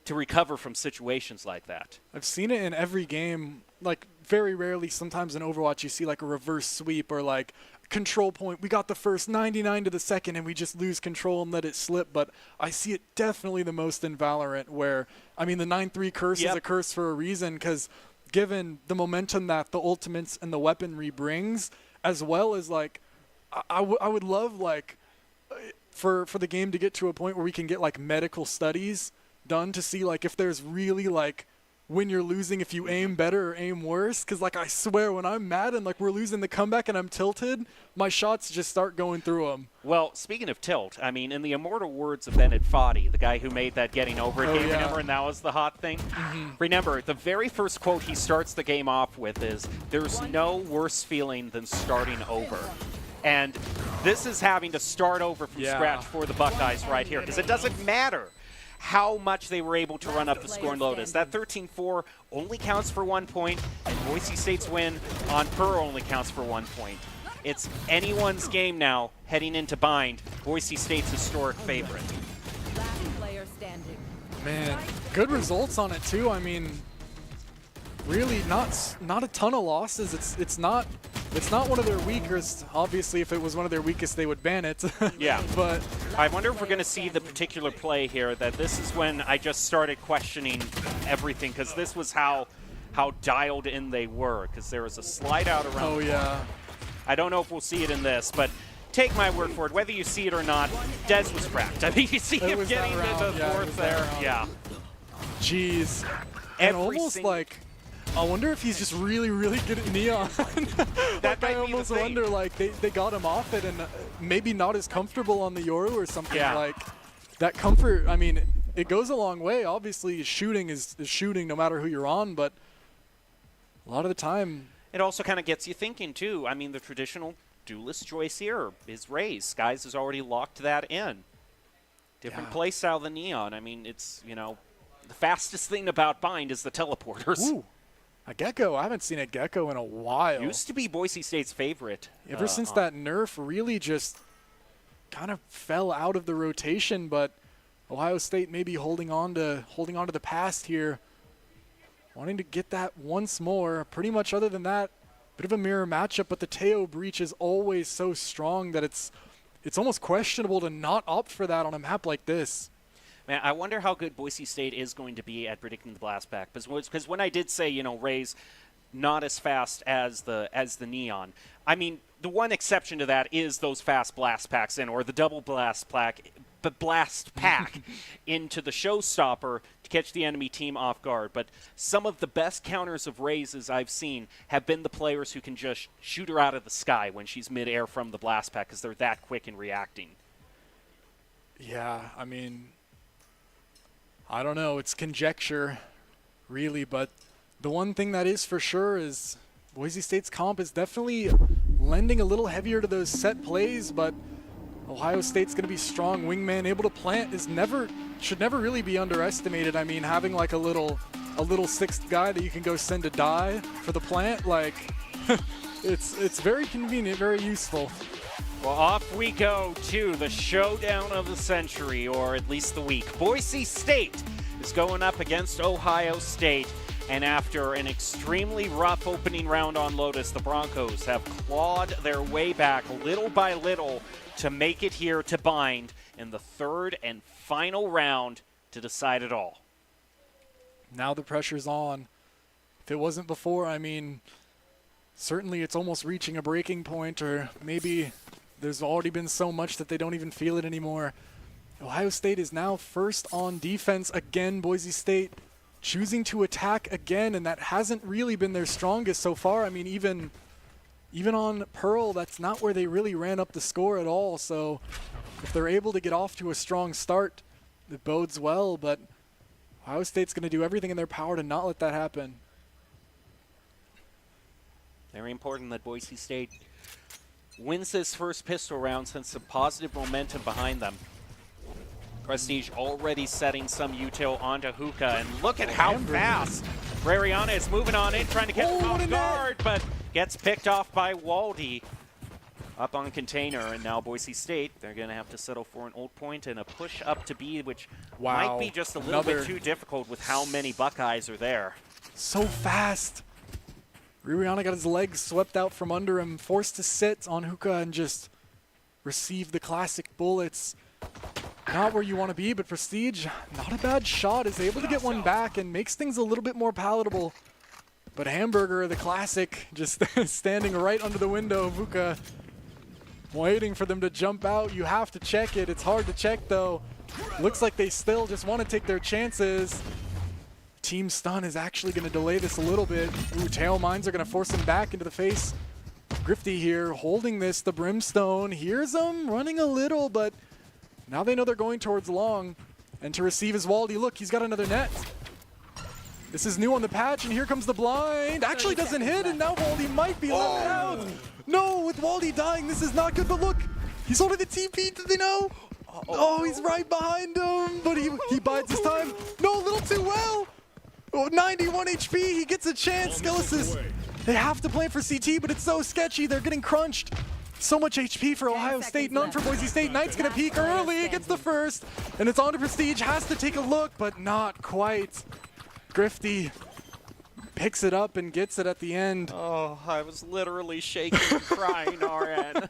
to recover from situations like that. I've seen it in every game. Like very rarely, sometimes in Overwatch, you see like a reverse sweep or like control point. We got the first 99 to the second and we just lose control and let it slip. But I see it definitely the most in Valorant, where, I mean, the 9-3 curse is a curse for a reason, because given the momentum that the ultimates and the weaponry brings, as well as like, I would love like, for the game to get to a point where we can get like medical studies done to see like if there's really like when you're losing, if you aim better or aim worse. Because like I swear when I'm mad and like we're losing the comeback and I'm tilted, my shots just start going through them. Well, speaking of tilt, I mean, in the immortal words of Bennett Foddy, the guy who made that getting over it game, remember, and that was the hot thing? Remember, the very first quote he starts the game off with is, "There's no worse feeling than starting over." And this is having to start over from scratch for the Buckeyes right here, because it doesn't matter how much they were able to run up the score in Lotus. That 13-4 only counts for 1 point, and Boise State's win on Pearl only counts for 1 point. It's anyone's game now heading into Bind. Boise State's historic favorite. Last player standing. Man, good results on it too. I mean, really not a ton of losses. It's not one of their weakest. Obviously, if it was one of their weakest, they would ban it. Yeah. But I wonder if we're going to see the particular play here, that this is when I just started questioning everything, because this was how dialed in they were, because there was a slide out around. Oh, yeah. I don't know if we'll see it in this, but take my word for it, whether you see it or not, Dez was cracked. I mean, you see him getting into the fourth there. Yeah. Jeez. And almost like, I wonder if he's just really, really good at Neon. Like, I almost wonder, like, they got him off it, and maybe not as comfortable on the Yoru or something. Like, that comfort, I mean, it goes a long way. Obviously, shooting is shooting no matter who you're on, but a lot of the time. It also kind of gets you thinking, too. I mean, the traditional duelist choice here is Raze. Skies has already locked that in. Different play style than Neon. I mean, it's, the fastest thing about Bind is the teleporters. Ooh. A Gecko. I haven't seen a Gecko in a while. Used to be Boise State's favorite. Ever since that nerf really just kind of fell out of the rotation, but Ohio State maybe holding on to the past here. wanting to get that once more. Pretty much other than that, bit of a mirror matchup, but the Teo breach is always so strong that it's almost questionable to not opt for that on a map like this. Man, I wonder how good Boise State is going to be at predicting the blast pack. Because when I did say, Ray's not as fast as the Neon, I mean, the one exception to that is those fast blast packs or the double blast pack into the showstopper to catch the enemy team off guard. But some of the best counters of Ray's I've seen have been the players who can just shoot her out of the sky when she's midair from the blast pack because they're that quick in reacting. Yeah, I mean, I don't know. It's conjecture, really. But the one thing that is for sure is Boise State's comp is definitely lending a little heavier to those set plays, but Ohio State's going to be strong. Wingman able to plant should never really be underestimated. I mean, having like a little sixth guy that you can go send to die for the plant, like it's very convenient, very useful. Well, off we go to the showdown of the century, or at least the week. Boise State is going up against Ohio State. And after an extremely rough opening round on Lotus, the Broncos have clawed their way back little by little to make it here to Bind in the third and final round to decide it all. Now the pressure's on. If it wasn't before, I mean, certainly it's almost reaching a breaking point, or maybe there's already been so much that they don't even feel it anymore. Ohio State is now first on defense again. Boise State choosing to attack again, and that hasn't really been their strongest so far. I mean, even on Pearl, that's not where they really ran up the score at all. So if they're able to get off to a strong start, it bodes well, but Ohio State's going to do everything in their power to not let that happen. Very important that Boise State wins this first pistol round since some positive momentum behind them. Prestige already setting some util onto Hookah, and look at how fast Rariana is moving on in, trying to get off guard, but gets picked off by Waldy up on container. And now Boise State, they're going to have to settle for an ult point and a push up to B, which might be just a little bit too difficult with how many Buckeyes are there. So fast. Rariana got his legs swept out from under him, forced to sit on Hookah and just receive the classic bullets. Not where you want to be, but Prestige, not a bad shot, is able to get one back and makes things a little bit more palatable. But Hamburger, the classic, just standing right under the window of Hookah, waiting for them to jump out. You have to check it. It's hard to check, though. Looks like they still just want to take their chances. Team Stun is actually going to delay this a little bit. Ooh, tail mines are going to force him back into the face. Grifty here, holding this. The Brimstone hears him, running a little, but now they know they're going towards long. And to receive is Waldy. Look, he's got another net. This is new on the patch, and here comes the blind. Actually doesn't hit, and now Waldy might be left out. No, with Waldy dying, this is not good, but look, he's holding the TP, did they know? Oh, he's right behind him, but he bides his time. No, a little too well. Oh, 91 HP, he gets a chance. Skelesis, they have to play for CT, but it's so sketchy, they're getting crunched. So much HP for Ohio State, none for Boise State. Knight's gonna peek early, gets the first, and it's on to Prestige, has to take a look, but not quite. Grifty picks it up and gets it at the end. Oh, I was literally shaking and crying, RN.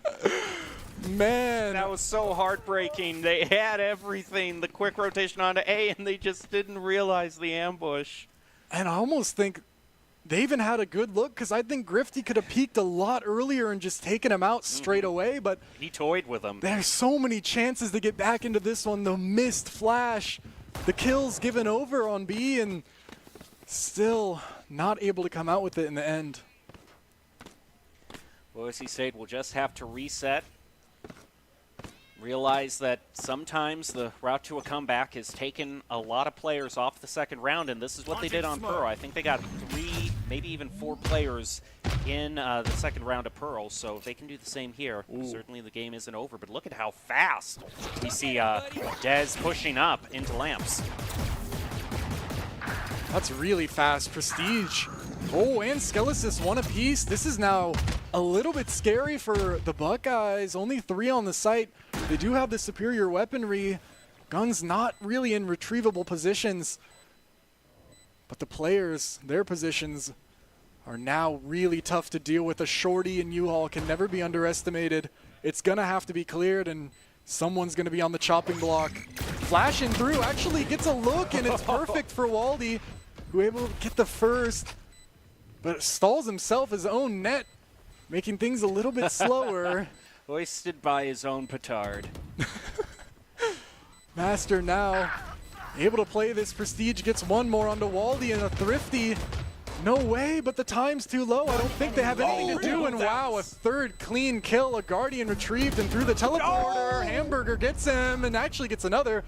Man. That was so heartbreaking. They had everything, the quick rotation onto A, and they just didn't realize the ambush. And I almost think they even had a good look, because I think Grifty could have peeked a lot earlier and just taken him out straight away, but he toyed with him. There's so many chances to get back into this one. The missed flash, the kills given over on B, and still not able to come out with it in the end. Boise State will just have to reset. Realize that sometimes the route to a comeback has taken a lot of players off the second round, and this is what they did on Pearl. I think they got 3, maybe even 4 players in the second round of Pearl, so if they can do the same here, certainly the game isn't over. But look at how fast we see Dez pushing up into Lamps. That's really fast. Prestige. Oh, and Skelesis one apiece. This is now a little bit scary for the Buckeyes. Only 3 on the site. They do have the superior weaponry. Guns not really in retrievable positions. But the players, their positions are now really tough to deal with. A shorty in U-Haul can never be underestimated. It's going to have to be cleared, and someone's going to be on the chopping block. Flashing through, actually gets a look, and it's perfect for Waldy, who able to get the first, but stalls himself his own net, making things a little bit slower. Hoisted by his own petard. Master now able to play this. Prestige gets one more onto Waldy, and a Thrifty. No way, but the time's too low. I don't think they have anything to do, and wow, a third clean kill. A Guardian retrieved, and through the teleporter, Hamburger gets him, and actually gets another,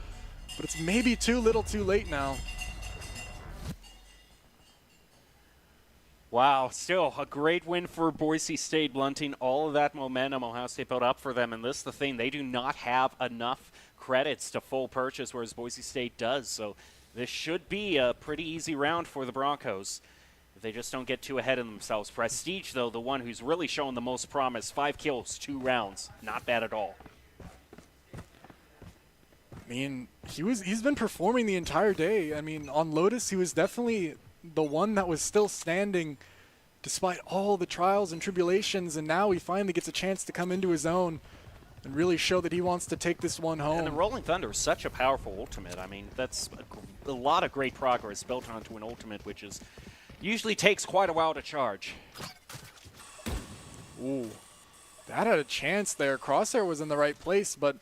but it's maybe too little too late now. Wow, still a great win for Boise State, blunting all of that momentum Ohio State built up for them. And this is the thing, they do not have enough credits to full purchase, whereas Boise State does. So this should be a pretty easy round for the Broncos. If they just don't get too ahead of themselves. Prestige, though, the one who's really shown the most promise. 5 kills, 2 rounds. Not bad at all. I mean, he's been performing the entire day. I mean, on Lotus, he was definitely the one that was still standing despite all the trials and tribulations, and now he finally gets a chance to come into his own and really show that he wants to take this one home. And the Rolling Thunder is such a powerful ultimate. I mean, that's a lot of great progress built onto an ultimate, which is usually takes quite a while to charge. Ooh, that had a chance there. Crosshair was in the right place, but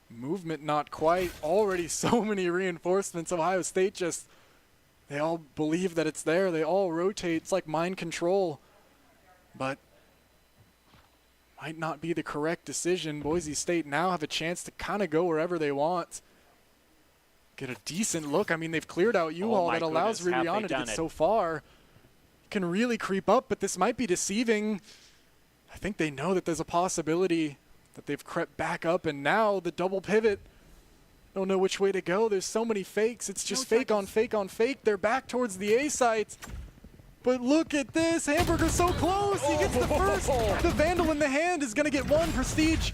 movement not quite. Already so many reinforcements. Ohio State just, they all believe that it's there. They all rotate. It's like mind control, but might not be the correct decision. Boise State now have a chance to kind of go wherever they want. Get a decent look. I mean, they've cleared out U-Haul that allows Riviana to get so far. Can really creep up, but this might be deceiving. I think they know that there's a possibility that they've crept back up, and now the double pivot. Don't know which way to go. There's so many fakes. It's just fake on fake on fake. They're back towards the A site. But look at this. Hamburger's so close. He gets the first. The Vandal in the hand is going to get one. Prestige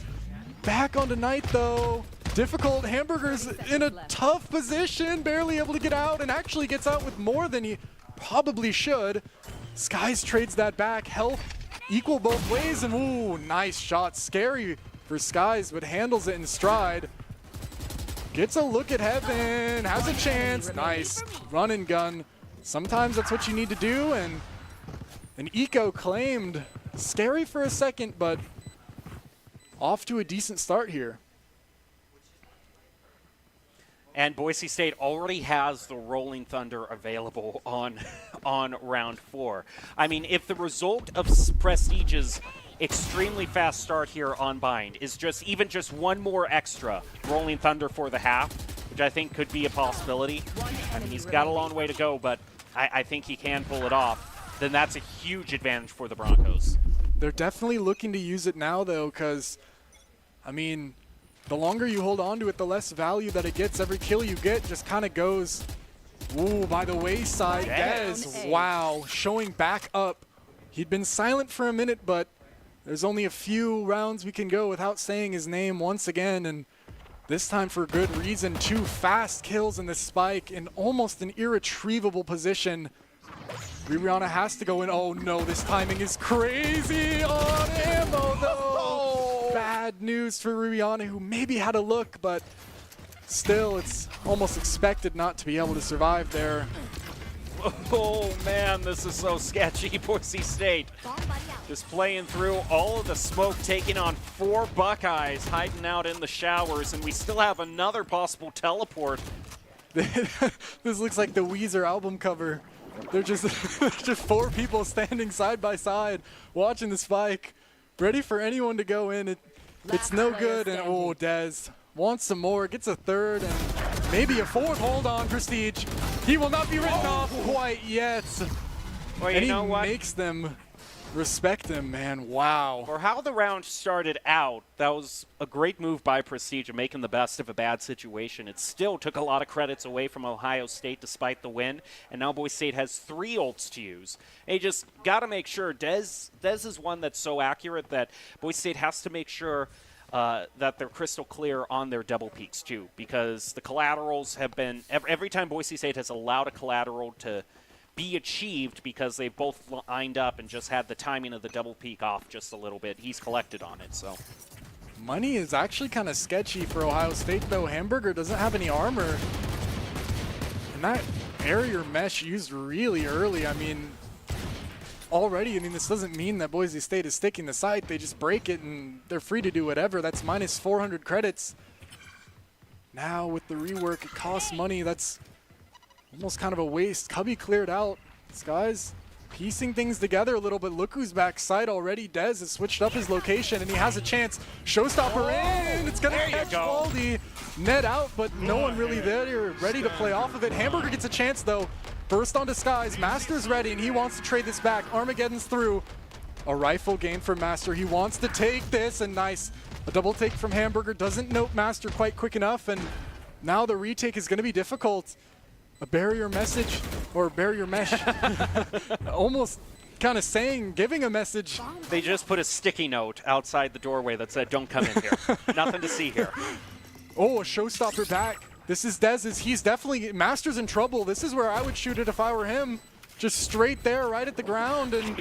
back onto Knight, though. Difficult. Hamburger's in a tough position. Barely able to get out, and actually gets out with more than he probably should. Skies trades that back. Health equal both ways, and ooh, nice shot. Scary for Skies, but handles it in stride. Gets a look at Heaven. Has a chance. Nice. Run and gun. Sometimes that's what you need to do, and an eco claimed. Scary for a second, but off to a decent start here. And Boise State already has the Rolling Thunder available on round 4. I mean, if the result of Prestige's extremely fast start here on Bind is just one more extra Rolling Thunder for the half, which I think could be a possibility. I mean, he's got a long way to go, but I think he can pull it off. Then that's a huge advantage for the Broncos. They're definitely looking to use it now, though, because, I mean, the longer you hold on to it, the less value that it gets. Every kill you get just kind of goes, ooh, by the wayside. Dez, wow, showing back up. He'd been silent for a minute, but there's only a few rounds we can go without saying his name once again, and this time for good reason. 2 fast kills in the spike in almost an irretrievable position. Rihanna has to go in. Oh no, this timing is crazy on ammo though. Bad news for Rihanna, who maybe had a look, but still it's almost expected not to be able to survive there. Oh man, this is so sketchy. Boise State just playing through all of the smoke, taking on 4 Buckeyes, hiding out in the showers, and we still have another possible teleport. This looks like the Weezer album cover. They're just 4 people standing side by side, watching the spike, ready for anyone to go in. It's no good, and oh, Dez wants some more, gets a third, and maybe a 4th. Hold on, Prestige. He will not be written off quite yet. Well, and you know what? Makes them respect him, man. Wow. For how the round started out, that was a great move by Prestige of making the best of a bad situation. It still took a lot of credits away from Ohio State despite the win, and now Boise State has 3 ults to use. They just got to make sure. Dez is one that's so accurate that Boise State has to make sure that they're crystal clear on their double peaks too, because the collaterals have been every time Boise State has allowed a collateral to be achieved because they both lined up and just had the timing of the double peak off just a little bit. He's collected on it, so. Money is actually kind of sketchy for Ohio State, though. Hamburger doesn't have any armor. And that barrier mesh used really early. I mean, already, this doesn't mean that Boise State is sticking the site. They just break it, and they're free to do whatever. That's minus 400 credits. Now, with the rework, it costs money. That's almost kind of a waste. Cubby cleared out. This guy's piecing things together a little bit. Look who's back side already. Dez has switched up his location, and he has a chance. Showstopper in. It's going to catch Baldy. Net out, but no one really there ready to play off of it. Hamburger gets a chance, though. Burst on Disguise. Master's ready, and he wants to trade this back. Armageddon's through. A rifle gain from Master. He wants to take this, and nice. A double take from Hamburger. Doesn't note Master quite quick enough, and now the retake is going to be difficult. A barrier message, or barrier mesh. Almost kind of giving a message. They just put a sticky note outside the doorway that said, "Don't come in here." Nothing to see here. Oh, a showstopper back. This is Dez's. He's definitely, Master's in trouble. This is where I would shoot it if I were him. Just straight there, right at the ground, and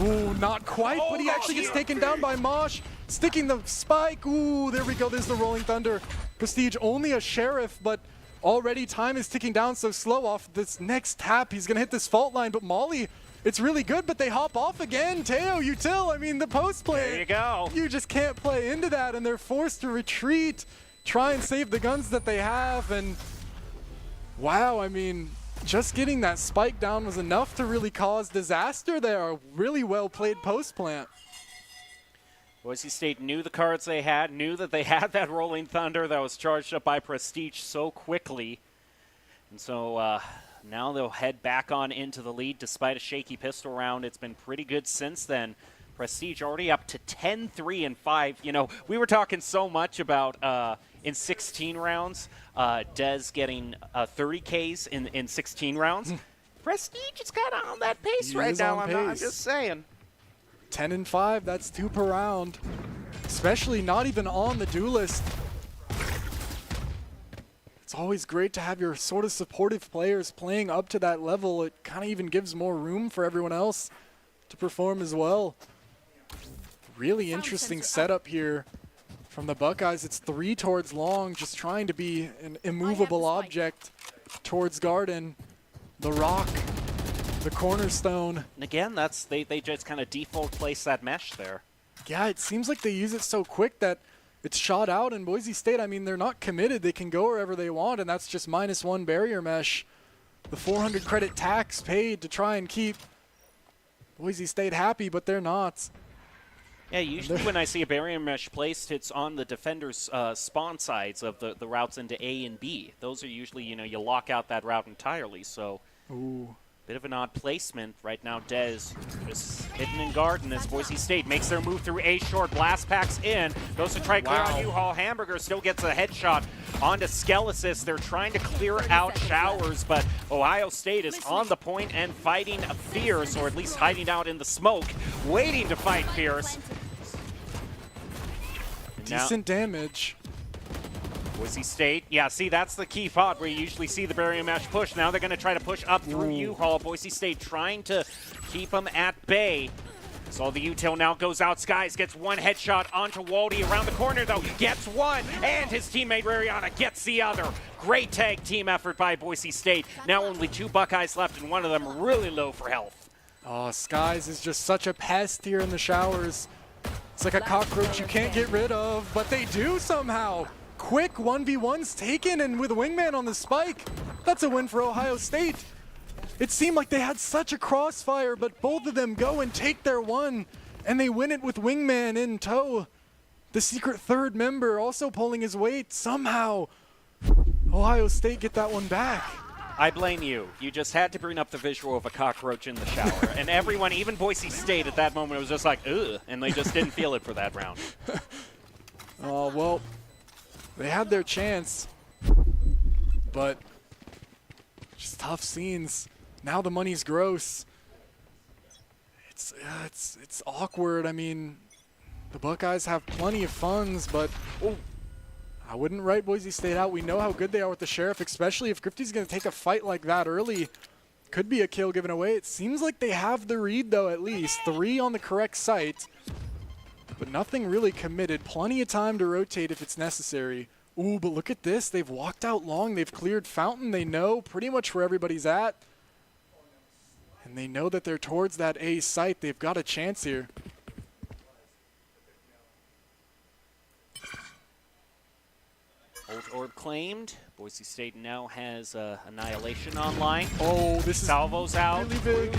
ooh, not quite, but he actually gets taken down by Mosh. Sticking the spike. Ooh, there we go. There's the Rolling Thunder. Prestige only a sheriff, but already time is ticking down so slow off this next tap. He's going to hit this fault line, but Molly, it's really good, but they hop off again. Teo, Util, the post play. There you go. You just can't play into that, and they're forced to retreat, try and save the guns that they have, and wow, just getting that spike down was enough to really cause disaster there. A really well played post plant. Boise State knew the cards they had, knew that they had that Rolling Thunder that was charged up by Prestige so quickly. And so now they'll head back on into the lead despite a shaky pistol round. It's been pretty good since then. Prestige already up to 10-3 and 5. We were talking so much about in 16 rounds, Dez getting 30 Ks in 16 rounds. Prestige is kind of on that pace right now. I'm just saying. 10 and 5, that's 2 per round. Especially not even on the duelist. It's always great to have your sort of supportive players playing up to that level. It kind of even gives more room for everyone else to perform as well. Really interesting setup here from the Buckeyes. It's 3 towards long, just trying to be an immovable object towards Garden. The rock. The cornerstone. And again, they just kind of default place that mesh there. Yeah, it seems like they use it so quick that it's shot out. And Boise State, they're not committed. They can go wherever they want, and that's just -1 barrier mesh. The 400 credit tax paid to try and keep Boise State happy, but they're not. Yeah, usually when I see a barrier mesh placed, it's on the defender's spawn sides of the routes into A and B. Those are usually, you lock out that route entirely, so. Ooh. Bit of an odd placement. Right now, Dez just hidden in Garden as Boise State makes their move through A short. Blast packs in. Goes to try clear on U-Haul. Hamburger still gets a headshot onto Skelesis. They're trying to clear out Showers, but Ohio State is on the point and fighting fierce, or at least hiding out in the smoke, waiting to fight fierce. Decent damage. Boise State, yeah, see, that's the key spot where you usually see the barrier mesh push. Now they're going to try to push up through U-Haul. Boise State trying to keep them at bay. So the util now goes out. Skies gets one headshot onto Waldy around the corner, though. Gets one, and his teammate Rariana gets the other. Great tag team effort by Boise State. Now only 2 Buckeyes left, and one of them really low for health. Oh, Skies is just such a pest here in the Showers. It's like a cockroach you can't get rid of, but they do somehow. Quick 1v1's taken, and with Wingman on the spike, that's a win for Ohio State. It seemed like they had such a crossfire, but both of them go and take their one, and they win it with Wingman in tow. The secret third member also pulling his weight. Somehow, Ohio State get that one back. I blame you. You just had to bring up the visual of a cockroach in the shower. And everyone, even Boise State at that moment, was just like, ugh, and they just didn't feel it for that round. Oh, well, they had their chance, but just tough scenes. Now the money's gross. It's awkward. The Buckeyes have plenty of funds, but I wouldn't write Boise State out. We know how good they are with the Sheriff, especially if Grifty's going to take a fight like that early. Could be a kill given away. It seems like they have the read, though, at least. 3 on the correct site, but nothing really committed. Plenty of time to rotate if it's necessary. Ooh, but look at this. They've walked out long. They've cleared Fountain. They know pretty much where everybody's at. And they know that they're towards that A site. They've got a chance here. Old Orb claimed. Boise State now has Annihilation online. Oh, this is Salvo's out. really big.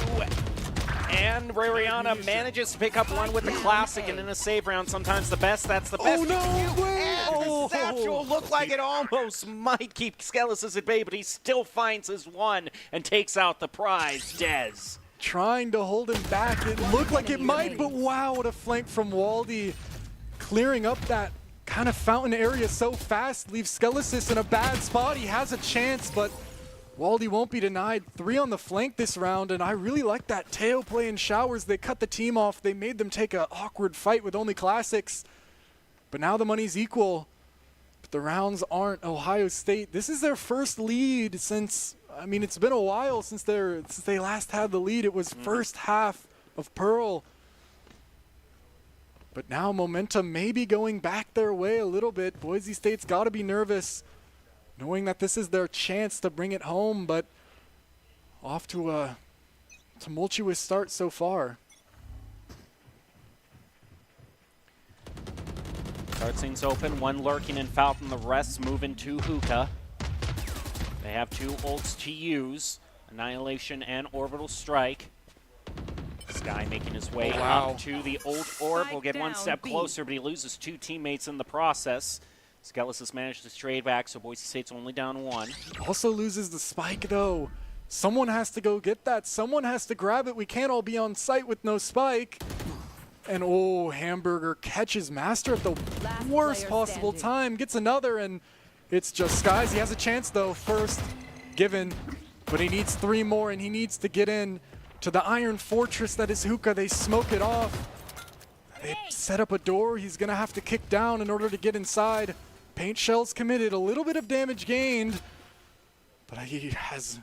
And Rariana manages to pick up one with the classic, and in a save round, sometimes the best, that's the best. Oh, no way! And the Satchel looked like it almost might keep Skelis at bay, but he still finds his one and takes out the prize, Dez. Trying to hold him back. It looked like it might, but wow, what a flank from Waldy. Clearing up that kind of fountain area so fast, leaves Skelesis in a bad spot. He has a chance, but Waldy won't be denied. 3 on the flank this round, and I really like that tail play in Showers. They cut the team off. They made them take an awkward fight with only classics. But now the money's equal. But the rounds aren't. Ohio State, this is their first lead since, I mean, it's been a while since they last had the lead. It was first half of Pearl. But now momentum may be going back their way a little bit. Boise State's got to be nervous, knowing that this is their chance to bring it home, but off to a tumultuous start so far. Starts things open, one lurking in Fountain, the rest moving to Hookah. They have 2 ults to use, Annihilation and Orbital Strike. Sky making his way up to the old orb. Will get one step closer, but he loses 2 teammates in the process. Skelis has managed to trade back, so Boise State's only down 1. Also loses the spike, though. Someone has to go get that. Someone has to grab it. We can't all be on site with no spike. And oh, Hamburger catches Master at the worst possible time. Gets another, and it's just Skies. He has a chance, though. First given, but he needs 3 more, and he needs to get in to the Iron Fortress that is Hookah. They smoke it off. They set up a door. He's going to have to kick down in order to get inside. Paint shells committed. A little bit of damage gained. But he has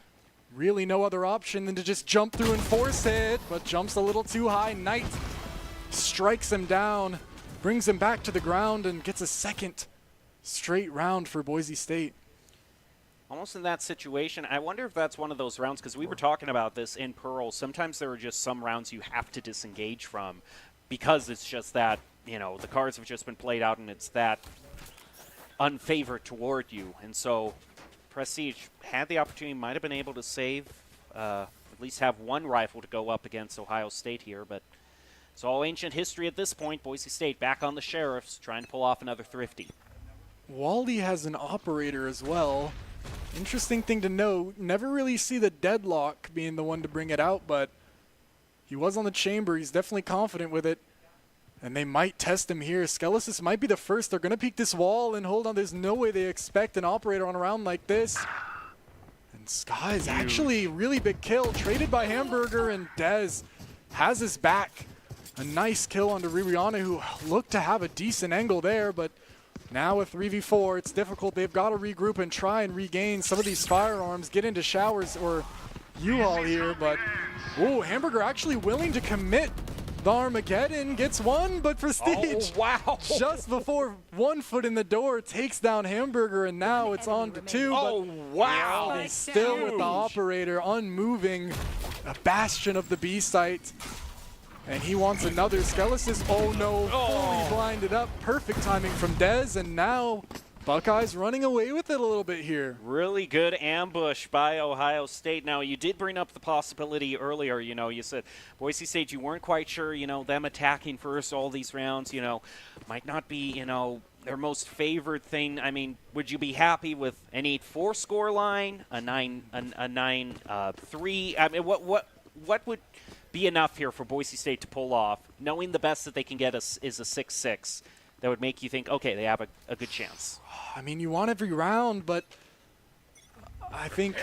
really no other option than to just jump through and force it. But jumps a little too high. Knight strikes him down. Brings him back to the ground and gets a second straight round for Boise State. Almost in that situation, I wonder if that's one of those rounds, because we were talking about this in Pearl. Sometimes there are just some rounds you have to disengage from because it's just that, you know, the cards have just been played out and it's that unfavored toward you. And so Prestige had the opportunity, might have been able to save, at least have 1 rifle to go up against Ohio State here, but it's all ancient history at this point. Boise State back on the Sheriffs, trying to pull off another thrifty. Waldy has an operator as well. Interesting thing to know, never really see the Deadlock being the one to bring it out, but he was on the chamber. He's definitely confident with it. And they might test him here. Skelesis might be the first. They're going to peek this wall and hold on. There's no way they expect an operator on a round like this. And Sky's actually really big kill. Traded by Hamburger, and Dez has his back. A nice kill onto Ririana, who looked to have a decent angle there, but now with 3v4, it's difficult. They've got to regroup and try and regain some of these firearms, get into Showers or U-Haul here, but oh, Hamburger actually willing to commit the Armageddon. Gets one, but Prestige, just before 1 foot in the door, takes down Hamburger, and now it's on to 2. But still with the operator, unmoving, a bastion of the B site. And he wants another. Skelesis, oh no, fully blinded up. Perfect timing from Dez, and now Buckeyes running away with it a little bit here. Really good ambush by Ohio State. Now, you did bring up the possibility earlier, you know, you said Boise State, you weren't quite sure, you know, them attacking first all these rounds, you know, might not be, you know, their most favored thing. I mean, would you be happy with an 8-4 score line, a 9-3? I mean, what would be enough here for Boise State to pull off, knowing the best that they can get is a 6-6 that would make you think, okay, they have a good chance? I mean, you want every round, but I think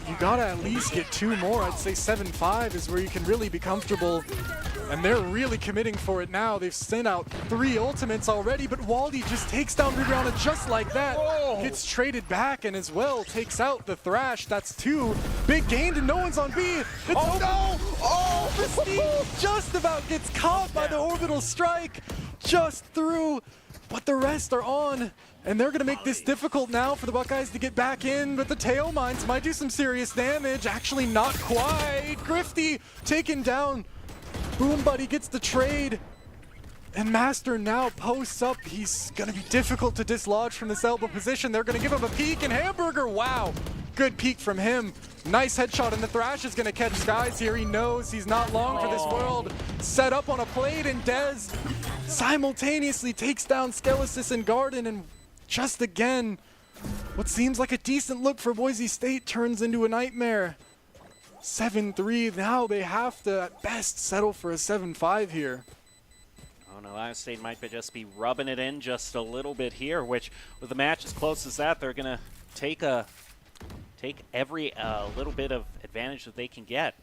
you got to at least get 2 more. I'd say 7-5 is where you can really be comfortable. And they're really committing for it now. They've sent out 3 ultimates already, but Waldy just takes down Rihanna just like that. Whoa. Gets traded back and as well takes out the Thrash. That's 2. Big gain and no one's on B. It's Oh, no! Oh, Prestige just about gets caught by the orbital strike. Just through, but the rest are on. And they're gonna make this difficult now for the Buckeyes to get back in, but the tail mines might do some serious damage. Actually not quite. Grifty taken down. Boom Buddy gets the trade. And Master now posts up. He's gonna be difficult to dislodge from this elbow position. They're gonna give him a peek, and Hamburger, wow. Good peek from him. Nice headshot, and the Thrash is gonna catch Skies here. He knows he's not long for this world. Set up on a plate, and Dez simultaneously takes down Skelesis and Garden, and just again, what seems like a decent look for Boise State turns into a nightmare. 7-3, now they have to at best settle for a 7-5 here. Oh, and Ohio State might just be rubbing it in just a little bit here, which with the match as close as that, they're going to take every little bit of advantage that they can get.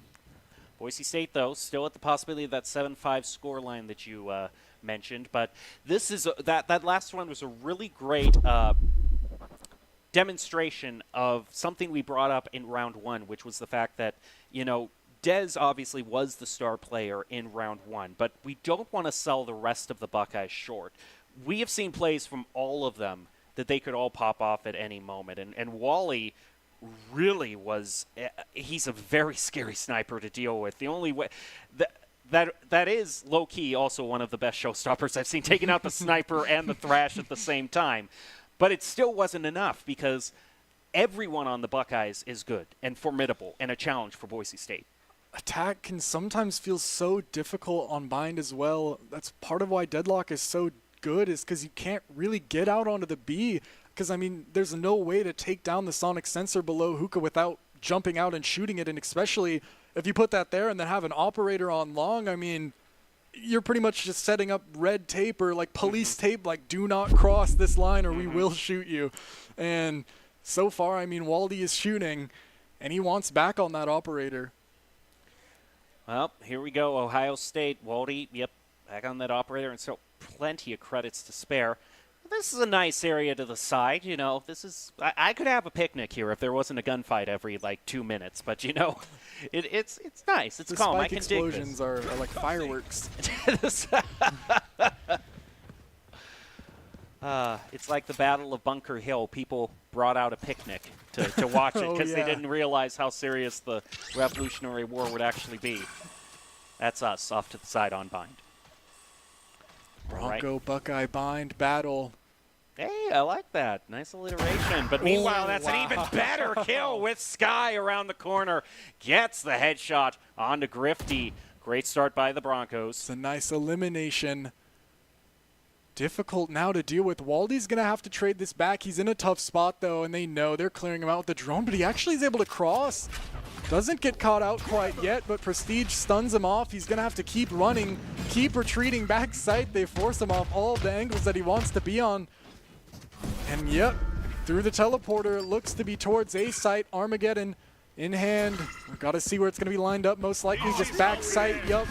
Boise State, though, still at the possibility of that 7-5 scoreline that you mentioned, but this is that last one was a really great demonstration of something we brought up in round 1, which was the fact that, you know, Dez obviously was the star player in round 1, but we don't want to sell the rest of the Buckeyes short. We have seen plays from all of them that they could all pop off at any moment, and Wally really was, he's a very scary sniper to deal with. The only way that is low-key also one of the best showstoppers I've seen, taking out the sniper and the Thrash at the same time. But it still wasn't enough because everyone on the Buckeyes is good and formidable and a challenge for Boise State. Attack can sometimes feel so difficult on Bind as well. That's part of why Deadlock is so good, is because you can't really get out onto the B. Because, I mean, there's no way to take down the sonic sensor below Hookah without jumping out and shooting it, and especially if you put that there and then have an operator on long, I mean, you're pretty much just setting up red tape or like police tape, like do not cross this line or we will shoot you. And so far, I mean, Waldy is shooting and he wants back on that operator. Well, here we go. Ohio State, Waldy, yep, back on that operator, and so plenty of credits to spare. This is a nice area to the side, you know. This is, I could have a picnic here if there wasn't a gunfight every like 2 minutes, but you know, it's nice. It's calm. I can dig this. Explosions are like fireworks. It's like the Battle of Bunker Hill. People brought out a picnic to watch it because they didn't realize how serious the Revolutionary War would actually be. That's us off to the side on Bind. Bronco Buckeye Bind battle. Hey, I like that. Nice alliteration. But meanwhile, that's an even better kill with Sky around the corner. Gets the headshot onto Grifty. Great start by the Broncos. It's a nice elimination. Difficult now to deal with. Waldy's going to have to trade this back. He's in a tough spot, though, and they know they're clearing him out with the drone, but he actually is able to cross. Doesn't get caught out quite yet, but Prestige stuns him off. He's going to have to keep running, keep retreating back sight. They force him off all of the angles that he wants to be on. And yep, through the teleporter, it looks to be towards A site. Armageddon in hand. We've got to see where it's going to be lined up. Most likely just back sight. Yup,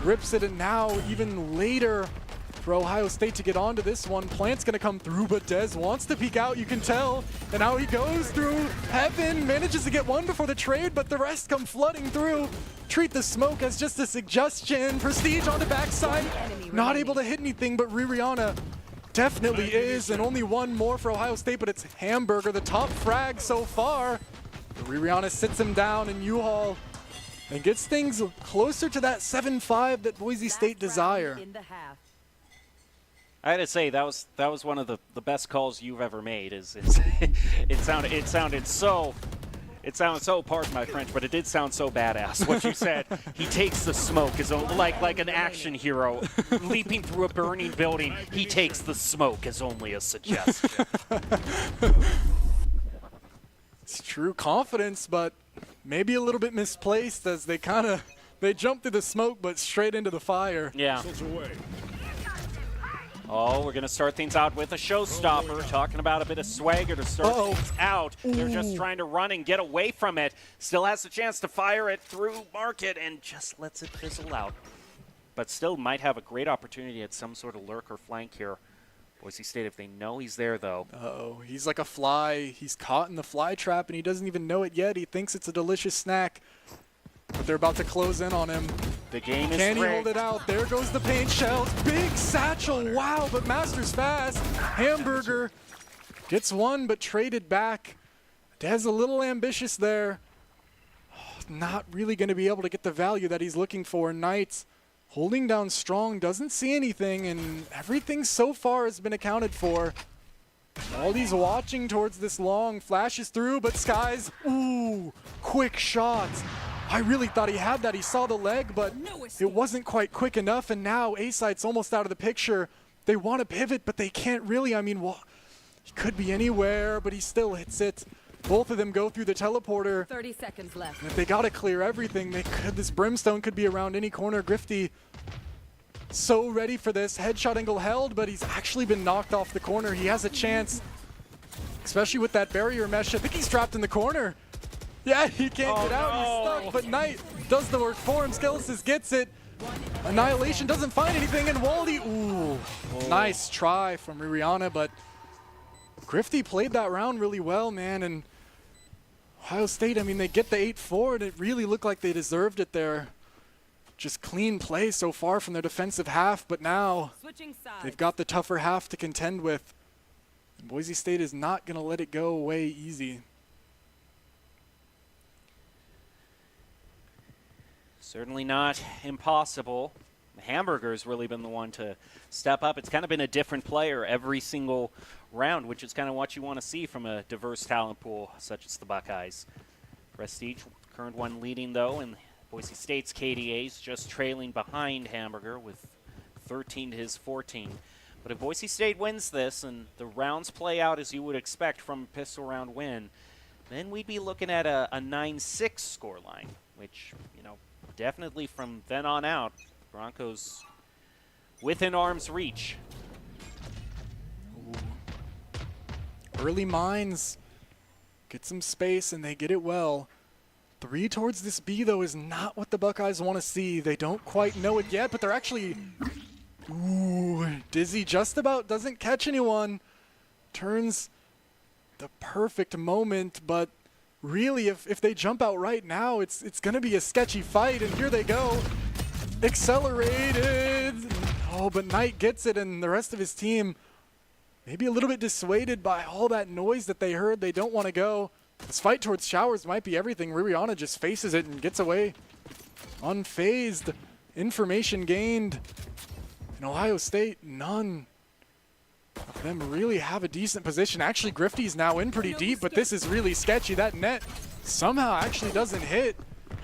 rips it, and now even later for Ohio State to get onto this one. Plant's going to come through, but Dez wants to peek out, you can tell. And now he goes through heaven, manages to get one before the trade, but the rest come flooding through. Treat the smoke as just a suggestion. Prestige on the backside, not able to hit anything, but Ririana definitely is, and only one more for Ohio State, but it's Hamburger, the top frag so far. Ririana sits him down, and U-Haul and gets things closer to that 7-5 that Boise State desire. I gotta say that was one of the best calls you've ever made. It sounded so, pardon my French, but it did sound so badass. What you said, he takes the smoke as like an action hero leaping through a burning building. He takes the smoke as only a suggestion. It's true confidence, but maybe a little bit misplaced as they jump through the smoke, but straight into the fire. Yeah. Oh, we're going to start things out with a showstopper, talking about a bit of swagger to start things out. They're just trying to run and get away from it. Still has the chance to fire it through Market and just lets it fizzle out. but still might have a great opportunity at some sort of lurk or flank here. Boise State, if they know he's there, though. Uh-oh, he's like a fly. He's caught in the fly trap, and he doesn't even know it yet. He thinks it's a delicious snack, but they're about to close in on him. The game is Can he rigged. hold it out? There goes the paint shells. Big satchel. Wow, but Masters fast. Hamburger gets one, but traded back. Dez a little ambitious there. Not really going to be able to get the value that he's looking for. Knight holding down strong, doesn't see anything, and everything so far has been accounted for. All these watching towards this long, flashes through, but Skies, ooh, quick shots. I really thought he had that. He saw the leg, but it wasn't quite quick enough, and now A-Sight's almost out of the picture. They want to pivot, but they can't really. I mean, he could be anywhere, but he still hits it. Both of them go through the teleporter. 30 seconds left. And if they got to clear everything, they could. This Brimstone could be around any corner. Grifty so ready for this. Headshot angle held, but he's actually been knocked off the corner. He has a chance, especially with that barrier mesh. I think he's trapped in the corner. Yeah, he can't get out. He's stuck, but Knight does the work for him. Skelesis gets it. Annihilation doesn't find anything, and Wally, ooh, nice try from Ririana, but Grifty played that round really well, man, and Ohio State, I mean, they get the 8-4, and it really looked like they deserved it there. Just clean play so far from their defensive half, but now they've got the tougher half to contend with. And Boise State is not going to let it go away easy. Certainly not impossible. Hamburger's really been the one to step up. It's kind of been a different player every single round, which is kind of what you want to see from a diverse talent pool such as the Buckeyes. Prestige, current one leading, though, and Boise State's KDA's just trailing behind Hamburger with 13 to his 14. But if Boise State wins this and the rounds play out as you would expect from a pistol round win, then we'd be looking at a 9-6 scoreline, which, you know, definitely from then on out, Broncos within arm's reach. Ooh. Early mines get some space, and they get it well. 3 towards this B, though, is not what the Buckeyes want to see. They don't quite know it yet, but they're actually... Ooh, Dizzy just about doesn't catch anyone. Turns the perfect moment, but really, if they jump out right now, it's going to be a sketchy fight, and here they go. Accelerated. Oh, but Knight gets it, and the rest of his team maybe a little bit dissuaded by all that noise that they heard. They don't want to go. This fight towards showers might be everything. Ririana just faces it and gets away unfazed. Information gained. In Ohio State, none of them really have a decent position. Actually, Grifty's now in pretty deep, but this is really sketchy. That net somehow actually doesn't hit.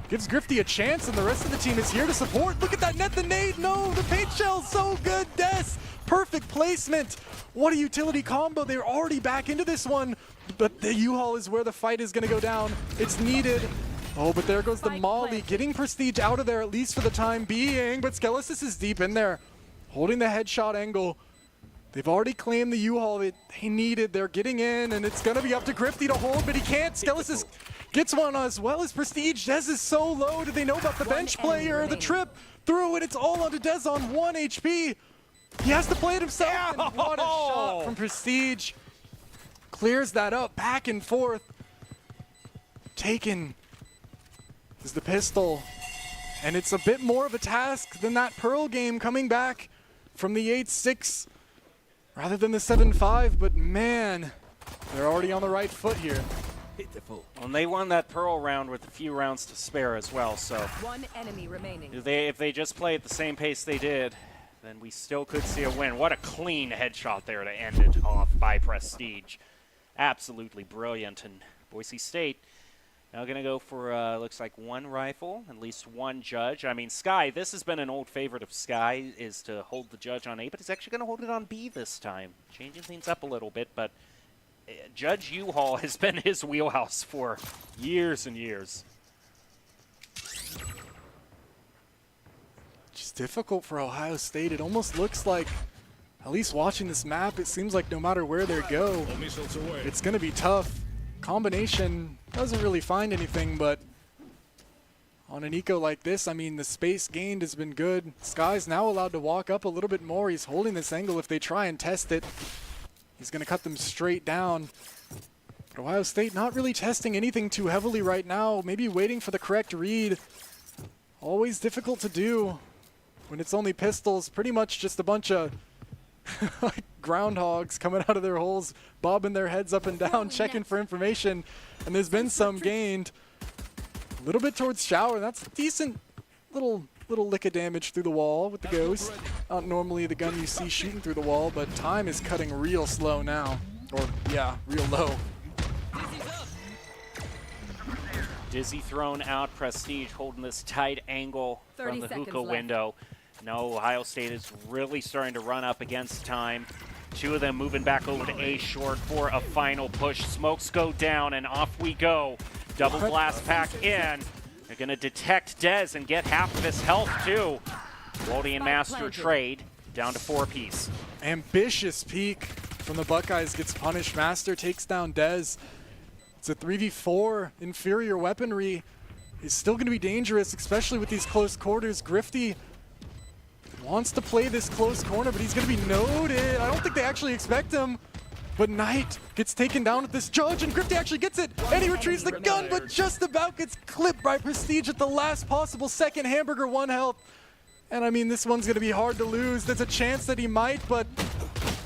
Gives Grifty a chance, and the rest of the team is here to support. Look at that net, the nade. No, the paint shell, so good. Des, perfect placement. What a utility combo. They're already back into this one, but the U-Haul is where the fight is going to go down. It's needed. Oh, but there goes the Molly, getting Prestige out of there at least for the time being, but Skelesis is deep in there, holding the headshot angle. They've already claimed the U-Haul that they needed. They're getting in, and it's going to be up to Grifty to hold, but he can't. Skelesis gets one as well as Prestige. Dez is so low. Did they know about the bench player? The trip through it. It's all onto Dez on 1 HP. He has to play it himself. And what a shot from Prestige. Clears that up, back and forth. Taken is the pistol. And it's a bit more of a task than that Pearl game coming back from the 8-6 rather than the 7-5. But man, they're already on the right foot here. And they won that Pearl round with a few rounds to spare as well, so 1 enemy remaining. if they just play at the same pace they did, then we still could see a win. What a clean headshot there to end it off by Prestige. Absolutely brilliant. And Boise State now going to go for, looks like 1 rifle, at least 1 judge. I mean, Sky, this has been an old favorite of Sky, is to hold the judge on A, but he's actually going to hold it on B this time. Changing things up a little bit, but Judge U-Haul has been his wheelhouse for years and years. Just difficult for Ohio State. It almost looks like, at least watching this map, it seems like no matter where they go, it's going to be tough. Combination doesn't really find anything, but on an eco like this. I mean, the space gained has been good. Sky's now allowed to walk up a little bit more. He's holding this angle. If they try and test it, he's going to cut them straight down. But Ohio State not really testing anything too heavily right now. Maybe waiting for the correct read. Always difficult to do when it's only pistols. Pretty much just a bunch of like groundhogs coming out of their holes, bobbing their heads up and down, checking for information. And there's been some gained. A little bit towards Shower. That's a decent little lick of damage through the wall with the Ghost. Not normally the gun you see shooting through the wall, but time is cutting real slow now. Or, yeah, real low. Dizzy thrown out. Prestige holding this tight angle from the hookah window. No, Ohio State is really starting to run up against time. Two of them moving back over to A short for a final push. Smokes go down, and off we go. Double blast pack in. They're going to detect Dez and get half of his health, too. Waldy and Master trade down to 4-piece. Ambitious peek from the Buckeyes gets punished. Master takes down Dez. It's a 3v4. Inferior weaponry is still going to be dangerous, especially with these close quarters. Grifty wants to play this close corner, but he's going to be noted. I don't think they actually expect him. But Knight gets taken down with this Judge, and Grifty actually gets it, and he retrieves the gun, but just about gets clipped by Prestige at the last possible second. Hamburger 1 health. And I mean, this one's going to be hard to lose. There's a chance that he might, but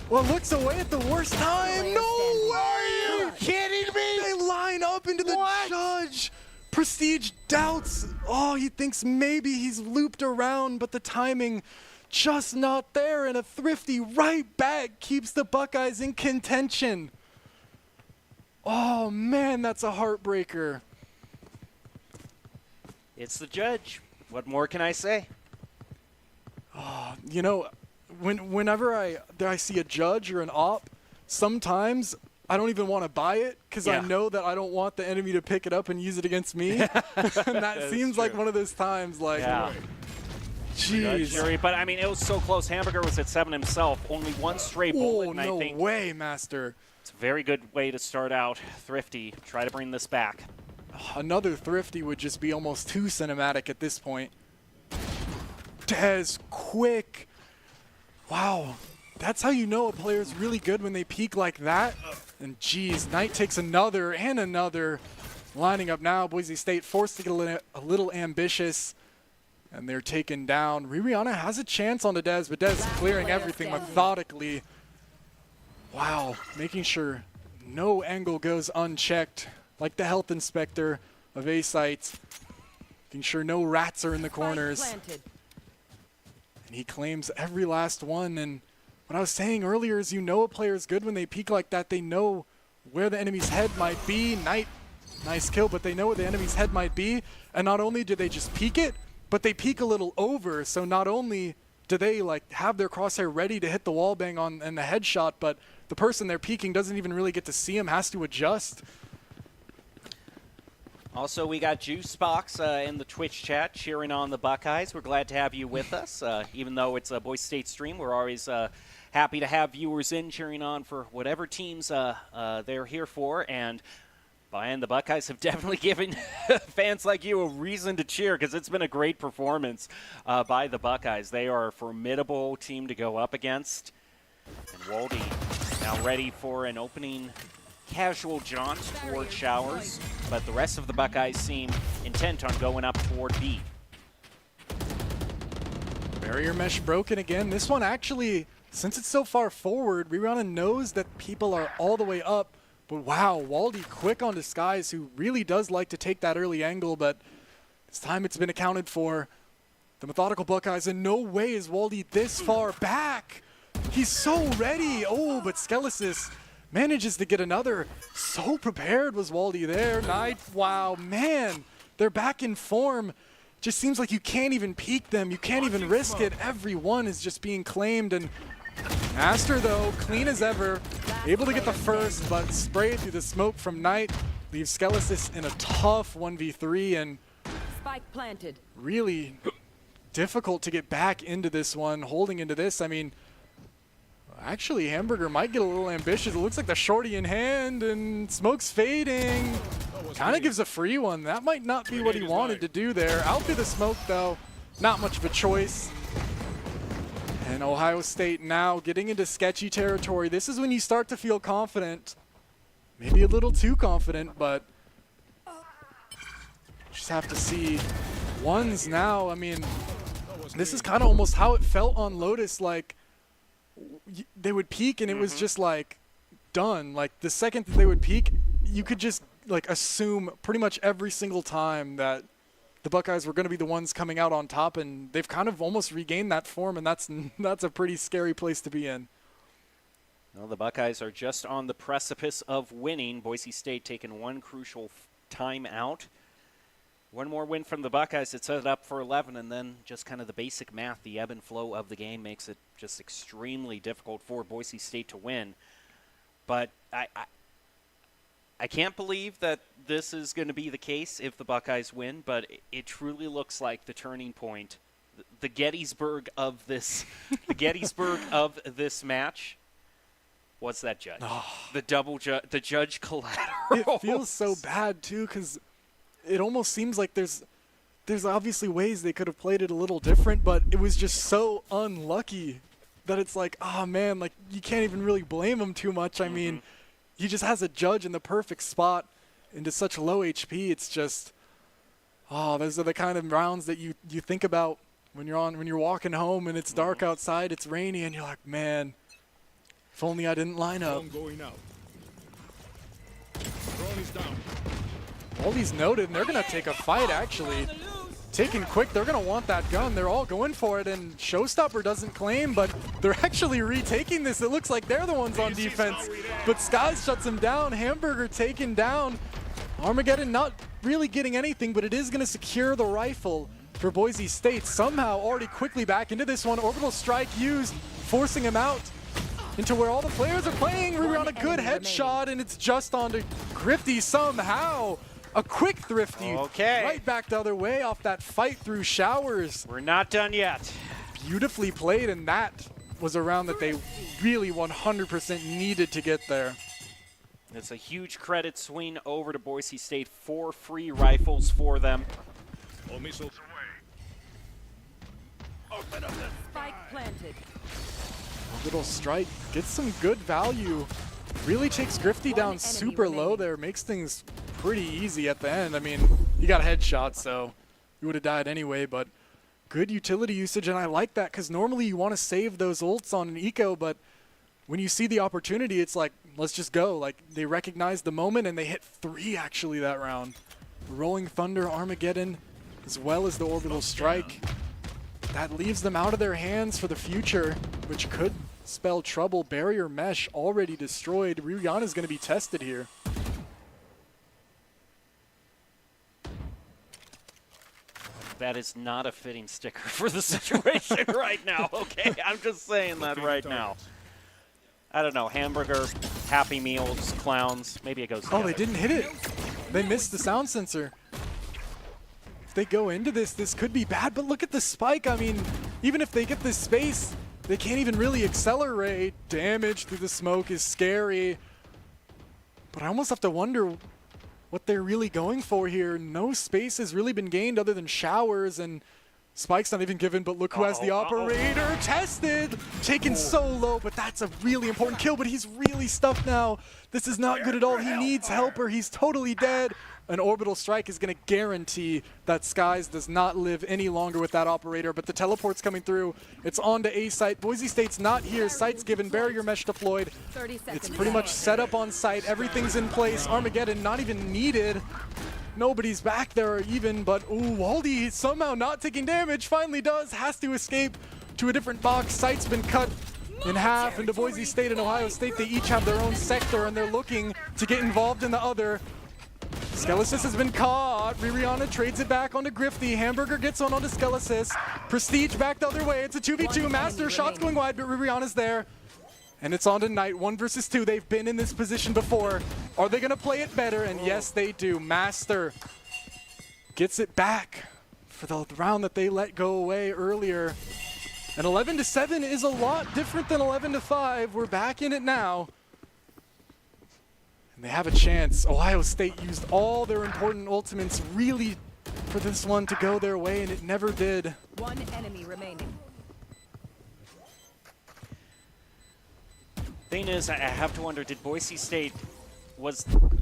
well, looks away at the worst time. No way! Are you kidding me? They line up into the Judge. Prestige doubts. Oh, he thinks maybe he's looped around, but the timing just not there, and a thrifty right back keeps the Buckeyes in contention. Oh man, that's a heartbreaker. It's the Judge. What more can I say? Oh, you know, whenever I see a Judge or an op, sometimes I don't even want to buy it because I know that I don't want the enemy to pick it up and use it against me. And that seems like one of those times, like, jeez. But I mean, it was so close. Hamburger was at 7 himself. Only one stray bullet. Oh, and no I think way, Master. It's a very good way to start out. Thrifty, try to bring this back. Another Thrifty would just be almost too cinematic at this point. Dez, quick. Wow. That's how you know a player's really good when they peak like that. And geez, Knight takes another and another. Lining up now, Boise State forced to get a little ambitious. And they're taken down. Ririana has a chance on the Dez, but Dez clearing everything methodically. Wow, making sure no angle goes unchecked. Like the health inspector of A-Sites. Making sure no rats are in the corners. And he claims every last one. And what I was saying earlier is, you know a player is good when they peek like that. They know where the enemy's head might be. Knight, nice kill, but they know where the enemy's head might be. And not only do they just peek it, but they peek a little over. So not only do they like have their crosshair ready to hit the wall bang on and the headshot, but the person they're peeking doesn't even really get to see him, has to adjust. Also, we got Juicebox in the Twitch chat cheering on the Buckeyes. We're glad to have you with us. Even though it's a Boise State stream, we're always happy to have viewers in cheering on for whatever teams they're here for. And the Buckeyes have definitely given fans like you a reason to cheer, because it's been a great performance by the Buckeyes. They are a formidable team to go up against. And Waldy now ready for an opening casual jaunt toward Showers, but the rest of the Buckeyes seem intent on going up toward B. Barrier mesh broken again. This one actually, since it's so far forward, Ririana knows that people are all the way up. But wow, Waldy quick on Disguise, who really does like to take that early angle, but this time it's been accounted for. The methodical Buckeyes, in no way is Waldy this far back. He's so ready. Oh, but Skelesis manages to get another. So prepared was Waldy there. Knight, wow, man, they're back in form. Just seems like you can't even peek them. You can't even risk it. Everyone is just being claimed. And Master, though, clean as ever. Able to get the first, but sprayed through the smoke from Knight. Leaves Skelesis in a tough 1v3. And Spike planted. Really difficult to get back into this one. Holding into this, I mean, Actually, Hamburger might get a little ambitious. It looks like the shorty in hand, and Smoke's fading. Kind of gives a free one. That might not be what he wanted to do there. Out through the smoke, though. Not much of a choice. And Ohio State now getting into sketchy territory. This is when you start to feel confident. Maybe a little too confident, but just have to see. Ones now, I mean, this is kind of almost how it felt on Lotus. Like, they would peak and it was just like done. Like, the second that they would peak, you could just like assume pretty much every single time that the Buckeyes were going to be the ones coming out on top, and they've kind of almost regained that form, and that's a pretty scary place to be in. Well, the Buckeyes are just on the precipice of winning. Boise State taking one crucial time out. One more win from the Buckeyes, it set it up for 11, and then just kind of the basic math, the ebb and flow of the game makes it just extremely difficult for Boise State to win. But I can't believe that this is going to be the case if the Buckeyes win, but it truly looks like the turning point, the Gettysburg of this, the Gettysburg of this match. What's that judge? Oh. The judge collateral. It feels so bad too, because it almost seems like there's obviously ways they could have played it a little different, but it was just so unlucky that it's like, oh man, like you can't even really blame him too much. I mean, he just has a judge in the perfect spot into such low HP. It's just, those are the kind of rounds that you think about when you're walking home and it's dark outside, it's rainy, and you're like, man, if only I didn't line up. All these noted, and they're going to take a fight, actually. Taken quick, they're going to want that gun. They're all going for it, and Showstopper doesn't claim, but they're actually retaking this. It looks like they're the ones on defense, but Skies shuts him down. Hamburger taken down. Armageddon not really getting anything, but it is going to secure the rifle for Boise State. Somehow already quickly back into this one. Orbital strike used, forcing him out into where all the players are playing. We're on a good headshot, and it's just onto Grifty somehow. A quick Thrifty. Okay. Right back the other way off that fight through showers. We're not done yet. Beautifully played, and that was a round that they really 100% needed to get there. It's a huge credit swing over to Boise State. 4 free rifles for them. All missiles away. Open up the spike planted. Little strike gets some good value. Really takes Grifty down super low there. Makes things pretty easy at the end. I mean, you got a headshot, so you would have died anyway, but good utility usage, and I like that because normally you want to save those ults on an eco, but when you see the opportunity, it's like, let's just go. Like, they recognize the moment, and they hit 3 actually that round. Rolling Thunder, Armageddon, as well as the Orbital Strike. That leaves them out of their hands for the future, which could spell trouble. Barrier Mesh already destroyed. Rihanna's going to be tested here. That is not a fitting sticker for the situation right now, okay? I'm just saying that right now. I don't know, Hamburger, Happy Meals, Clowns, maybe it goes together. Oh, they didn't hit it. They missed the sound sensor. If they go into this, this could be bad, but look at the spike. I mean, even if they get this space, they can't even really accelerate. Damage through the smoke is scary. But I almost have to wonder what they're really going for here. No space has really been gained other than showers, and Spike's not even given, but look who has the operator tested. Taken so low, but that's a really important kill, but he's really stuffed now. This is not good at all. He needs help or he's totally dead. An orbital strike is going to guarantee that Skies does not live any longer with that operator, but the teleport's coming through. It's on to A site. Boise State's not here. Site's given, barrier mesh deployed. It's pretty much set up on site. Everything's in place. Armageddon not even needed. Nobody's back there even, but ooh, Waldy somehow not taking damage. Finally does, has to escape to a different box. Site's been cut in half into Boise State and Ohio State. They each have their own sector and they're looking to get involved in the other. Skelesis has been caught. Rihanna trades it back onto Grifty. Hamburger gets one onto Skelesis. Prestige back the other way. It's a 2v2. Master shots going wide, but Rihanna's there. And it's on to Knight, 1 versus 2. They've been in this position before. Are they gonna play it better? And yes, they do. Master gets it back for the round that they let go away earlier. And 11-7 is a lot different than 11-5. We're back in it now. And they have a chance. Ohio State used all their important ultimates really for this one to go their way, and it never did. One enemy remaining. Thing is, I have to wonder, did Boise State,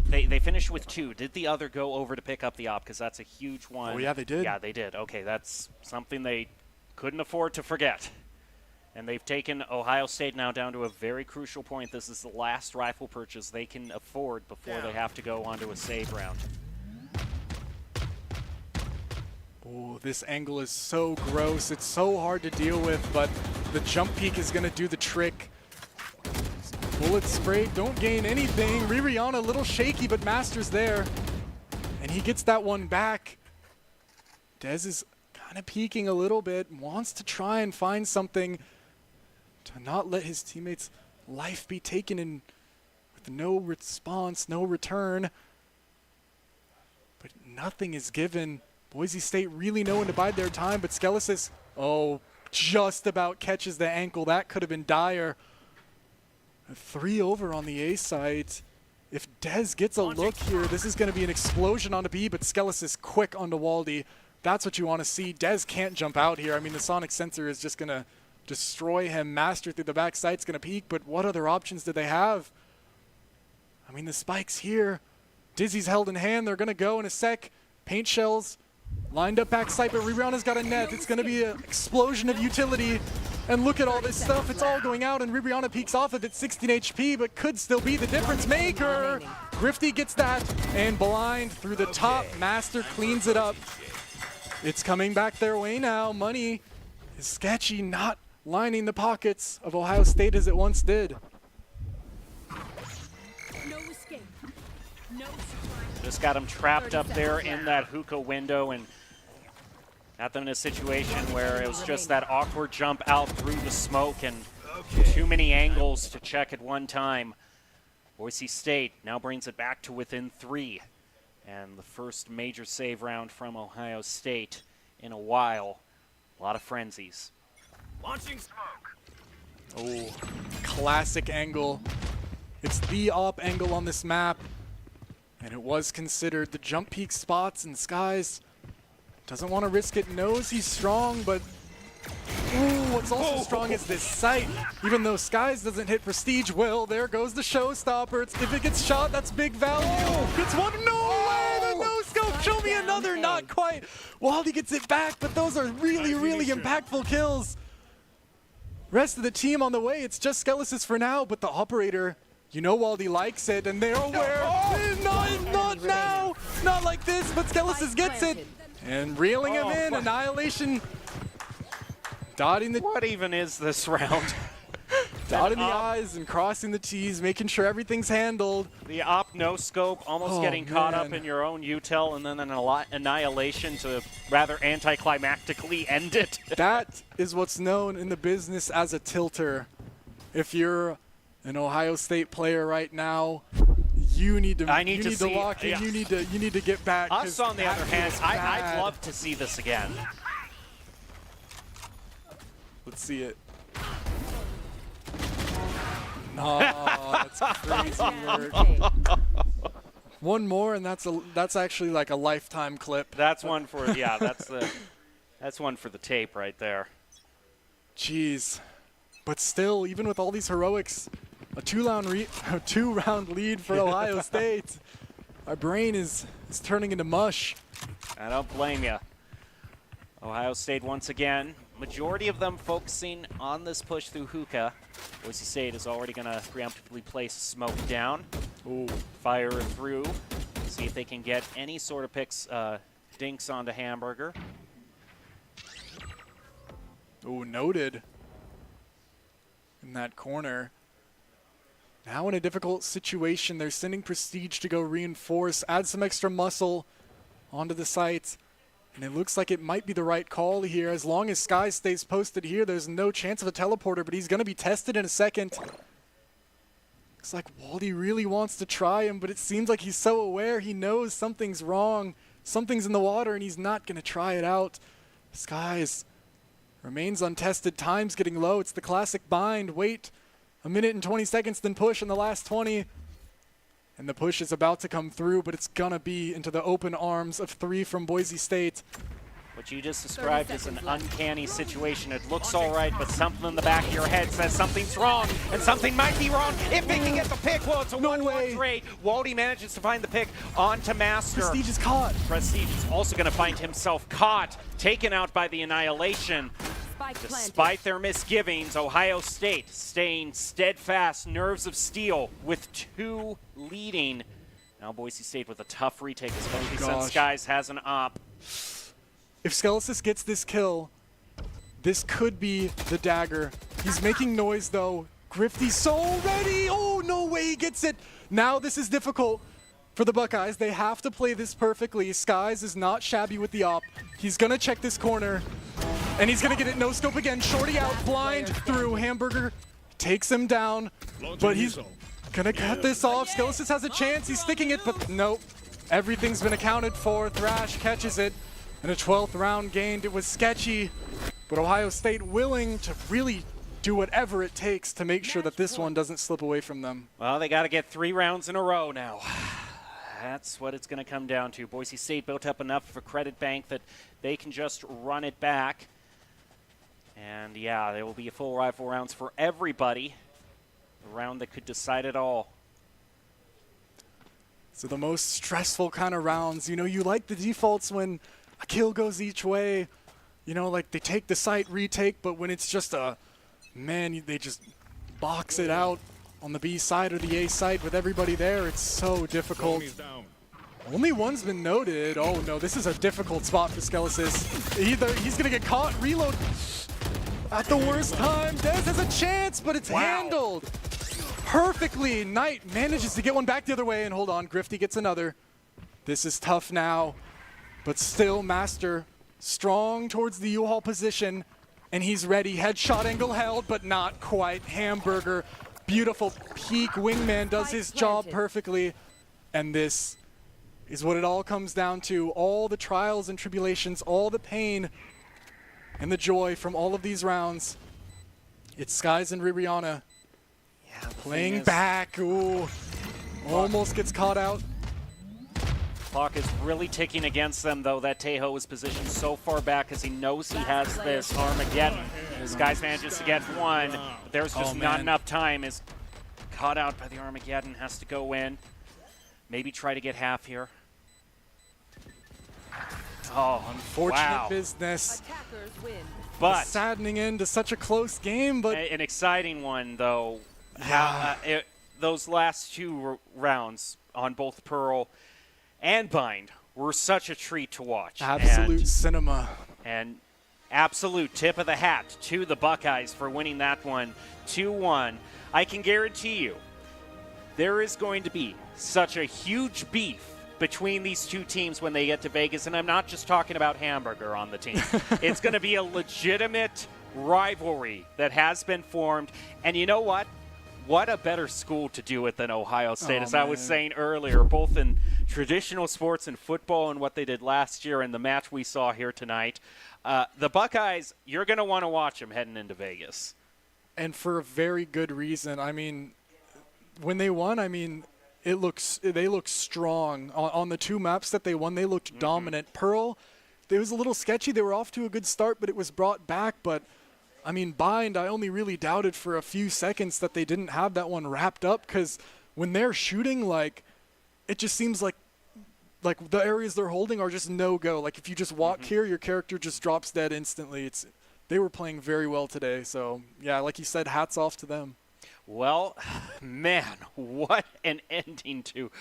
they finished with 2. Did the other go over to pick up the op? Because that's a huge one. Oh yeah, they did. Yeah, they did. Okay, that's something they couldn't afford to forget. And they've taken Ohio State now down to a very crucial point. This is the last rifle purchase they can afford before they have to go onto a save round. Oh, this angle is so gross. It's so hard to deal with, but the jump peek is going to do the trick. Bullet spray, don't gain anything. Ririana a little shaky, but Master's there. And he gets that one back. Dez is kind of peeking a little bit, wants to try and find something to not let his teammates' life be taken in with no response, no return. But nothing is given. Boise State really knowing to bide their time, but Skelesis, oh, just about catches the ankle. That could have been dire. 3 over on the A site. If Dez gets a look here, this is going to be an explosion onto B, but Skelesis quick onto Waldy. That's what you want to see. Dez can't jump out here. I mean, the sonic sensor is just going to destroy him. Master through the back sight's going to peek, but what other options did they have? I mean, the spike's here. Dizzy's held in hand. They're going to go in a sec. Paint shells lined up back sight, but Ririana's got a net. It's going to be an explosion of utility. And look at all this stuff. It's all going out, and Ririana peeks off of it, 16 HP, but could still be the difference maker. Grifty gets that, and blind through the top. Master cleans it up. It's coming back their way now. Money is sketchy, not lining the pockets of Ohio State as it once did. No escape. No Just got him trapped up there in that hookah window and got them in a situation where it was just that awkward jump out through the smoke and too many angles to check at one time. Boise State now brings it back to within 3. And the first major save round from Ohio State in a while. A lot of frenzies. launching smoke. Oh, classic angle. It's the op angle on this map. And it was considered the jump peak spots and Skies. Doesn't want to risk it, knows he's strong, but ooh, what's also strong is this sight. Even though Skies doesn't hit prestige, well, there goes the showstopper. If it gets shot, that's big value. Gets one, no way, the no scope, show me another, not quite. Waldy gets it back, but those are really, really impactful kills. Rest of the team on the way, it's just Skelesis for now, but the operator, you know Waldy likes it, and they're aware. Not now, not like this, but Skelesis gets it. And reeling him in, Annihilation. Dotting the... What even is this round? Dotting the I's and crossing the T's, making sure everything's handled. The op no scope, almost getting caught up in your own util, and then an Annihilation to rather anticlimactically end it. That is what's known in the business as a tilter. If you're an Ohio State player right now, you need to lock in. Yeah. You need to get back. Us, on the other hand, I'd love to see this again. Let's see it. No, that's crazy work. One more, and that's actually like a lifetime clip. That's one for that's one for the tape right there. Jeez, but still, even with all these heroics, a two-round lead for Ohio State. Our brain is turning into mush. I don't blame you. Ohio State once again, majority of them focusing on this push through hookah. Boise State is already going to preemptively place smoke down. Ooh. Fire through. See if they can get any sort of picks, dinks onto Hamburger. Ooh, noted. In that corner. Now in a difficult situation, they're sending Prestige to go reinforce, add some extra muscle onto the site. And it looks like it might be the right call here. As long as Sky stays posted here, there's no chance of a teleporter, but he's going to be tested in a second. Looks like Waldy really wants to try him, but it seems like he's so aware. He knows something's wrong. Something's in the water, and he's not going to try it out. Sky is Remains untested. Time's getting low. It's the classic bind. Wait a minute and 20 seconds, then push in the last 20. And the push is about to come through, but it's going to be into the open arms of 3 from Boise State. What you just described is an uncanny situation. It looks all right, but something in the back of your head says something's wrong, and something might be wrong. If they can get the pick, well, it's a 1-1 trade. Waldy manages to find the pick onto Master. Prestige is caught. Prestige is also going to find himself caught, taken out by the Annihilation. Despite their misgivings, Ohio State staying steadfast, nerves of steel, with 2 leading. Now Boise State with a tough retake, especially since Skies has an op. If Skelesis gets this kill, this could be the dagger. He's making noise though. Grifty's so ready. Oh, no way he gets it. Now this is difficult for the Buckeyes. They have to play this perfectly. Skies is not shabby with the op. He's gonna check this corner, and he's gonna get it no scope again. Shorty out, blind through. Hamburger takes him down, but he's gonna cut this off. Skelesis has a chance. He's sticking it, but nope. Everything's been accounted for. Thrash catches it. And a 12th round gained. It was sketchy, but Ohio State willing to really do whatever it takes to make sure that this one doesn't slip away from them. Well, they got to get 3 rounds in a row now. That's what it's going to come down to. Boise State built up enough of a credit bank that they can just run it back. And yeah, there will be a full rifle rounds for everybody. The round that could decide it all. So the most stressful kind of rounds. You know, you like the defaults when a kill goes each way, you know, like they take the site, retake, but when it's just a, man, they just box it out on the B side or the A side with everybody there. It's so difficult. Only one's been noted. Oh no, this is a difficult spot for Skelesis. Either he's gonna get caught, reload at the worst time. Dez has a chance, but it's handled perfectly. Knight manages to get one back the other way, and hold on, Grifty gets another. This is tough now. But still, Master strong towards the U-Haul position, and he's ready. Headshot angle held, but not quite. Hamburger, beautiful peak wingman, does his job perfectly. And this is what it all comes down to. All the trials and tribulations, all the pain and the joy from all of these rounds. It's Skies and Rihanna playing back. Ooh, almost gets caught out. Clock is really ticking against them, though. That Tejo is positioned so far back as he knows he has this Armageddon. Skies manages to get one, but there's just not enough time. Is caught out by the Armageddon, has to go in. Maybe try to get half here. Oh, unfortunate business. But a saddening end to such a close game, but an exciting one, though. Those last 2 rounds on both Pearl and Bind were such a treat to watch. Absolute cinema. And absolute tip of the hat to the Buckeyes for winning that one 2-1. I can guarantee you there is going to be such a huge beef between these 2 teams when they get to Vegas, and I'm not just talking about Hamburger on the team. It's going to be a legitimate rivalry that has been formed, and you know what? What a better school to do it than Ohio State, as I was saying earlier, both in traditional sports and football and what they did last year and the match we saw here tonight. The Buckeyes, you're going to want to watch them heading into Vegas. And for a very good reason. I mean, when they won, I mean, they look strong. On the 2 maps that they won, they looked dominant. Pearl, it was a little sketchy. They were off to a good start, but it was brought back. But I mean, Bind, I only really doubted for a few seconds that they didn't have that one wrapped up, because when they're shooting, like, it just seems like the areas they're holding are just no-go. Like, if you just walk here, your character just drops dead instantly. They were playing very well today. So, yeah, like you said, hats off to them. Well, man, what an ending to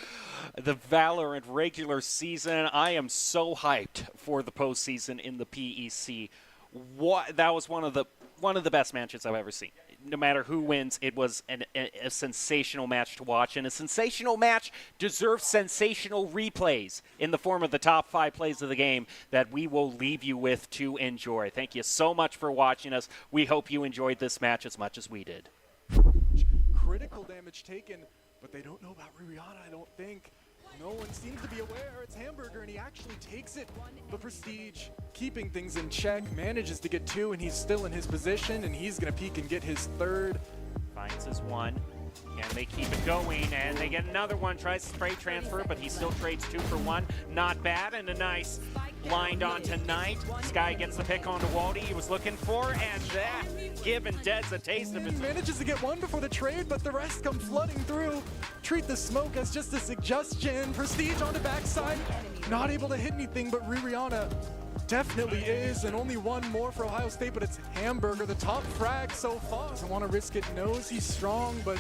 the Valorant regular season. I am so hyped for the postseason in the PEC. That was one of the best matches I've ever seen. No matter who wins, it was a sensational match to watch, and a sensational match deserves sensational replays in the form of the top 5 plays of the game that we will leave you with to enjoy. Thank you so much for watching us. We hope you enjoyed this match as much as we did. Critical damage taken, but they don't know about Rihanna, I don't think. No one seems to be aware. It's Hamburger, and he actually takes it. But Prestige, keeping things in check, manages to get 2, and he's still in his position, and he's going to peek and get his 3rd. Finds his 1. Can they keep it going? And they get another one. Tries to spray transfer, but he still trades 2 for 1. Not bad, and a nice blind on tonight. Sky gets the pick on Waldy he was looking for, and that giving Dez a taste of his. Manages to get 1 before the trade, but the rest come flooding through. Treat the smoke as just a suggestion. Prestige on the backside, not able to hit anything, but Ririana definitely is, and only 1 more for Ohio State, but it's Hamburger, the top frag so far. Doesn't want to risk it, knows he's strong, but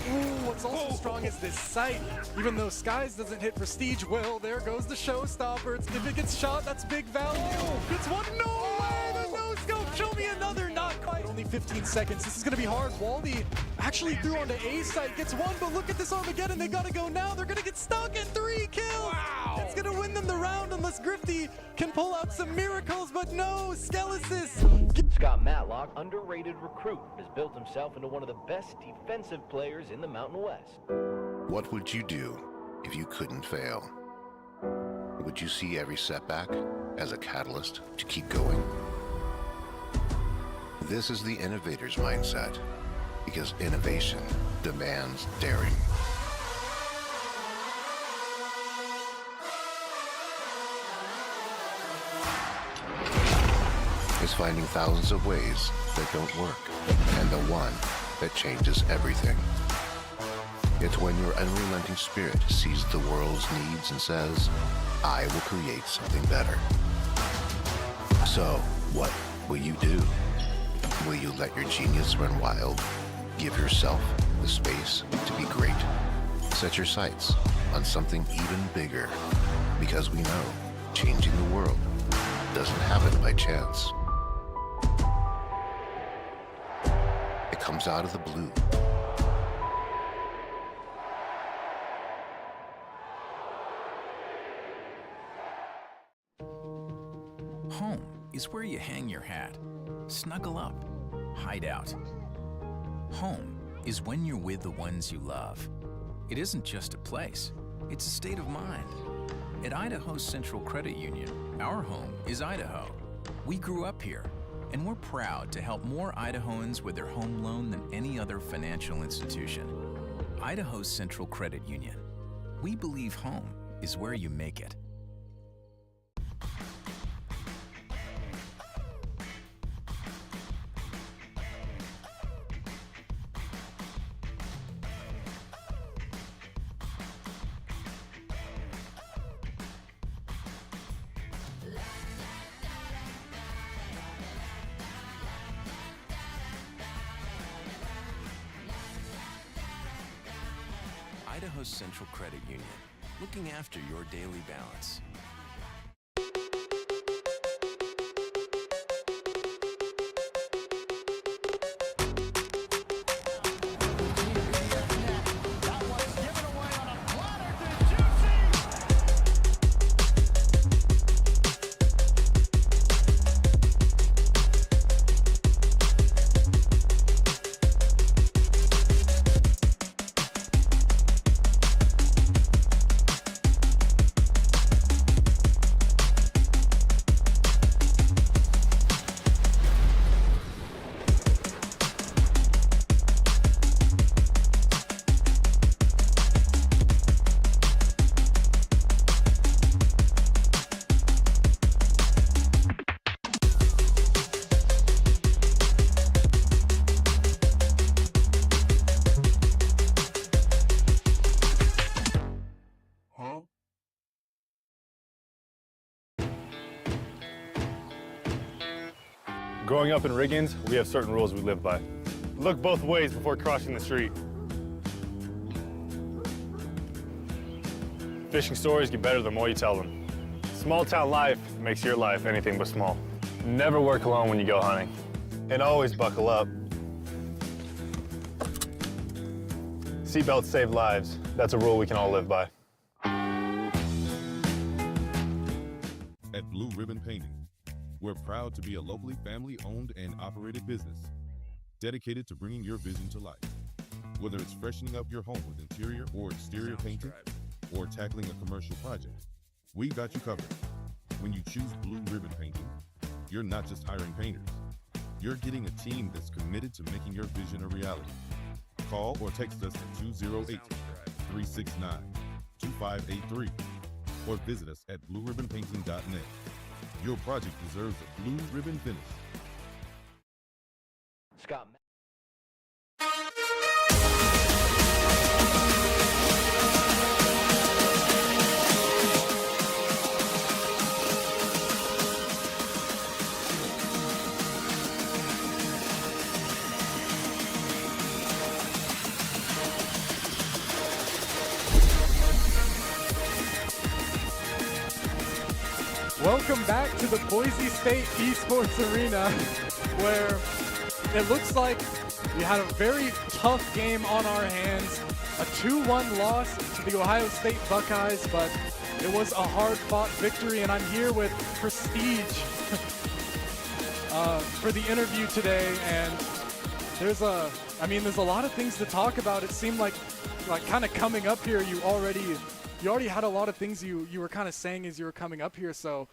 ooh, what's also strong is this sight. Even though Skies doesn't hit Prestige well, there goes the showstopper. If it gets shot, that's big value. Gets 1, no way, the no scope, show me another, not quite. Only 15 seconds, this is gonna be hard. Waldy actually threw onto A site, gets 1, but look at this Armageddon, they gotta go now. They're gonna get stuck in 3 kills. Wow. It's gonna win them the round unless Grifty can pull out some miracles, but no, Skelesis. Scott Matlock, underrated recruit, has built himself into one of the best defensive players in the Mountain West. What would you do if you couldn't fail? Would you see every setback as a catalyst to keep going? This is the innovator's mindset, because innovation demands daring. It's finding thousands of ways that don't work, and the one that changes everything. It's when your unrelenting spirit sees the world's needs and says, I will create something better. So, what will you do? Will you let your genius run wild? Give yourself the space to be great? Set your sights on something even bigger, because we know changing the world doesn't happen by chance. It comes out of the blue. Home is where you hang your hat, snuggle up, hide out. Home is when you're with the ones you love. It isn't just a place, it's a state of mind. At Idaho Central Credit Union, our home is Idaho. We grew up here, and we're proud to help more Idahoans with their home loan than any other financial institution. Idaho Central Credit Union. We believe home is where you make it. Idaho Central Credit Union, looking after your daily balance. Growing up in Riggins, we have certain rules we live by. Look both ways before crossing the street. Fishing stories get better the more you tell them. Small town life makes your life anything but small. Never work alone when you go hunting. And always buckle up. Seatbelts save lives. That's a rule we can all live by. At Blue Ribbon Painting, we're proud to be a locally family-owned and operated business dedicated to bringing your vision to life. Whether it's freshening up your home with interior or exterior painting, or tackling a commercial project, we've got you covered. When you choose Blue Ribbon Painting, you're not just hiring painters. You're getting a team that's committed to making your vision a reality. Call or text us at 208-369-2583 or visit us at blueribbonpainting.net. Your project deserves a blue ribbon finish. Scott. Welcome back to the Boise State Esports Arena, where it looks like we had a very tough game on our hands. A 2-1 loss to the Ohio State Buckeyes, but it was a hard-fought victory, and I'm here with Prestige for the interview today. And there's a lot of things to talk about. It seemed like kind of coming up here, you already had a lot of things you were kind of saying as you were coming up here. So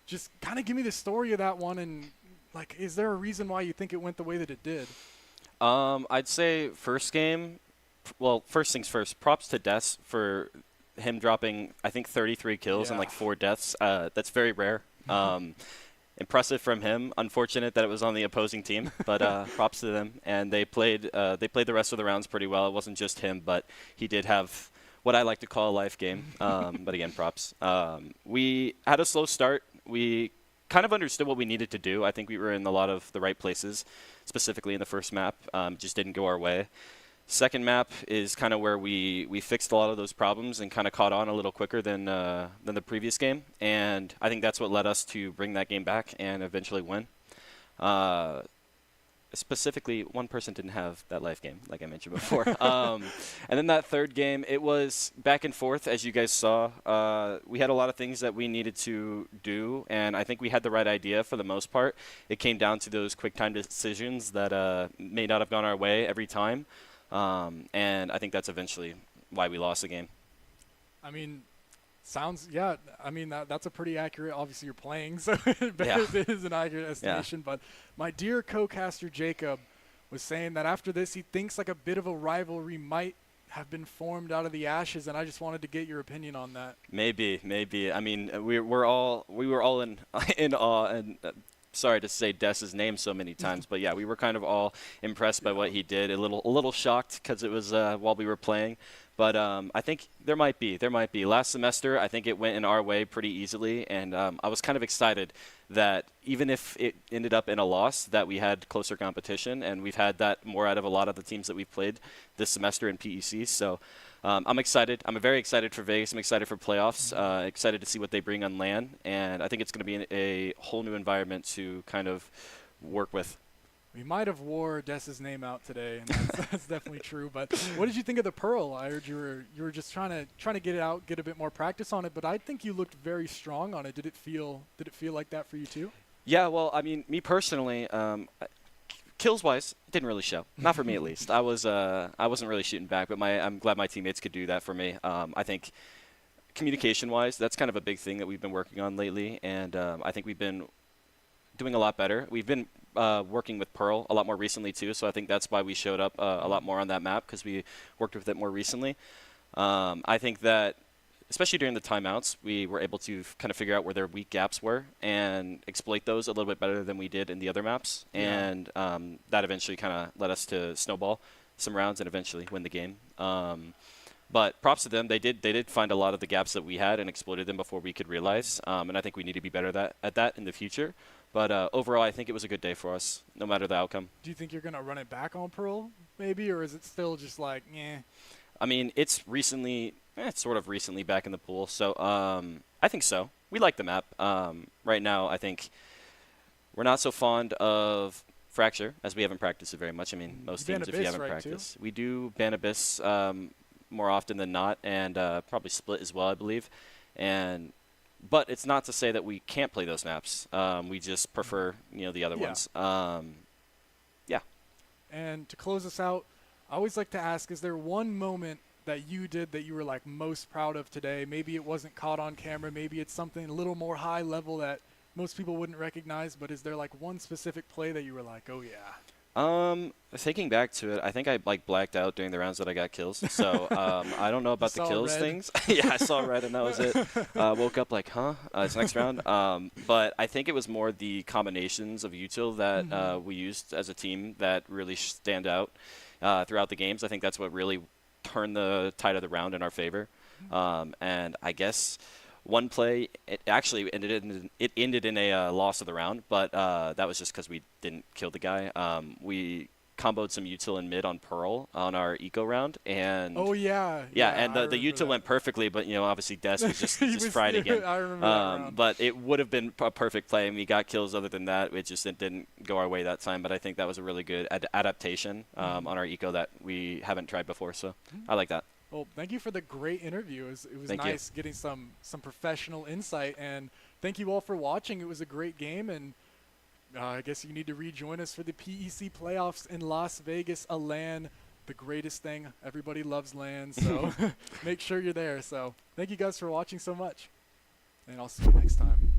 just kind of give me the story of that one, and like, is there a reason why you think it went the way that it did? I'd say first game, well, first things first, props to Des for him dropping, I think, 33 kills and like 4 deaths. That's very rare. Impressive from him. Unfortunate that it was on the opposing team, but props to them. And they played the rest of the rounds pretty well. It wasn't just him, but he did have what I like to call a life game. But again, props. We had a slow start. We kind of understood what we needed to do. I think we were in a lot of the right places, specifically in the first map. Just didn't go our way. Second map is kind of where we fixed a lot of those problems and kind of caught on a little quicker than the previous game. And I think that's what led us to bring that game back and eventually win. Specifically, one person didn't have that life game, like I mentioned before. And then that third game, it was back and forth, as you guys saw. We had a lot of things that we needed to do, and I think we had the right idea for the most part. It came down to those quick time decisions that may not have gone our way every time. And I think that's eventually why we lost the game. I mean, that's a pretty accurate, obviously you're playing, so it is an accurate estimation. But my dear co-caster Jacob was saying that after this, he thinks like a bit of a rivalry might have been formed out of the ashes, and I just wanted to get your opinion on that. Maybe. I mean, we were all in awe, and sorry to say Des's name so many times, but yeah, we were kind of all impressed by what he did. A little shocked because it was while we were playing. But I think there might be. Last semester, I think it went in our way pretty easily, and I was kind of excited that even if it ended up in a loss, that we had closer competition, and we've had that more out of a lot of the teams that we've played this semester in PEC. So I'm excited. I'm very excited for Vegas. I'm excited for playoffs, excited to see what they bring on LAN, and I think it's going to be a whole new environment to kind of work with. We might have wore Des's name out today, and that's definitely true. But what did you think of the Pearl? I heard you were just trying to get it out, get a bit more practice on it. But I think you looked very strong on it. Did it feel like that for you too? Yeah. Well, I mean, me personally, kills wise, it didn't really show. Not for me at least. I wasn't really shooting back, but I'm glad my teammates could do that for me. I think communication wise, that's kind of a big thing that we've been working on lately, and I think we've been doing a lot better. We've been working with Pearl a lot more recently too, so I think that's why we showed up a lot more on that map, because we worked with it more recently. I think that especially during the timeouts, we were able to kind of figure out where their weak gaps were and exploit those a little bit better than we did in the other maps. Yeah. And that eventually kind of led us to snowball some rounds and eventually win the game. But props to them. They did find a lot of the gaps that we had and exploited them before we could realize. And I think we need to be better at that in the future. But overall, I think it was a good day for us, no matter the outcome. Do you think you're going to run it back on Pearl, maybe, or is it still just like, eh? I mean, it's sort of recently back in the pool, so I think so. We like the map. Right now, I think we're not so fond of Fracture, as we haven't practiced it very much. I mean, most teams, if you haven't practiced. We do ban Abyss more often than not, and probably Split as well, I believe. But it's not to say that we can't play those maps. We just prefer, the other ones. Yeah. And to close us out, I always like to ask, is there one moment that you did that you were like most proud of today? Maybe it wasn't caught on camera. Maybe it's something a little more high level that most people wouldn't recognize. But is there like one specific play that you were like, oh yeah? Thinking back to it, I think I like blacked out during the rounds that I got kills. So I don't know about the kills things. Yeah, I saw red and that was it. Woke up like, huh? It's next round. But I think it was more the combinations of util that we used as a team that really stand out throughout the games. I think that's what really turned the tide of the round in our favor. And I guess one play, it actually ended in a loss of the round, but that was just because we didn't kill the guy. We comboed some util in mid on Pearl on our eco round, and and the util went perfectly, but obviously Des was just fried again. I remember that round. But it would have been a perfect play, and we got kills. Other than that, it didn't go our way that time. But I think that was a really good adaptation on our eco that we haven't tried before. So I like that. Well, thank you for the great interview. It was nice getting some professional insight, and thank you all for watching. It was a great game, and I guess you need to rejoin us for the PEC playoffs in Las Vegas, a LAN, the greatest thing. Everybody loves LAN, so make sure you're there. So thank you guys for watching so much, and I'll see you next time.